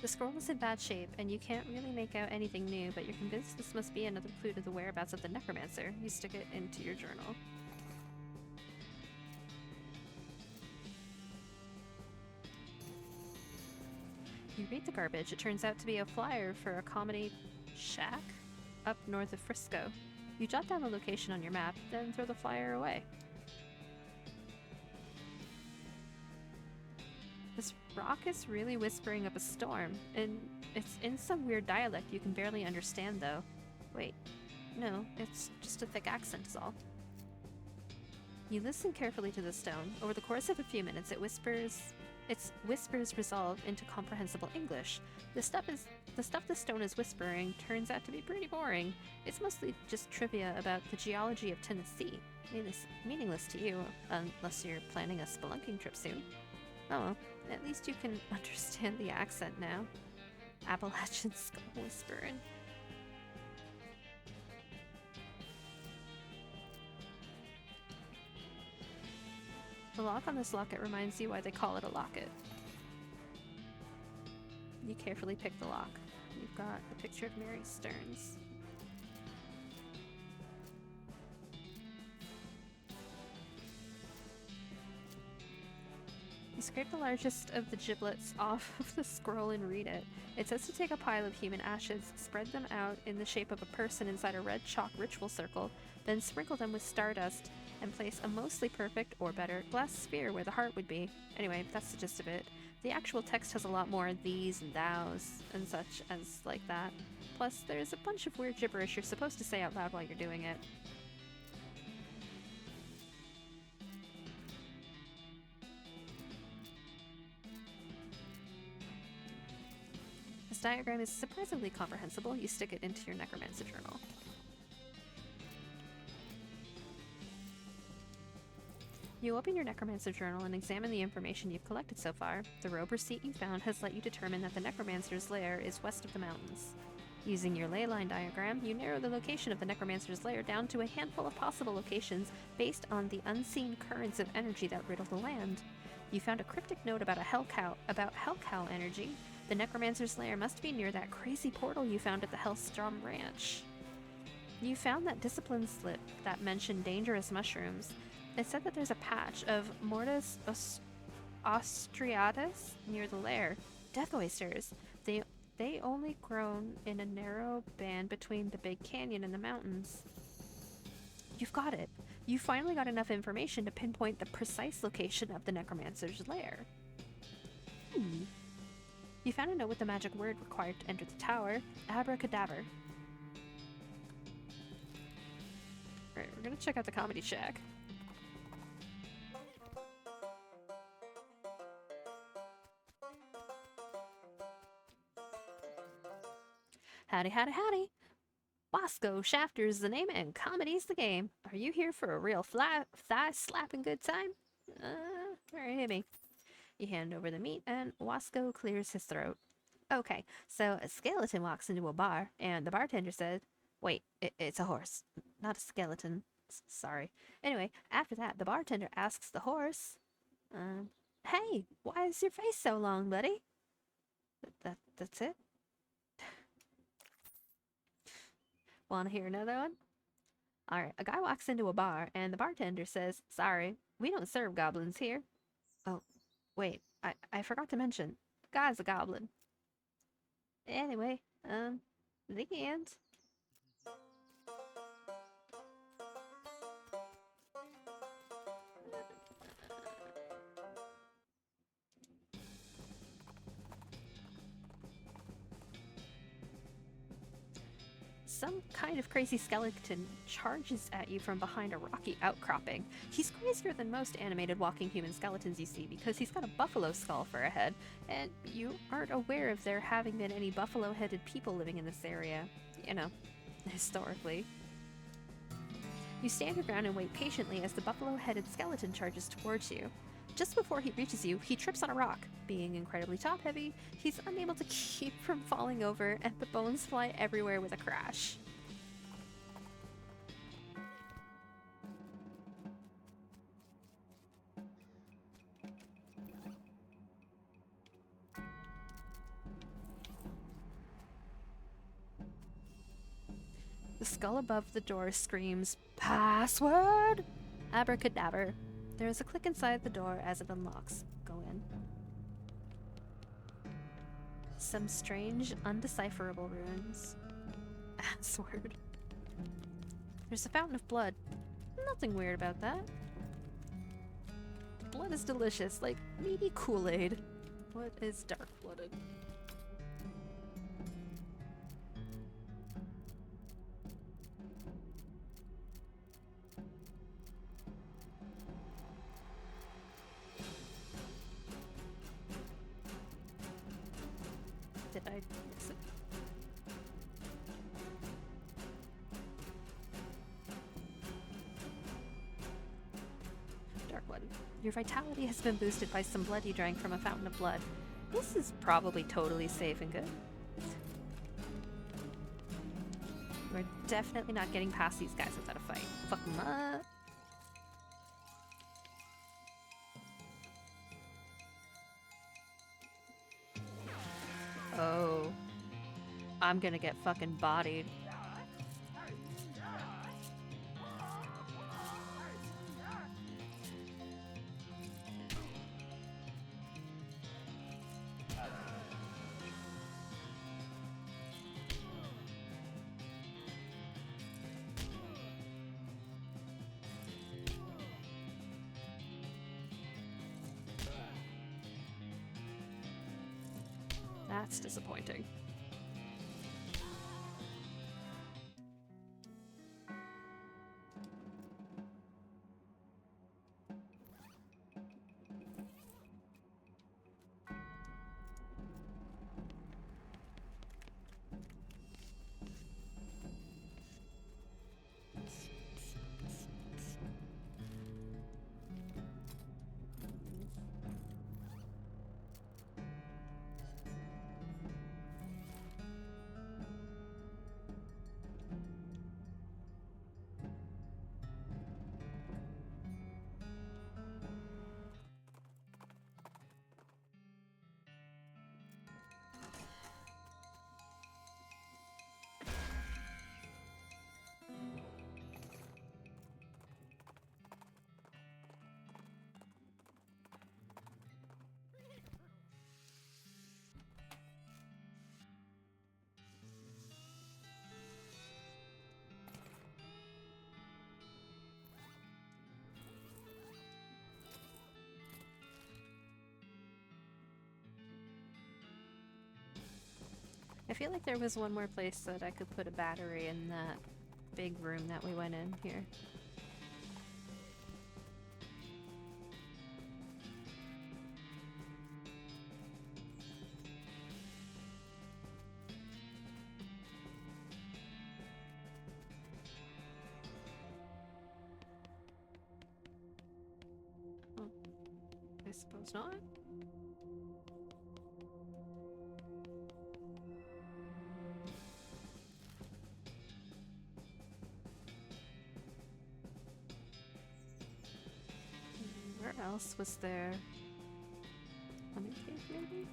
The scroll is in bad shape, and you can't really make out anything new, but you're convinced this must be another clue to the whereabouts of the necromancer. You stick it into your journal. You read the garbage. It turns out to be a flyer for a comedy shack up north of Frisco. You jot down the location on your map, then throw the flyer away. This rock is really whispering up a storm, and it's in some weird dialect you can barely understand, though. Wait, no, it's just a thick accent is all. You listen carefully to the stone. Over the course of a few minutes, its whispers resolve into comprehensible English. The stuff the stone is whispering turns out to be pretty boring. It's mostly just trivia about the geology of Tennessee. Meaningless to you, unless you're planning a spelunking trip soon. Oh well, at least you can understand the accent now. Appalachian skull whispering. The lock on this locket reminds you why they call it a locket. You carefully pick the lock. You've got a picture of Mary Stearns. You scrape the largest of the giblets off of the scroll and read it. It says to take a pile of human ashes, spread them out in the shape of a person inside a red chalk ritual circle, then sprinkle them with stardust, and place a mostly perfect, or better, glass sphere where the heart would be. Anyway, that's the gist of it. The actual text has a lot more these and thous and such as like that. Plus, there's a bunch of weird gibberish you're supposed to say out loud while you're doing it. This diagram is surprisingly comprehensible. You stick it into your necromancer journal. You open your necromancer journal and examine the information you've collected so far. The robe receipt you found has let you determine that the necromancer's lair is west of the mountains. Using your ley line diagram, you narrow the location of the necromancer's lair down to a handful of possible locations based on the unseen currents of energy that riddle the land. You found a cryptic note about hellcow energy. The necromancer's lair must be near that crazy portal you found at the Hellstrom Ranch. You found that discipline slip that mentioned dangerous mushrooms. It said that there's a patch of Mortis austriatus near the lair. Death oysters. They only grown in a narrow band between the big canyon and the mountains. You've got it. You finally got enough information to pinpoint the precise location of the necromancer's lair. You found a note with the magic word required to enter the tower. Abracadabra. Alright, we're gonna check out the comedy shack. Howdy, howdy, howdy. Bosco Shafter's the name and comedy's the game. Are you here for a real thigh-slapping good time? Alright, hit me. You hand over the meat and Wasco clears his throat. Okay, so a skeleton walks into a bar and the bartender said, wait, it's a horse, not a skeleton. Sorry. Anyway, after that, the bartender asks the horse, hey, why is your face so long, buddy? That's it? Want to hear another one? Alright, a guy walks into a bar and the bartender says, sorry, we don't serve goblins here. Oh, wait, I forgot to mention, the guy's a goblin. Anyway, the end. Some kind of crazy skeleton charges at you from behind a rocky outcropping. He's crazier than most animated walking human skeletons you see because he's got a buffalo skull for a head, and you aren't aware of there having been any buffalo-headed people living in this area. You know, historically. You stand your ground and wait patiently as the buffalo-headed skeleton charges towards you. Just before he reaches you, he trips on a rock. Being incredibly top-heavy, he's unable to keep from falling over, and the bones fly everywhere with a crash. The skull above the door screams, "Password!" Abracadabra. There is a click inside the door as it unlocks. Go in. Some strange, undecipherable runes. Password. There's a fountain of blood. Nothing weird about that. Blood is delicious, like meaty Kool-Aid. What is dark-blooded? I miss it? Dark One. Your vitality has been boosted by some blood you drank from a fountain of blood. This is probably totally safe and good. We're definitely not getting past these guys without a fight. Fuck them up. Oh. I'm gonna get fucking bodied. That's disappointing. I feel like there was one more place that I could put a battery in that big room that we went in here. Oh, I suppose not. Where else was there? Honey cake, maybe?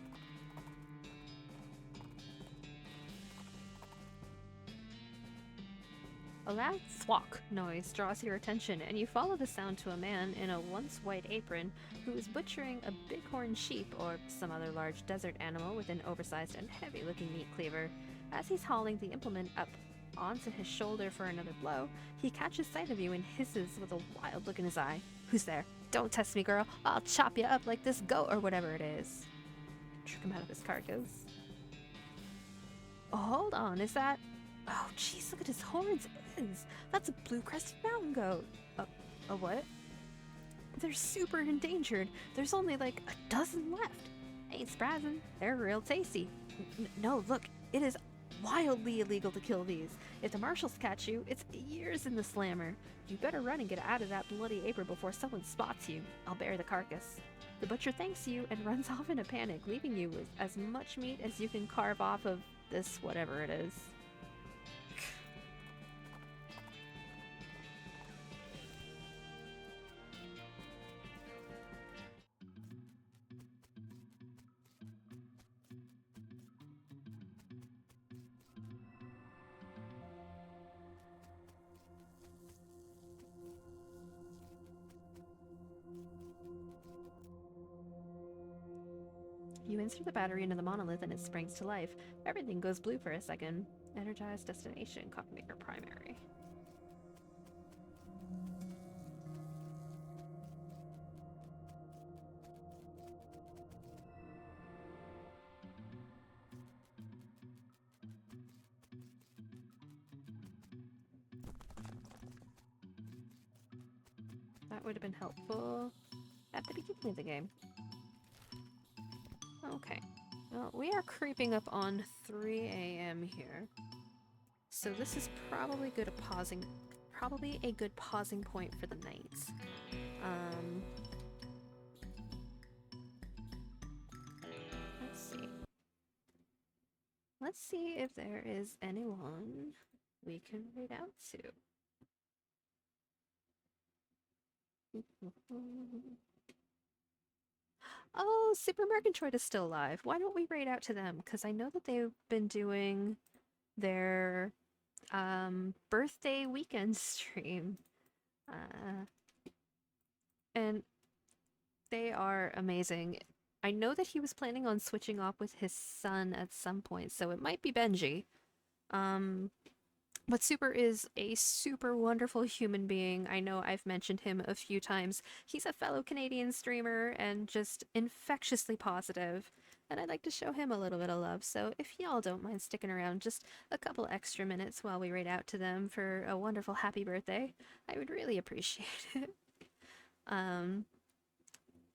A loud thwack noise draws your attention, and you follow the sound to a man in a once white apron who is butchering a bighorn sheep or some other large desert animal with an oversized and heavy-looking meat cleaver. As he's hauling the implement up onto his shoulder for another blow, he catches sight of you and hisses with a wild look in his eye. Who's there? Don't test me, girl. I'll chop you up like this goat or whatever it is. Trick him out of his carcass. Oh, hold on, is that... Oh, jeez, look at his horns. That's a blue-crested mountain goat. A what? They're super endangered. There's only like a dozen left. Ain't surprising. They're real tasty. No, look, it is wildly illegal to kill these. If the marshals catch you, it's years in the slammer. You better run and get out of that bloody apron before someone spots you. I'll bear the carcass. The butcher thanks you and runs off in a panic, leaving you with as much meat as you can carve off of this whatever it is. You insert the battery into the monolith and it springs to life. Everything goes blue for a second. Energized destination, Cockmaker primary. That would have been helpful at the beginning of the game. Okay. Well, we are creeping up on 3 a.m. here. So this is probably a good pausing point for the night. Um, let's see. Let's see if there is anyone we can read out to. Oh, Super Mercantroid is still alive. Why don't we raid out to them? Because I know that they've been doing their birthday weekend stream. Uh, and they are amazing. I know that he was planning on switching off with his son at some point, so it might be Benji. Um, but Super is a super wonderful human being. I know I've mentioned him a few times. He's a fellow Canadian streamer and just infectiously positive, and I'd like to show him a little bit of love. So if y'all don't mind sticking around just a couple extra minutes while we raid out to them for a wonderful happy birthday, I would really appreciate it. Um,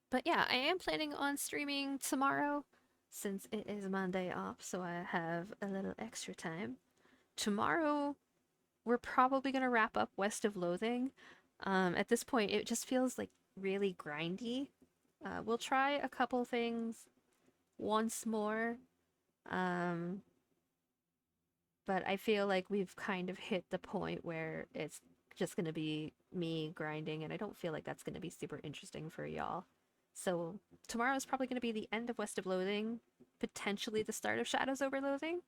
but yeah, I am planning on streaming tomorrow since it is Monday off, so I have a little extra time. Tomorrow, we're probably going to wrap up West of Loathing. At this point, it just feels like really grindy. We'll try a couple things once more, um, but I feel like we've kind of hit the point where it's just going to be me grinding, and I don't feel like that's going to be super interesting for y'all. So tomorrow is probably going to be the end of West of Loathing, potentially the start of Shadows over Loathing.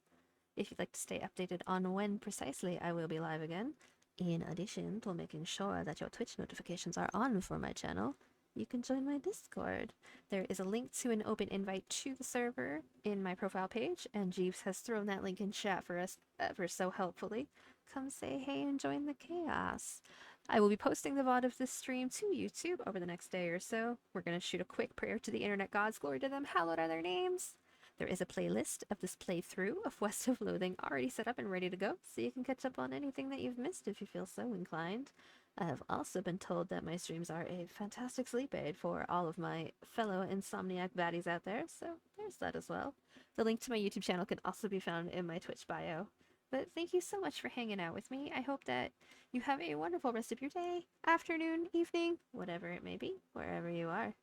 If you'd like to stay updated on when precisely I will be live again, in addition to making sure that your Twitch notifications are on for my channel, you can join my Discord. There is a link to an open invite to the server in my profile page, and Jeeves has thrown that link in chat for us ever so helpfully. Come say hey and join the chaos. I will be posting the VOD of this stream to YouTube over the next day or so. We're going to shoot a quick prayer to the internet gods, glory to them, hallowed are their names. There is a playlist of this playthrough of West of Loathing already set up and ready to go, so you can catch up on anything that you've missed if you feel so inclined. I have also been told that my streams are a fantastic sleep aid for all of my fellow insomniac baddies out there, so there's that as well. The link to my YouTube channel can also be found in my Twitch bio. But thank you so much for hanging out with me. I hope that you have a wonderful rest of your day, afternoon, evening, whatever it may be, wherever you are.